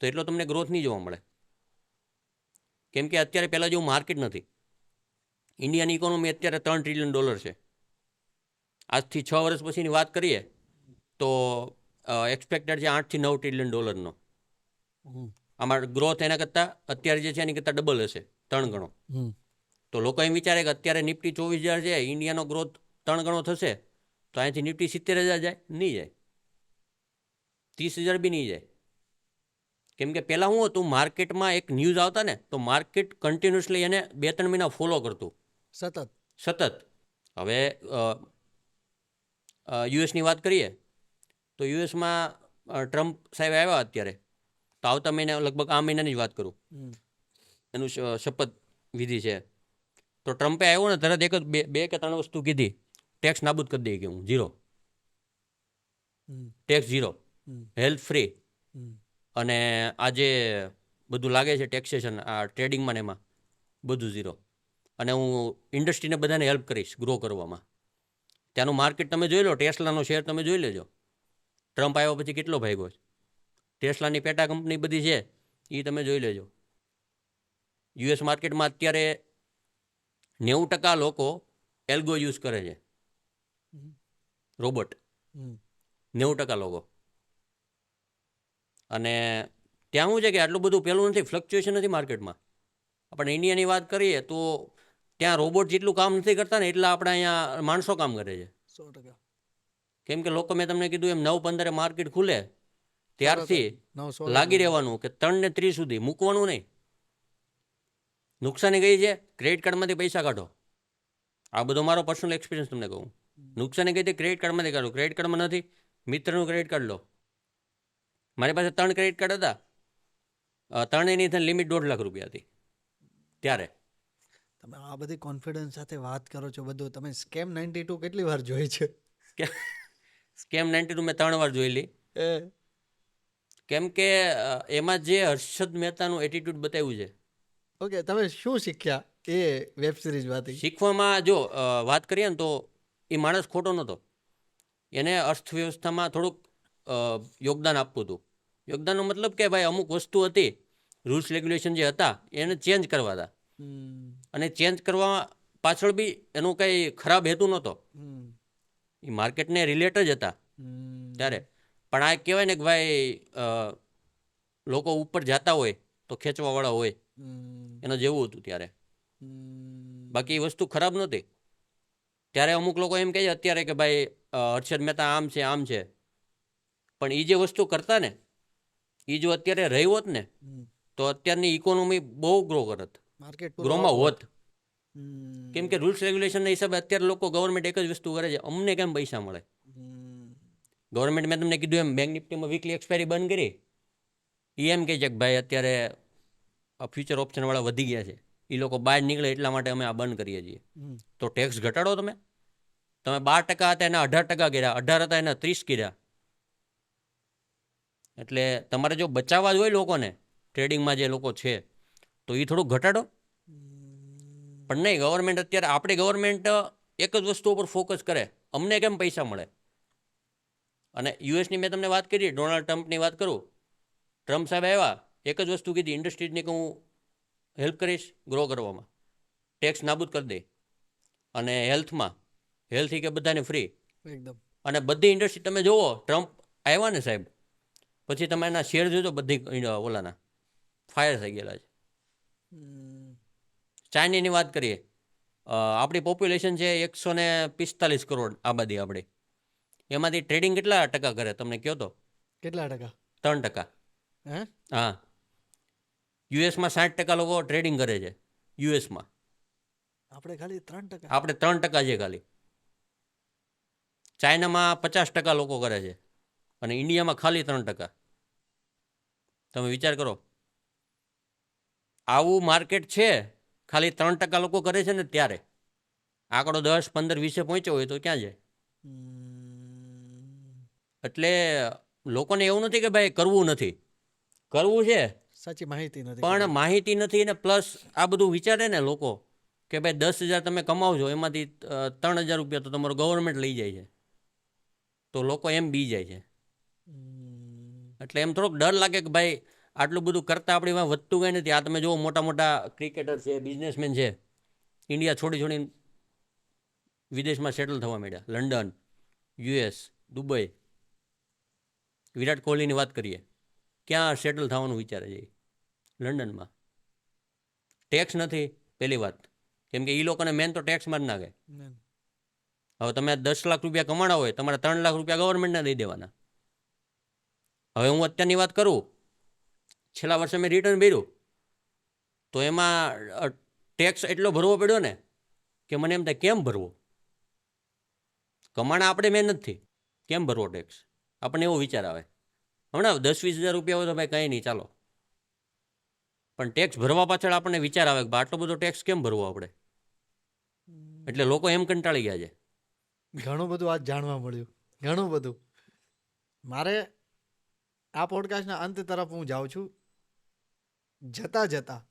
તો એટલો તમને ગ્રોથ નહીં જોવા મળે. કેમ કે અત્યારે પહેલાં જેવું માર્કેટ નથી. ઇન્ડિયાની ઇકોનોમી અત્યારે $3 ટ્રિલિયન છે. આજથી 6 વર્ષ પછીની વાત કરીએ તો એક્સપેક્ટેડ છે $8 થી $9 ટ્રિલિયન. આમાં ગ્રોથ એના કરતાં અત્યારે જે છે એની કરતાં ડબલ હશે. 3 ગણો. હમ. તો લોકો એમ વિચારે કે અત્યારે નિફ્ટી 24,000 છે, ઇન્ડિયાનો ગ્રોથ 3 ગણો થશે તો અહીંથી નિફ્ટી 70,000 જાય? નહીં જાય. 30,000 બી નહીં જાય. કેમ કે પહેલાં શું હતું, માર્કેટમાં એક ન્યૂઝ આવતા ને તો માર્કેટ કન્ટિન્યુઅસલી એને 2-3 મહિના ફોલો કરતું સતત. હવે યુએસની વાત કરીએ તો યુએસમાં ટ્રમ્પ સાહેબ આવ્યા અત્યારે, તો આવતા મહિને લગભગ આ મહિનાની જ વાત કરું, એનું શપથ વિધિ છે. તો ટ્રમ્પે આવ્યો ને તરત એક જ બે કે 3 વસ્તુ કીધી, ટેક્સ નાબૂદ કરી દઈએ કે હું zero, tax zero, health free, અને આ જે બધું લાગે છે ટેક્સેશન આ ટ્રેડિંગમાં ને એમાં બધું ઝીરો, અને હું ઇન્ડસ્ટ્રીને બધાને હેલ્પ કરીશ ગ્રો કરવામાં. ત્યાંનું માર્કેટ તમે જોઈ લો, ટેસ્લાનો શેર તમે જોઈ લેજો, ટ્રમ્પ આવ્યા પછી કેટલો ભાગ્યો છે. ટેસ્લાની પેટા કંપની બધી છે એ તમે જોઈ લેજો. યુએસ માર્કેટમાં અત્યારે 90% લોકો એલ્ગો યુઝ કરે છે, રોબોટ, 90% લોકો. અને ત્યાં શું છે કે આટલું બધું પેલું નથી, ફ્લક્ચ્યુએશન નથી માર્કેટમાં. આપણે ઇન્ડિયાની વાત કરીએ તો ત્યાં રોબોટ જેટલું કામ નથી કરતા ને એટલા આપણે અહીંયા માણસો કામ કરે છે. 100%. કેમ કે લોકો, મેં તમને કીધું એમ, 9-15 માર્કેટ ખુલે ત્યારથી લાગી રહેવાનું કે 3 ને 30 સુધી મૂકવાનું નહીં. નુકસાની ગઈ છે, ક્રેડિટ કાર્ડમાંથી પૈસા કાઢો. આ બધો મારો પર્સનલ એક્સપિરિયન્સ તમને કહું. નુકસાની ગઈ હતી, ક્રેડિટ કાર્ડમાંથી કાઢો. ક્રેડિટ કાર્ડમાં નથી, મિત્રનું ક્રેડિટ કાર્ડ લો. મારી પાસે 3 ક્રેડિટ કાર્ડ હતા, 3ની લિમિટ 1.5 લાખ રૂપિયા હતી ત્યારે. તમે આ બધી કોન્ફિડન્સ સાથે વાત કરો છો બધું, તમે સ્કેમ 92 કેટલી વાર જોઈ છે? સ્કેમ 92 મેં 3 વાર જોયેલી. કેમ કે એમાં જે હર્ષદ મહેતાનું એટીટ્યુડ બતાવ્યું છે. ઓકે, તમે શું શીખ્યા એ વેબ સિરીઝમાંથી? શીખવામાં જો વાત કરીએ ને તો એ માણસ ખોટો નહોતો. એને અર્થવ્યવસ્થામાં થોડુંક યોગદાન આપવું હતું. યોગદાનનો મતલબ કે ભાઈ અમુક વસ્તુ હતી, રૂલ્સ રેગ્યુલેશન જે હતા એને ચેન્જ કરવા હતા, અને ચેન્જ કરવા પાછળ બી એનું કંઈ ખરાબ હેતુ નહોતો. એ માર્કેટને રિલેટ જ હતા ત્યારે. પણ આ કહેવાય ને કે ભાઈ લોકો ઉપર જતા હોય તો ખેંચવાવાળા હોય, એનો જેવું હતું ત્યારે. બાકી એ વસ્તુ ખરાબ નહોતી. ત્યારે અમુક લોકો એમ કહે છે અત્યારે કે ભાઈ હર્ષદ મહેતા આમ છે આમ છે, પણ એ જે વસ્તુ કરતા ને એ જો અત્યારે રહી હોત ને તો અત્યારની ઇકોનોમી બહુ ગ્રો કરત, ગ્રોમાં હોત. કેમ કે રૂલ્સ રેગ્યુલેશનના હિસાબે અત્યારે લોકો, ગવર્મેન્ટ એક જ વસ્તુ કરે છે, અમને કેમ પૈસા મળે. ગવર્મેન્ટ, મેં તમને કીધું એમ, બેંક નિફ્ટીમાં વીકલી એક્સપાયરી બંધ કરી. એ એમ કહે છે કે ભાઈ અત્યારે ફ્યુચર ઓપ્શનવાળા વધી ગયા છે, એ લોકો બહાર નીકળે એટલા માટે અમે આ બંધ કરીએ છીએ. તો ટેક્સ ઘટાડો. તમે 12% હતા એના 18% કર્યા, 18 હતા એના 30 કર્યા. એટલે તમારે જો બચાવવા જ હોય લોકોને, ટ્રેડિંગમાં જે લોકો છે, તો એ થોડુંક ઘટાડો. પણ નહીં, ગવર્મેન્ટ અત્યારે, આપણી ગવર્મેન્ટ એક જ વસ્તુ ઉપર ફોકસ કરે, અમને કેમ પૈસા મળે. અને યુએસની મેં તમને વાત કરી, ડોનાલ્ડ ટ્રમ્પની વાત કરું. ટ્રમ્પ સાહેબ આવ્યા, એક જ વસ્તુ કીધી, ઇન્ડસ્ટ્રીઝને કે હું હેલ્પ કરીશ ગ્રો કરવામાં, ટેક્સ નાબૂદ કરી દે, અને હેલ્થ કે બધાને ફ્રી એકદમ. અને બધી ઇન્ડસ્ટ્રી તમે જુઓ, ટ્રમ્પ આવ્યા ને સાહેબ પછી તમે એના શેર જોજો, બધી ઓલાના ફાયર થઈ ગયેલા છે. ચાઇનાની વાત કરીએ, આપણી પોપ્યુલેશન છે 145 કરોડ આબાદી આપણી, એમાંથી ટ્રેડિંગ કેટલા ટકા કરે તમને કહો તો? કેટલા ટકા? 3%. હા, યુએસમાં 60% લોકો ટ્રેડિંગ કરે છે. યુએસમાં આપણે ખાલી 3%. આપણે 3% છે ખાલી. ચાઇનામાં 50% લોકો કરે છે, અને ઇન્ડિયામાં ખાલી 3%. તમે વિચાર કરો, આવું માર્કેટ છે, ખાલી 3% લોકો કરે છે ને ત્યારે. આંકડો 10, 15, 20 પહોંચ્યો હોય તો ક્યાં જાય? એટલે લોકોને એવું નથી કે ભાઈ કરવું નથી, કરવું છે, સાચી માહિતી નથી, પણ માહિતી નથી. ને પ્લસ આ બધું વિચારે ને લોકો કે ભાઈ 10,000 તમે કમાવો છો, એમાંથી 3,000 રૂપિયા તો તમારું ગવર્મેન્ટ લઈ જાય છે, તો લોકો એમ બી જાય છે. એટલે એમ થોડોક ડર લાગે કે ભાઈ આટલું બધું કરતાં આપણી માં વધતું કંઈ નથી. આ તમે જુઓ, મોટા મોટા ક્રિકેટર છે, બિઝનેસમેન છે, ઇન્ડિયા છોડીને વિદેશમાં સેટલ થવા માંડ્યા. London, US, Dubai. વિરાટ કોહલીની વાત કરીએ, ક્યાં સેટલ થવાનું વિચારે છે? લંડનમાં. ટેક્સ નથી પહેલી વાત, કેમ કે એ લોકોને મેન તો ટેક્સમાં જ નાખે. હવે તમે 10 લાખ રૂપિયા કમાણા હોય, તમારે 3 લાખ રૂપિયા ગવર્મેન્ટને દઈ દેવાના. હવે હું અત્યારની વાત કરું, છેલ્લા વર્ષે મેં રિટર્ન ભર્યું તો એમાં ટેક્સ એટલો ભરવો પડ્યો ને કે મને એમ થાય કેમ ભરવો, કમાણા આપણે મહેનતથી, કેમ ભરવો ટેક્સ, આપણને એવો વિચાર આવે. હમણાં 10-20 હજાર રૂપિયા હોય તો ભાઈ કંઈ નહીં ચાલો, પણ ટેક્સ ભરવા પાછળ આપણને વિચાર આવે કે આટલો બધો ટેક્સ કેમ ભરવો આપણે. એટલે લોકો એમ કંટાળી ગયા છે. ઘણું બધું આજ જાણવા મળ્યું, ઘણું બધું. મારે આ પોડકાસ્ટના અંત તરફ હું જાઉં છું. જતાં જતાં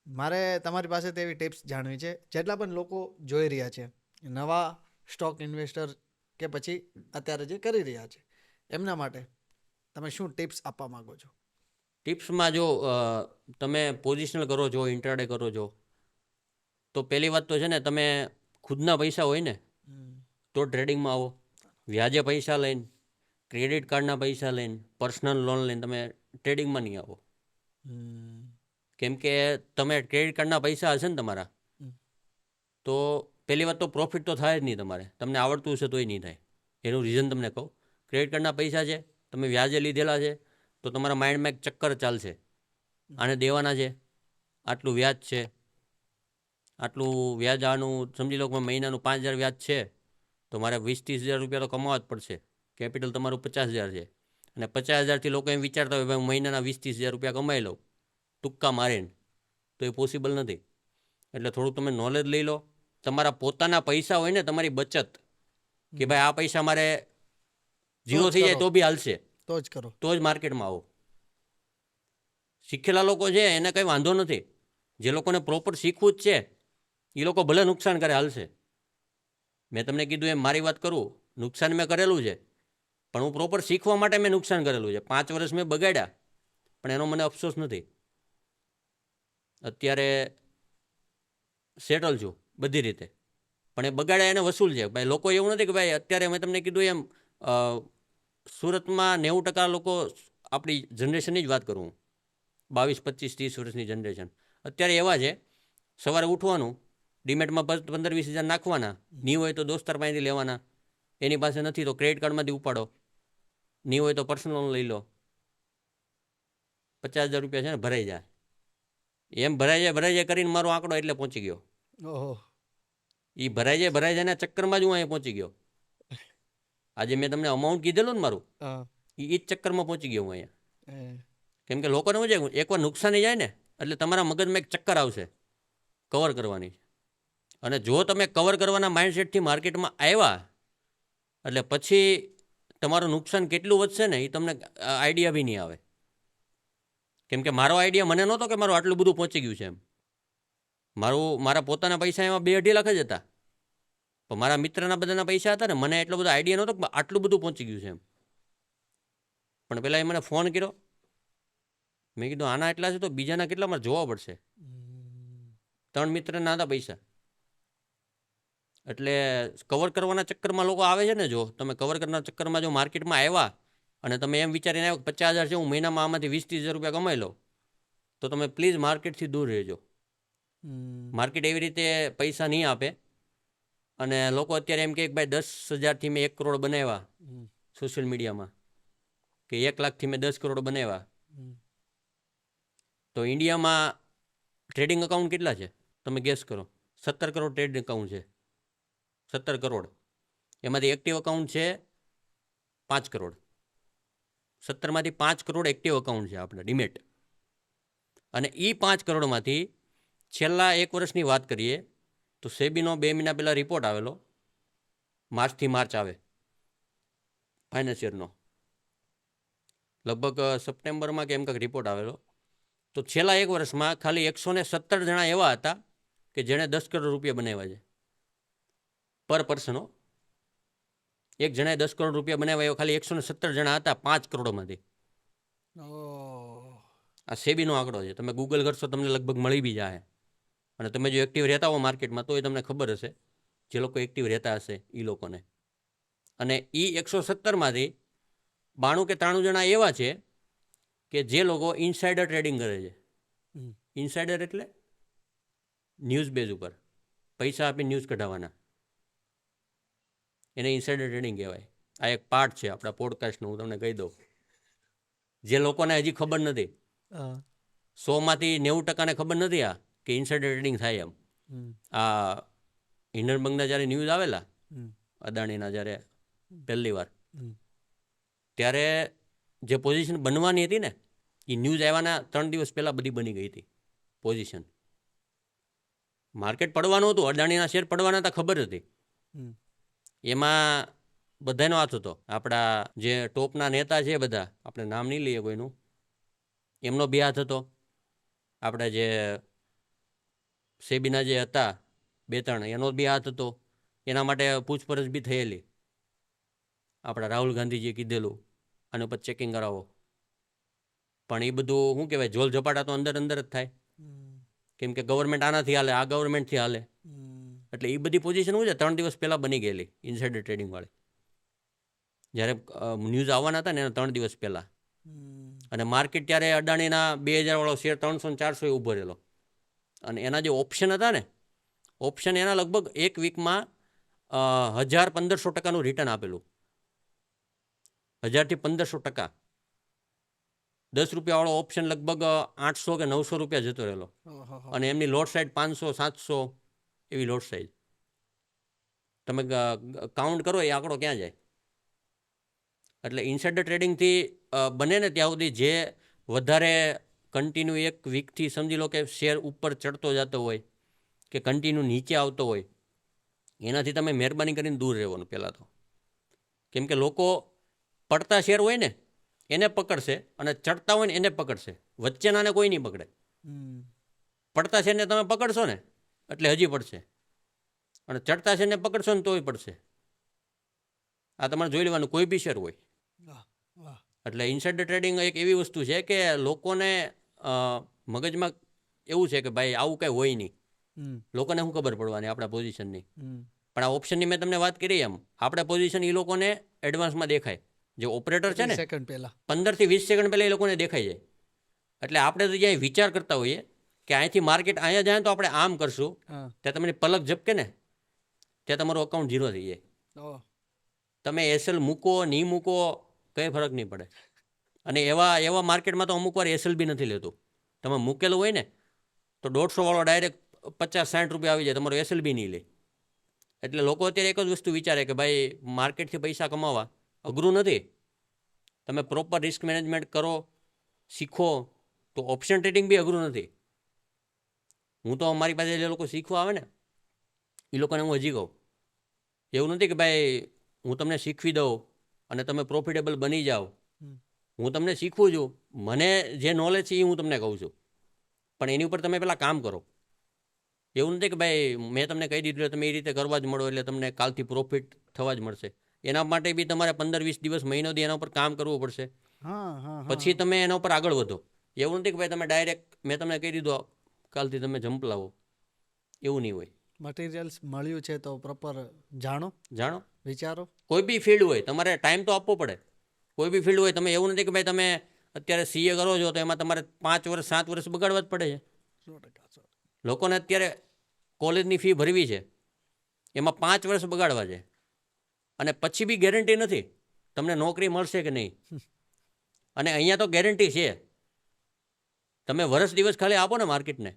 મારે તમારી પાસે તેવી ટિપ્સ જાણવી છે, જેટલા પણ લોકો જોઈ રહ્યા છે, નવા સ્ટોક ઇન્વેસ્ટર કે પછી અત્યારે જે કરી રહ્યા છે, એમના માટે તમે શું ટિપ્સ આપવા માંગો છો? ટિપ્સમાં જો તમે પોઝિશનલ કરો છો, ઇન્ટ્રાડે કરો છો, તો પહેલી વાત તો છે ને, તમે ખુદના પૈસા હોય ને તો ટ્રેડિંગમાં આવો. વ્યાજે પૈસા લઈને, ક્રેડિટ કાર્ડના પૈસા લઈને, પર્સનલ લોન લઈને તમે ટ્રેડિંગમાં નહીં આવો. કેમ કે તમે ક્રેડિટ કાર્ડના પૈસા હશે ને તમારા, તો પહેલી વાત તો પ્રોફિટ તો થાય જ નહીં તમારે, તમને આવડતું હશે તોય નહીં થાય. એનું રીઝન તમને કહું. ક્રેડિટ કાર્ડના પૈસા છે, તમે વ્યાજે લીધેલા છે, તો તમારા માઇન્ડમાં એક ચક્કર ચાલશે, આને દેવાના છે, આટલું વ્યાજ છે, આટલું વ્યાજ આનું સમજી લો કે મહિનાનું 5,000 વ્યાજ છે, તો મારે 20-30 હજાર રૂપિયા તો કમાવા જ પડશે. કેપિટલ તમારું 50,000 છે, અને 50,000થી લોકો એમ વિચારતા હોય ભાઈ હું મહિનાના 20-30 હજાર રૂપિયા કમાઈ લઉં તુક્કા મારીને, તો એ પોસિબલ નથી. એટલે થોડુંક તમે નોલેજ લઈ લો. તમારા પોતાના પૈસા હોય ને, તમારી બચત, કે ભાઈ આ પૈસા મારે ઝીરો થઈ જાય તો બી હાલશે, તો જ કરો, તો જ માર્કેટમાં આવો. શીખેલા લોકો છે એને કંઈ વાંધો નથી, જે લોકોને પ્રોપર શીખવું જ છે એ લોકો ભલે નુકસાન કરે હાલશે. મેં તમને કીધું એમ મારી વાત કરું, નુકસાન મેં કરેલું છે, પણ હું પ્રોપર શીખવા માટે મેં નુકસાન કરેલું છે. 5 વર્ષ મેં બગાડ્યા, પણ એનો મને અફસોસ નથી. અત્યારે સેટલ છું બધી રીતે, પણ એ બગાડ્યા એને વસૂલ છે. ભાઈ લોકો એવું નથી કે ભાઈ અત્યારે મેં તમને કીધું એમ સુરતમાં 90% લોકો, આપણી જનરેશનની જ વાત કરું હું, 22, 25, 30 વર્ષની જનરેશન અત્યારે એવા છે, સવારે ઉઠવાનું, ડીમેટમાં 15-20 હજાર નાખવાના, નહીં હોય તો દોસ્તાર પાસેથી લેવાના, એની પાસે નથી તો ક્રેડિટ કાર્ડમાંથી ઉપાડો, નહીં હોય તો પર્સનલ લોન લઈ લો, 50,000 રૂપિયા છે ને ભરાઈ જાય. એમ ભરાઈ જાય કરીને મારો આંકડો એટલે પહોંચી ગયો. એ ભરાઈ જાય ને ચક્કરમાં જ હું અહીંયા પહોંચી ગયો. આજે મેં તમને અમાઉન્ટ કીધેલું ને મારું, એ જ ચક્કરમાં પહોંચી ગયો હું અહીંયા. કેમ કે લોકોને શું છે, એકવાર નુકસાની જાય ને એટલે તમારા મગજમાં એક ચક્કર આવશે કવર કરવાની. અને જો તમે કવર કરવાના માઇન્ડસેટથી માર્કેટમાં આવ્યા એટલે પછી તમારું નુકસાન કેટલું વધશે ને એ તમને આઈડિયા બી નહીં આવે. કેમ કે મારો આઈડિયા મને નહોતો કે મારું આટલું બધું પહોંચી ગયું છે એમ. મારા પોતાના પૈસા એમાં 2-2.5 લાખ જ હતા, પણ મારા મિત્રના બધાના પૈસા હતા ને, મને એટલો બધો આઈડિયા નહોતો કે આટલું બધું પહોંચી ગયું છે એમ. પણ પહેલાં એ મને ફોન કર્યો, મેં કીધું આના એટલા છે તો બીજાના કેટલા મારે જોવા પડશે. 3 મિત્રના હતા પૈસા. એટલે કવર કરવાના ચક્કરમાં લોકો આવે છે ને, જો તમે કવર કરવાના ચક્કરમાં જો માર્કેટમાં આવ્યા અને તમે એમ વિચારીને આવ્યો કે 50,000 છે, હું મહિનામાં આમાંથી 20-30 હજાર રૂપિયા કમાઈ લઉં, તો તમે પ્લીઝ માર્કેટથી દૂર રહેજો. માર્કેટ એવી રીતે પૈસા નહીં આપે. અને લોકો અત્યારે એમ કહે કે ભાઈ 10,000થી મેં 1 કરોડ બનાવ્યા સોશિયલ મીડિયામાં, કે 1 લાખથી મેં 10 કરોડ બનાવ્યા. તો ઇન્ડિયામાં ટ્રેડિંગ અકાઉન્ટ કેટલા છે તમે ગેસ કરો? 17 કરોડ ટ્રેડિંગ અકાઉન્ટ છે, 17 કરોડ. એમાંથી એક્ટિવ અકાઉન્ટ છે 5 કરોડ. 17માંથી 5 કરોડ એક્ટિવ અકાઉન્ટ છે આપણે ડીમેટ. અને એ 5 કરોડમાંથી છેલ્લા 1 વર્ષની વાત કરીએ તો સેબીનો 2 મહિના પહેલાં રિપોર્ટ આવેલો, માર્ચથી માર્ચ આવે ફાઇનાન્સિયરનો, લગભગ સપ્ટેમ્બરમાં કે એમ કંઈક રિપોર્ટ આવેલો. તો છેલ્લા 1 વર્ષમાં ખાલી 117 જણા એવા હતા કે જેણે 10 કરોડ રૂપિયા બનાવ્યા છે પર પર્સનો. એક જણાએ 10 કરોડ રૂપિયા બનાવ્યા એવા ખાલી 117 જણા હતા 5 કરોડમાંથી. આ સેબીનો આંકડો છે, તમે ગૂગલ કરશો તમને લગભગ મળી બી જાય. અને તમે જો એક્ટિવ રહેતા હો માર્કેટમાં તો એ તમને ખબર હશે, જે લોકો એક્ટિવ રહેતા હશે એ લોકોને. અને એ 117માંથી 92 કે 93 જણા એવા છે કે જે લોકો ઇનસાઇડર ટ્રેડિંગ કરે છે. ઇનસાઇડર એટલે ન્યૂઝ બેઝ ઉપર પૈસા આપી ન્યૂઝ કઢાવવાના, એને ઇન્સાઇડર ટ્રેડિંગ કહેવાય. આ એક પાર્ટ છે આપણા પોડકાસ્ટનું, હું તમને કહી દઉં, જે લોકોને હજી ખબર નથી. 100માંથી 90%ને ખબર નથી આ કે ઇન્સાઇડર ટ્રેડિંગ થાય એમ. આ હિન્ડનબર્ગના જ્યારે ન્યૂઝ આવેલા અદાણીના, જ્યારે પહેલી વાર, ત્યારે જે પોઝિશન બનવાની હતી ને, એ ન્યૂઝ આવ્યાના 3 દિવસ પહેલાં બધી બની ગઈ હતી પોઝિશન. માર્કેટ પડવાનું હતું, અદાણીના શેર પડવાના હતા, ખબર હતી. એમાં બધાનો હાથ હતો. આપણા જે ટોપના નેતા છે બધા, આપણે નામ નહીં લઈએ કોઈનું, એમનો બી હાથ હતો. આપણે જે સેબીના જે હતા 2-3, એનો બી હાથ હતો. એના માટે પૂછપરછ બી થયેલી. આપણા રાહુલ ગાંધીજીએ કીધેલું આને ઉપર ચેકિંગ કરાવો. પણ એ બધું શું કહેવાય, જોલ ઝપાટા તો અંદર અંદર જ થાય, કેમ કે ગવર્મેન્ટ આનાથી હાલે, આ ગવર્મેન્ટથી હાલે. એટલે એ બધી પોઝિશન શું છે 3 દિવસ પહેલાં બની ગયેલી ઇન્સાઇડર ટ્રેડિંગવાળી. જ્યારે ન્યૂઝ આવવાના હતા ને એના 3 દિવસ પહેલાં. અને માર્કેટ ત્યારે અદાણીના 2000 વાળો શેર 300-400 એ ઊભો રહેલો. અને એના જે ઓપ્શન હતા ને, ઓપ્શન એના લગભગ એક વીકમાં 1000-1500% રિટર્ન આપેલું. 1000થી 1500%. 10 રૂપિયાવાળો ઓપ્શન લગભગ 800 કે 900 રૂપિયા જતો રહેલો. અને એમની લોટ સાઇઝ 500-700 એવી લોટ સાઇઝ. તમે કાઉન્ટ કરો એ આંકડો ક્યાં જાય. એટલે ઇન્સાઇડર ટ્રેડિંગથી બને ને ત્યાં સુધી જે વધારે કન્ટિન્યુ એક વીકથી સમજી લો કે શેર ઉપર ચડતો જતો હોય કે કન્ટિન્યુ નીચે આવતો હોય, એનાથી તમે મહેરબાની કરીને દૂર રહેવાનું પહેલાં તો. કેમ કે લોકો પડતા શેર હોય ને એને પકડશે અને ચડતા હોય ને એને પકડશે, વચ્ચેનાને કોઈ નહીં પકડે. પડતા શેરને તમે પકડશો ને એટલે હજી પડશે, અને ચડતા શેરને પકડશો ને તોય પડશે. આ તમારે જોઈ લેવાનું, કોઈ બી શેર હોય. એટલે ઇન્સાઇડર ટ્રેડિંગ એક એવી વસ્તુ છે કે લોકોને મગજમાં એવું છે કે ભાઈ આવું કંઈ હોય નહીં, લોકોને શું ખબર પડવાની આપણા પોઝિશનની. પણ આ ઓપ્શનની મેં તમને વાત કરી એમ, આપણે પોઝિશન એ લોકોને એડવાન્સમાં દેખાય. જે ઓપરેટર છે ને, 15 થી 20 સેકન્ડ પહેલાં એ લોકોને દેખાઈ જાય. એટલે આપણે તો જ્યાં વિચાર કરતા હોઈએ કે અહીંથી માર્કેટ અહીંયા જાય તો આપણે આમ કરશું, ત્યાં તમારી પલક ઝપકે ને ત્યાં તમારું અકાઉન્ટ 0 થઈ જાય. તમે એસએલ મૂકો નહીં મૂકો કંઈ ફરક નહીં પડે. અને એવા માર્કેટમાં તો અમુક વાર એસએલ બી નથી લેતું. તમે મૂકેલું હોય ને તો 150 વાળો ડાયરેક્ટ 50-60 રૂપિયા આવી જાય, તમારો એસએલ બી નહીં લે. એટલે લોકો અત્યારે એક જ વસ્તુ વિચારે કે ભાઈ માર્કેટથી પૈસા કમાવા અઘરું નથી. તમે પ્રોપર રિસ્ક મેનેજમેન્ટ કરો, શીખો, તો ઓપ્શન ટ્રેડિંગ બી અઘરું નથી. હું તો અમારી પાસે જે લોકો શીખવા આવે ને એ લોકોને હું હજી કહું, એવું નથી કે ભાઈ હું તમને શીખવી દઉં અને તમે પ્રોફિટેબલ બની જાઓ. હું તમને શીખવું છું, મને જે નોલેજ છે એ હું તમને કહું છું, પણ એની ઉપર તમે પહેલાં કામ કરો. એવું નથી કે ભાઈ મેં તમને કહી દીધું તમે એ રીતે કરવા જ મળો એટલે તમને કાલથી પ્રોફિટ થવા જ મળશે. એના માટે બી તમારે 15-20 દિવસ, મહિનોથી એના ઉપર કામ કરવું પડશે. પછી તમે એના ઉપર આગળ વધો. એવું નથી કે ભાઈ તમે ડાયરેક્ટ મેં તમને કહી દીધું કાલથી તમે જમ્પ લાવો, એવું નહીં હોય. મટીરિયલ્સ મળ્યું છે તો પ્રોપર જાણો, વિચારો. કોઈ બી ફિલ્ડ હોય તમારે ટાઈમ તો આપવો પડે. કોઈ બી ફિલ્ડ હોય, તમે એવું નથી કે ભાઈ તમે અત્યારે સીએ કરો છો તો એમાં તમારે 5 વર્ષ 7 વર્ષ બગાડવા જ પડે છે. લોકોને અત્યારે કોલેજની ફી ભરવી છે, એમાં 5 વર્ષ બગાડવા છે, અને પછી બી ગેરંટી નથી તમને નોકરી મળશે કે નહીં. અને અહીંયા તો ગેરંટી છે. તમે વર્ષ દિવસ ખાલી આપો ને માર્કેટને,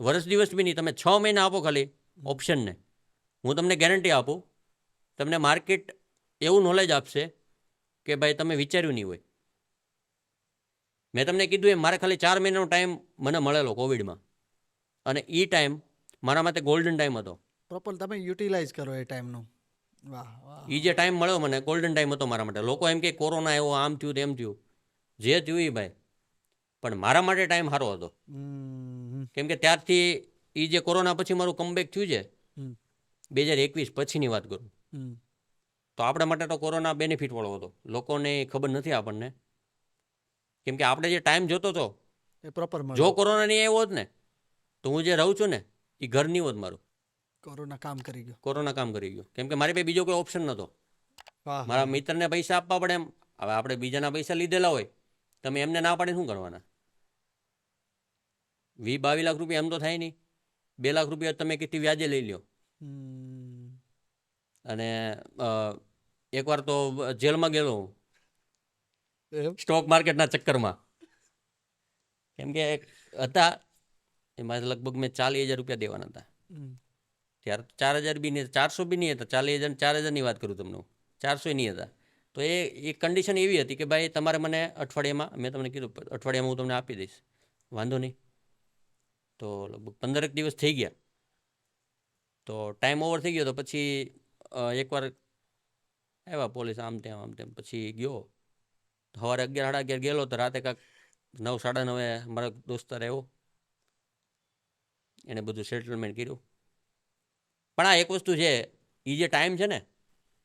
વર્ષ દિવસ બી નહીં, તમે 6 મહિના આપો ખાલી ઓપ્શનને, હું તમને ગેરંટી આપું, તમને માર્કેટ એવું નોલેજ આપશે કે ભાઈ તમે વિચાર્યું નહીં હોય. મેં તમને કીધું એમ, મારે ખાલી 4 મહિનાનો ટાઈમ મને મળેલો કોવિડમાં, અને એ ટાઈમ મારા માટે ગોલ્ડન ટાઈમ હતો. પ્રોપર તમે યુટિલાઇઝ કરો એ ટાઈમનો. એ જે ટાઈમ મળ્યો મને ગોલ્ડન ટાઈમ હતો મારા માટે. લોકો એમ કે કોરોના આવ્યો, આમ થયું તેમ થયું, જે થયું એ ભાઈ, પણ મારા માટે ટાઈમ સારો હતો. કેમ કે ત્યારથી એ જે કોરોના પછી મારું કમબેક થયું છે 2021 પછીની વાત કરું, તો આપણા માટે તો કોરોના બેનિફિટ વાળો હતો. લોકોને ખબર નથી આપણને, કેમ કે આપણે જે ટાઈમ જોતો હતો એ પ્રોપર. જો કોરોના નહીં આવ્યો હોત ને તો હું જે રહું છું ને એ ઘર નહીં હોત મારું. કોરોના કામ કરી ગયો. કેમ કે મારી પાસે બીજો કોઈ ઓપ્શન નહોતો. મારા મિત્રને પૈસા આપવા પડે એમ. હવે આપણે બીજાના પૈસા લીધેલા હોય, તમે એમને ના પાડીને શું કરવાના? 20-22 લાખ રૂપિયા એમ તો થાય નહીં. 2 લાખ રૂપિયા તમે કેટલી વ્યાજે લઈ લ્યો. અને એકવાર તો જેલમાં ગયેલો હું સ્ટોક માર્કેટના ચક્કરમાં. કેમ કે હતા એમાં લગભગ મેં 40,000 રૂપિયા દેવાના હતા. ત્યારે 4,000 બી નહીં, 400 બી નહીં હતા. 40,000 4,000ની વાત કરું તમને હું, 400 નહીં હતા. તો એ કન્ડિશન એવી હતી કે ભાઈ તમારે મને અઠવાડિયામાં, મેં તમને કીધું અઠવાડિયામાં હું તમને આપી દઈશ, વાંધો નહીં. તો લગભગ 15 દિવસ થઈ ગયા, તો ટાઈમ ઓવર થઈ ગયો. તો પછી એકવાર આવ્યા પોલીસ, આમ તેમ પછી ગયો. સવારે 11 સાડા 11 ગયેલો, તો રાતે કાંક 9 સાડા 9 મારા દોસ્તાર આવ્યો, એને બધું સેટલમેન્ટ કર્યું. પણ આ એક વસ્તુ છે, એ જે ટાઈમ છે ને,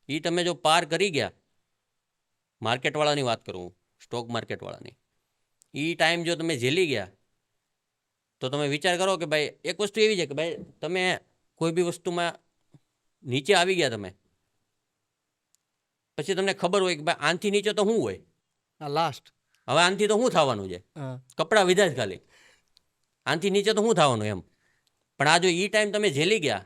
એ તમે જો પાર કરી ગયા, માર્કેટવાળાની વાત કરું હું, સ્ટોક માર્કેટવાળાની, એ ટાઈમ જો તમે ઝેલી ગયા, તો તમે વિચાર કરો કે ભાઈ એક વસ્તુ એવી છે કે ભાઈ તમે કોઈ બી વસ્તુમાં નીચે આવી ગયા તમે, પછી તમને ખબર હોય કે ભાઈ આનથી નીચે તો શું હોય, લાસ્ટ હવે આનથી તો શું થવાનું છે, કપડાં વિધા જ ખાલી, આનથી નીચે તો શું થવાનું એમ. પણ આ જો એ ટાઈમ તમે ઝેલી ગયા,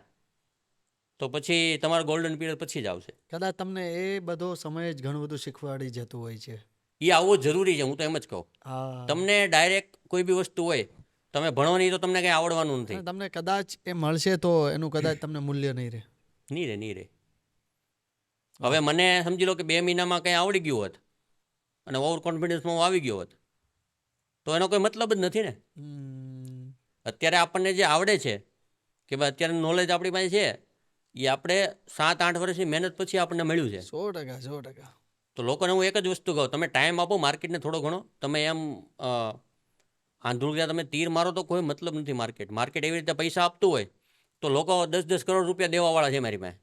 તો પછી તમારો ગોલ્ડન પીરિયડ પછી જ આવશે. કદાચ તમને એ બધો સમય જ ઘણું બધું શીખવાડી જતું હોય છે. એ આવવો જરૂરી છે, હું તો એમ જ કહું. તમને ડાયરેક્ટ કોઈ બી વસ્તુ હોય, તમે ભણો નહીં તો તમને કંઈ આવડવાનું નથી. તમને કદાચ એ મળશે તો એનું કદાચ તમને મૂલ્ય નહીં રહે. નહીં રહે. હવે મને સમજી લો કે 2 મહિનામાં કંઈ આવડી ગયું હોત અને ઓવર કોન્ફિડન્સમાં હું આવી ગયો હોત, તો એનો કોઈ મતલબ જ નથી ને. અત્યારે આપણને જે આવડે છે કે ભાઈ અત્યારે નોલેજ આપણી પાસે છે, એ આપણે 7-8 વર્ષની મહેનત પછી આપણને મળ્યું છે. 100%. તો લોકોને હું એક જ વસ્તુ કહું, તમે ટાઈમ આપો માર્કેટને થોડો ઘણો. તમે એમ આંધળું તમે તીર મારો તો કોઈ મતલબ નથી. માર્કેટ એવી રીતે પૈસા આપતું હોય તો લોકો 10-10 કરોડ રૂપિયા દેવાવાળા છે મારી પાસે.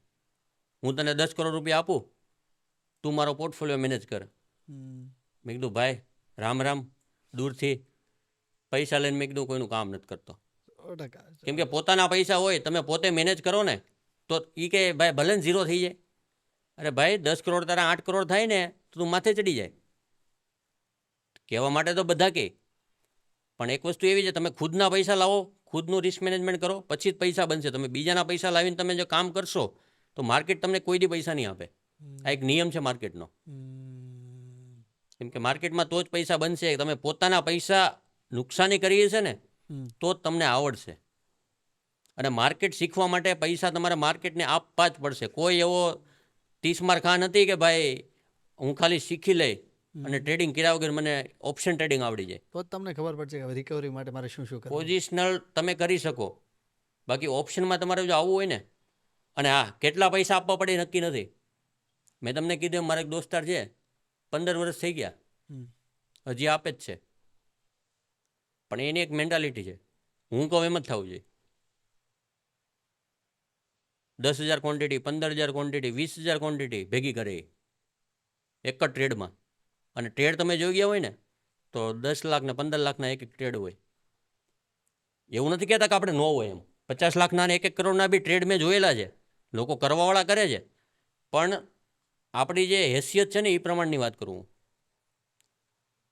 હું તને 10 કરોડ રૂપિયા આપું, તું મારો પોર્ટફોલિયો મેનેજ કર. મેં કીધું ભાઈ રામ રામ, દૂરથી પૈસા લઈને મેં કીધું કોઈનું કામ નથી કરતો. કેમ કે પોતાના પૈસા હોય, તમે પોતે મેનેજ કરો ને, તો એ કે ભાઈ ભલે ને 0 થઈ જાય. અરે ભાઈ 10 કરોડ તારા 8 કરોડ થાય ને તો તું માથે ચડી જાય. કહેવા માટે તો બધા કહે, પણ એક વસ્તુ એવી છે, તમે ખુદના પૈસા લાવો, ખુદનું રિસ્ક મેનેજમેન્ટ કરો, પછી જ પૈસા બનશે. તમે બીજાના પૈસા લાવીને તમે જો કામ કરશો તો માર્કેટ તમને કોઈ દી પૈસા નહીં આપે. આ એક નિયમ છે માર્કેટનો. કેમ કે માર્કેટમાં તો જ પૈસા બનશે. તમે પોતાના પૈસા નુકસાની કરીએ છે ને, તો જ તમને આવડશે. અને માર્કેટ શીખવા માટે પૈસા તમારે માર્કેટને આપવા જ પડશે. કોઈ એવો 30 માર ખા નથી કે ભાઈ હું ખાલી શીખી લઈ અને ટ્રેડિંગ કર્યા વગર મને ઓપ્શન ટ્રેડિંગ આવડી જાય. તો તમને ખબર પડશે કે રિકવરી માટે મારે શું કરવું. પોઝિશનલ તમે કરી શકો, બાકી ઓપ્શનમાં તમારે જો આવવું હોય ને, અને હા કેટલા પૈસા આપવા પડે નક્કી નથી. મેં તમને કીધું મારા એક દોસ્તાર છે, 15 વર્ષ થઈ ગયા, હજી આપે જ છે. પણ એની એક મેન્ટાલિટી છે, હું કહું એમ જ થવું જોઈએ. 10,000 ક્વોન્ટિટી, 15,000 ક્વોન્ટિટી, 20,000 ક્વોન્ટિટી ભેગી કરે એક જ ટ્રેડમાં. અને ટ્રેડ તમે જોઈ ગયા હોય ને તો 10 લાખ ને 15 લાખના એક ટ્રેડ હોય. એવું નથી કહેતા કે આપણે ન હોય એમ. 50 લાખના ને 1 કરોડના બી ટ્રેડ મેં જોયેલા છે. લોકો કરવાવાળા કરે છે, પણ આપણી જે હેસિયત છે ને એ પ્રમાણની વાત કરું હું.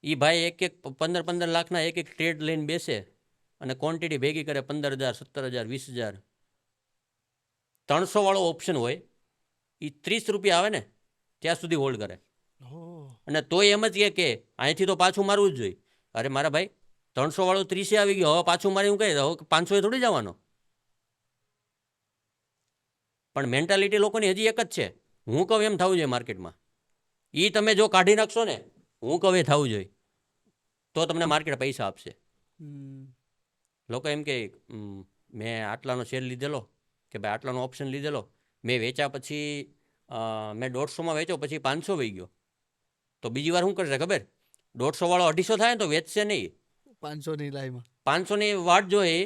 એ ભાઈ 15 લાખના એક ટ્રેડ લઈને બેસે અને ક્વોન્ટિટી ભેગી કરે 15,000, 17,000, 20,000. 300 વાળો ઓપ્શન હોય, એ 30 રૂપિયા આવે ને ત્યાં સુધી હોલ્ડ કરે. અને તોય એમ જ કે અહીંથી તો પાછું મારવું જ જોઈએ. અરે મારા ભાઈ 300 વાળો 30 આવી ગયો, હવે પાછું મારી હું કહી દઉં, હવે 500 થોડી જવાનો. પણ મેન્ટાલિટી લોકોની હજી એક જ છે, હું કહું એમ થવું જોઈએ માર્કેટમાં. એ તમે જો કાઢી નાખશો ને, હું કહું એ થવું જોઈએ, તો તમને માર્કેટ પૈસા આપશે. લોકો એમ કે મેં આટલાનો શેર લીધેલો, કે ભાઈ આટલાનો ઓપ્શન લીધેલો, મેં વેચ્યા પછી મેં 150માં વેચ્યો પછી 500 વહી ગયો, તો બીજી વાર શું કરશે ખબર? 150 વાળો 250 થાય ને તો વેચશે નહીં. 500ની લાઈમાં 500ની વાટ જોઈએ,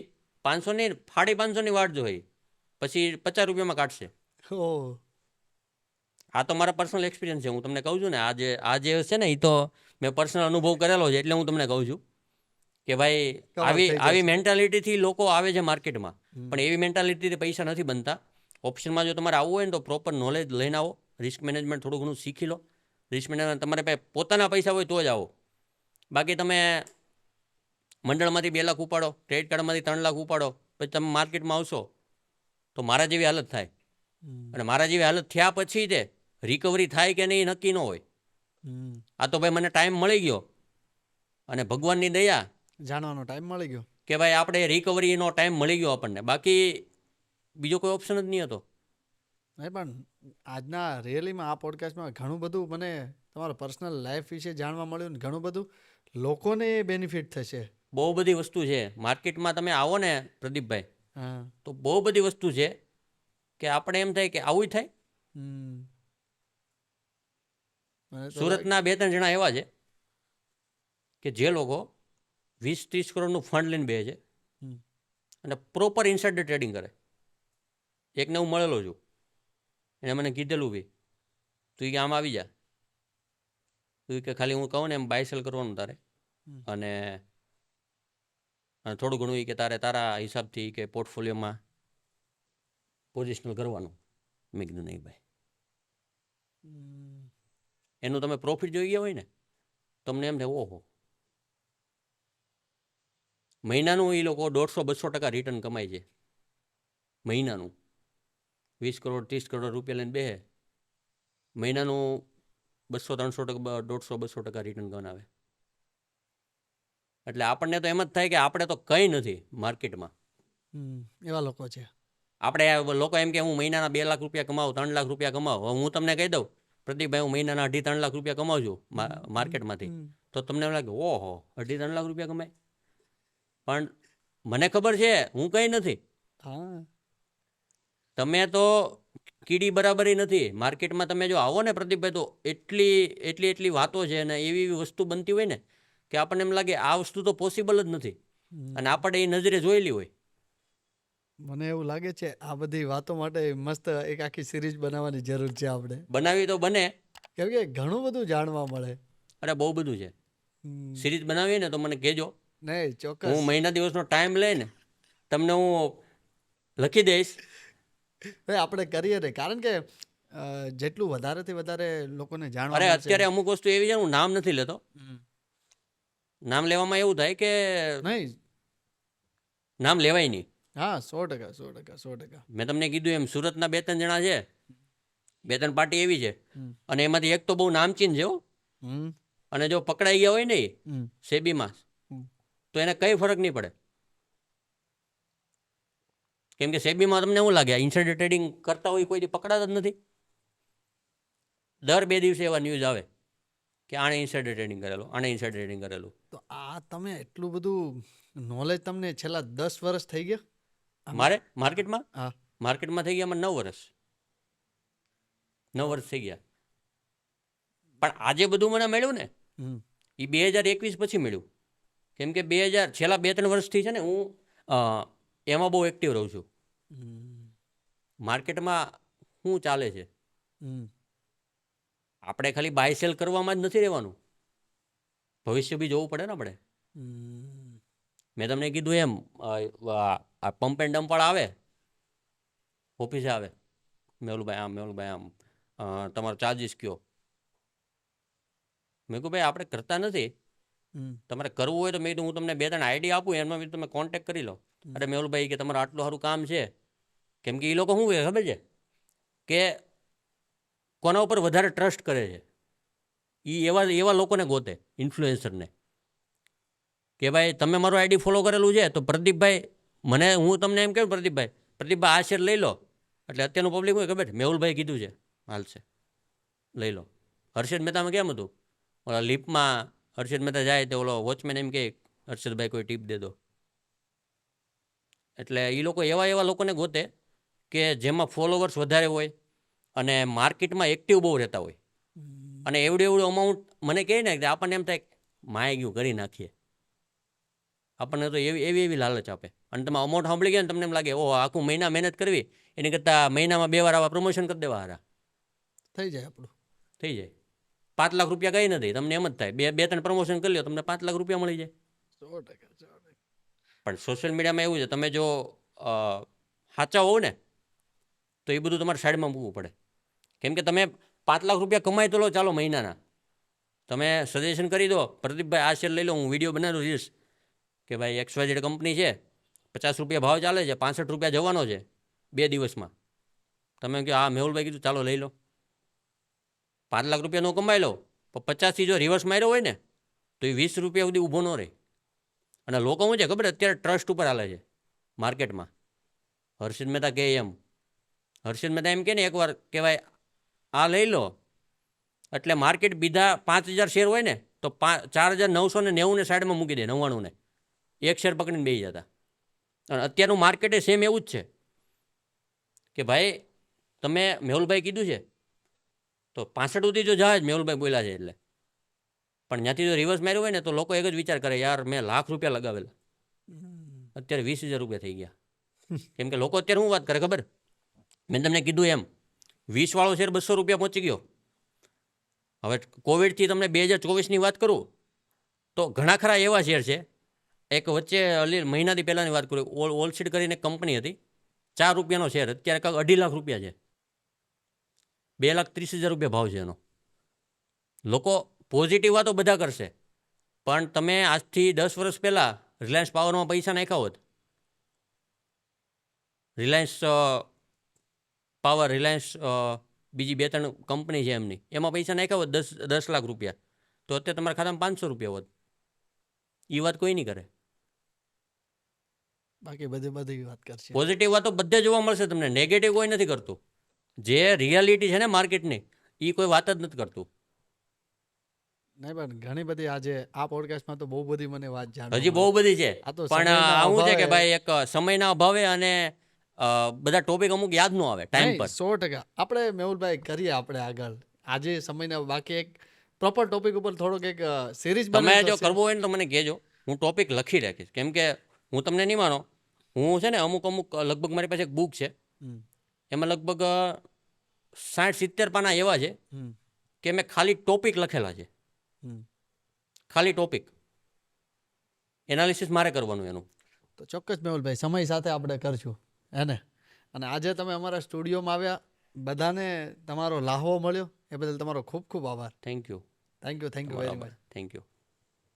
500ની 550ની વાટ જોઈએ, પછી 50 રૂપિયામાં કાઢશે. આ તો મારા પર્સનલ એક્સપિરિયન્સ છે, હું તમને કહું છું ને. આ જે છે ને એ તો મેં પર્સનલ અનુભવ કરેલો છે, એટલે હું તમને કહું છું કે ભાઈ આવી મેન્ટાલિટીથી લોકો આવે છે માર્કેટમાં. પણ એવી મેન્ટાલિટીથી પૈસા નથી બનતા. ઓપ્શનમાં જો તમારે આવવું હોય ને તો પ્રોપર નોલેજ લઈને આવો, રિસ્ક મેનેજમેન્ટ થોડું ઘણું શીખી લો. રિસ્ક મેનેજમેન્ટ તમારે પાસે પોતાના પૈસા હોય તો જ આવો. બાકી તમે મંડળમાંથી 2 લાખ ઉપાડો, ક્રેડિટ કાર્ડમાંથી 3 લાખ ઉપાડો, પછી તમે માર્કેટમાં આવશો તો મારા જેવી હાલત થાય. અને મારા જેવી હાલત થયા પછી તે રિકવરી થાય કે નહીં નક્કી ન હોય. આ તો ભાઈ મને ટાઈમ મળી ગયો અને ભગવાનની દયા જાણવાનો ટાઈમ મળી ગયો. કે ભાઈ આપણે રિકવરીનો ટાઈમ મળી ગયો આપણને, બાકી બીજો કોઈ ઓપ્શન જ નહીં હતો. નહીં પણ આજના રિયલીમાં આ પોડકાસ્ટમાં ઘણું બધું મને તમારા પર્સનલ લાઈફ વિશે જાણવા મળ્યું ને ઘણું બધું લોકોને બેનિફિટ થશે. બહુ બધી વસ્તુ છે માર્કેટમાં. તમે આવો ને પ્રદીપભાઈ, હા. તો બહુ બધી વસ્તુ છે કે આપણે એમ થાય કે આવું થાય. મને તો સુરતના 2-3 જણા એવા છે કે જે લોકો 20-30 કરોડનું ફંડ લઈને બે છે હમ. અને પ્રોપર ઇન્સાઇડર ટ્રેડિંગ કરે. એકને હું મળેલો છું, એને મને કીધેલું બી, તું કે આમ આવી જા, તું કે ખાલી હું કહું ને એમ બાય સેલ કરવાનું તારે, અને થોડું ઘણું કે તારે તારા હિસાબથી કે પોર્ટફોલિયોમાં પોઝિશનલ કરવાનું. મેં કીધું નહીં ભાઈ, એનું તમે પ્રોફિટ જોઈ ગયા હોય ને તમને એમ થાય ઓહો, મહિનાનું એ લોકો 150-200% રિટર્ન કમાય છે મહિનાનું. 20 કરોડ 30 કરોડ રૂપિયા લઈને બેસે, મહિનાનું 200-300%, 150-200% રિટર્ન બનાવે. એટલે આપણને તો એમ જ થાય કે આપણે તો કંઈ નથી માર્કેટમાં. એવા લોકો છે. આપણે લોકો એમ કે હું મહિનાના 2 લાખ રૂપિયા કમાવું, 3 લાખ રૂપિયા કમાવું. હવે હું તમને કહી દઉં પ્રદીપભાઈ, હું મહિનાના 2.5-3 લાખ રૂપિયા કમાઉં છું માર્કેટમાંથી, તો તમને એમ લાગે ઓહો 2.5-3 લાખ રૂપિયા કમાય. પણ મને ખબર છે હું કંઈ નથી. હા. તમે તો કીડી બરાબરી નથી. માર્કેટમાં તમે જો આવો ને પ્રદીપભાઈ, તો એટલી વાતો છે અને એવી વસ્તુ બનતી હોય ને કે આપણને એમ લાગે આ વસ્તુ તો પોસિબલ જ નથી, અને આપણે એ નજરે જોયેલી હોય. મને એવું લાગે છે આ બધી વાતો માટે મસ્ત એક આખી સિરીઝ બનાવવાની જરૂર છે આપણે. બનાવી તો બને, કેમ કે ઘણું બધું જાણવા મળે. અરે બહુ બધું છે. સિરીઝ બનાવીએ ને તો મને કહેજો, નહીં ચોક્કસ. હું મહિના દિવસનો ટાઈમ લઈને તમને હું લખી દઈશ. આપણે કરીએ ને, કારણ કે જેટલું વધારેથી વધારે લોકોને જાણવા અરે મળશે. અત્યારે અમુક વસ્તુ એવી છે, હું નામ નથી લેતો. નામ લેવામાં એવું થાય કે નહીં. નામ લેવાય નહીં. હા, 100%. મેં તમને કીધું એમ સુરતના 2-3 જણા છે, 2-3 પાર્ટી એવી છે, અને એમાંથી એક તો બહુ નામચીન છે હો. અને જો પકડાઈ ગયા હોય ને સેબીમાં, તો એને કંઈ ફરક નહીં પડે. કેમ કે સેબીમાં તમને શું લાગે, ઇન્સાઇડર ટ્રેડિંગ કરતા હોય કોઈ પકડાતા જ નથી. દર 2 દિવસે એવા ન્યૂઝ આવે કે આણે ઇન્સાઇડર ટ્રેડિંગ કરેલું, આણે ઇન્સાઇડર ટ્રેડિંગ કરેલું. તો આ તમે એટલું બધું નોલેજ તમને છેલ્લા 10 વર્ષ થઈ ગયા? મારે માર્કેટમાં હા. માર્કેટમાં થઈ ગયા મને 9 વર્ષ. 9 વર્ષ થઈ ગયા. પણ આજે બધું મને મળ્યું ને એ 2021 પછી મળ્યું. કેમ કે છેલ્લા 2-3 વર્ષથી છે ને હું એમાં બહુ એક્ટિવ રહું છું. માર્કેટમાં શું ચાલે છે, આપણે ખાલી બાય સેલ કરવામાં જ નથી રહેવાનું, ભવિષ્ય બી જોવું પડે ને આપણે. મેં તમને કીધું એમ, આ પંપ એન્ડ ડમ્પ વાળા આવે ઓફિસે આવે, મેહુલભાઈ આમ તમારો ચાર્જીસ કયો. મેં કહું ભાઈ આપણે કરતા નથી, તમારે કરવું હોય તો મેં કીધું હું તમને 2-3 આઈડિયા આપું, એમાં બી તમે કોન્ટેક્ટ કરી લો. અરે મેહુલભાઈ કે તમારું આટલું સારું કામ છે. કેમ કે એ લોકો શું ખબર છે કે કોના ઉપર વધારે ટ્રસ્ટ કરે છે, એ એવા લોકોને ગોતે, ઇન્ફ્લુએન્સરને, કે ભાઈ તમે મારું આઈડી ફોલો કરેલું છે તો પ્રદીપભાઈ, હું તમને એમ કહું પ્રદીપભાઈ આ શેર લઈ લો. એટલે અત્યારનું પબ્લિક હોય ખબર છે, મેહુલભાઈ કીધું છે હાલશે લઈ લો. હર્ષદ મહેતામાં કેમ હતું, ઓલા લિફ્ટમાં હર્ષદ મહેતા જાય તો ઓલો વોચમેન એમ કે હર્ષદભાઈ કોઈ ટીપ દે દો. એટલે એ લોકો એવા લોકોને ગોતે કે જેમાં ફોલોવર્સ વધારે હોય અને માર્કેટમાં એક્ટિવ બહુ રહેતા હોય, અને એવડું અમાઉન્ટ મને કહે ને કે આપણને એમ થાય માય ગયું કરી નાખીએ. આપણને તો એવી લાલચ આપે, અને તમે અમાઉન્ટ સાંભળી ગયા ને તમને એમ લાગે ઓહ આખું મહિના મહેનત કરવી એની કરતાં મહિનામાં 2 વાર આવા પ્રમોશન કરી દેવા હારા થઈ જાય. આપણું થઈ જાય. 5 લાખ રૂપિયા કંઈ નથી, તમને એમ જ થાય 2-3 પ્રમોશન કરી લો તમને 5 લાખ રૂપિયા મળી જાય. 100%. પણ સોશિયલ મીડિયામાં એવું છે, તમે જો સાચા હોવ ને તો એ બધું તમારે સાઈડમાં મૂકવું પડે. કેમ કે તમે 5 લાખ રૂપિયા કમાઈ તો લો ચાલો મહિનાના, તમે સજેશન કરી દો પ્રદીપભાઈ આ શેર લઈ લો, હું વિડીયો બનાવી દઈશ કે ભાઈ XYZ કંપની છે, ₹50 ભાવ ચાલે છે, ₹65 જવાનો છે 2 દિવસમાં. તમે કહો આ મેહુલભાઈ કીધું ચાલો લઈ લો, ₹5 લાખ નો કમાઈ લો, પણ 50થી જો રિવર્સ માર્યો હોય ને તો એ ₹20 સુધી ઊભો ન રહે. અને લોકો શું છે ખબર, અત્યારે ટ્રસ્ટ ઉપર હાલે છે માર્કેટમાં. હર્ષિત મહેતા કહે એમ, હર્ષિત મહેતા એમ કે ને એકવાર કહેવાય આ લઈ લો એટલે માર્કેટ બીજા 5,000 શેર હોય ને તો 4,990 ને સાઈડમાં મૂકી દે, 99 ને એક શેર પકડીને બેસી જતા. અને અત્યારનું માર્કેટ એ સેમ એવું જ છે કે ભાઈ તમે મેહુલભાઈ કીધું છે તો 65 સુધી જો જાય જ, મેહુલભાઈ બોલ્યા છે એટલે. પણ ત્યાંથી જો રિવર્સ માર્યું હોય ને તો લોકો એક જ વિચાર કરે, યાર મેં ₹1,00,000 લગાવેલા, અત્યારે ₹20,000 થઈ ગયા. કેમ કે લોકો અત્યારે શું વાત કરે ખબર, મેં તમને કીધું એમ 20 વાળો શેર ₹200 પહોંચી ગયો. હવે કોવિડથી તમને 2024ની વાત કરું તો ઘણા ખરા એવા શેર છે. એક વચ્ચે મહિનાથી પહેલાંની વાત કરું, ઓલસીડ કરીને કંપની હતી, ₹4 શેર, અત્યારે કાંઈક ₹2.5 લાખ છે, ₹2,30,000 ભાવ છે એનો. લોકો પોઝિટિવ વાતો બધા કરશે, પણ તમે આજથી 10 વર્ષ પહેલાં રિલાયન્સ પાવરમાં પૈસા નાખ્યા હોત, રિલાયન્સ પાવર, રિલાયન્સ બીજી 2-3 કંપની છે એમની, એમાં પૈસા નાખ્યા હોત ₹10 લાખ, તો અત્યારે તમારા ખાતામાં ₹500 હોત. એ વાત કોઈ નહીં કરે. બાકી બધી વાત કરશે. પોઝિટિવ વાતો બધે જોવા મળશે તમને, નેગેટિવ કોઈ નથી કરતું. જે રિયાલિટી છે ને માર્કેટની, એ કોઈ વાત જ નથી કરતું. નહીં પણ ઘણી બધી આજે આ પોડકાસ્ટમાં તો બહુ બધી મને વાત જાણવા હજી બહુ બધી છે, આ તો પણ સમયના આવું છે કે અભાવે- ભાઈ એક સમયના અભાવે અને બધા ટોપિક અમુક યાદ ન આવે ટાઈમ નહીં, પર. 100%. આપણે મેહુલભાઈ કરીએ આપણે આગળ આજે સમયના, બાકી એક પ્રોપર ટોપિક ઉપર થોડોક એક સિરીઝ તમે જો કરવો હોય ને તો મને કહેજો, હું ટોપિક લખી રાખીશ. કેમ કે હું તમને નહીં માનો, હું છે ને અમુક લગભગ મારી પાસે એક બુક છે, એમાં લગભગ 60-70 પાના એવા છે કે મેં ખાલી ટોપિક લખેલા છે, ખાલી ટોપિક એનાલિસિસ મારે કરવાનું એનું. તો ચોક્કસ મેહુલભાઈ સમય સાથે આપણે કરશું હે ને. અને આજે તમે અમારા સ્ટુડિયોમાં આવ્યા, બધાને તમારો લાહવો મળ્યો, એ બદલ તમારો ખૂબ ખૂબ આભાર. Thank you. Thank you very much. Thank you.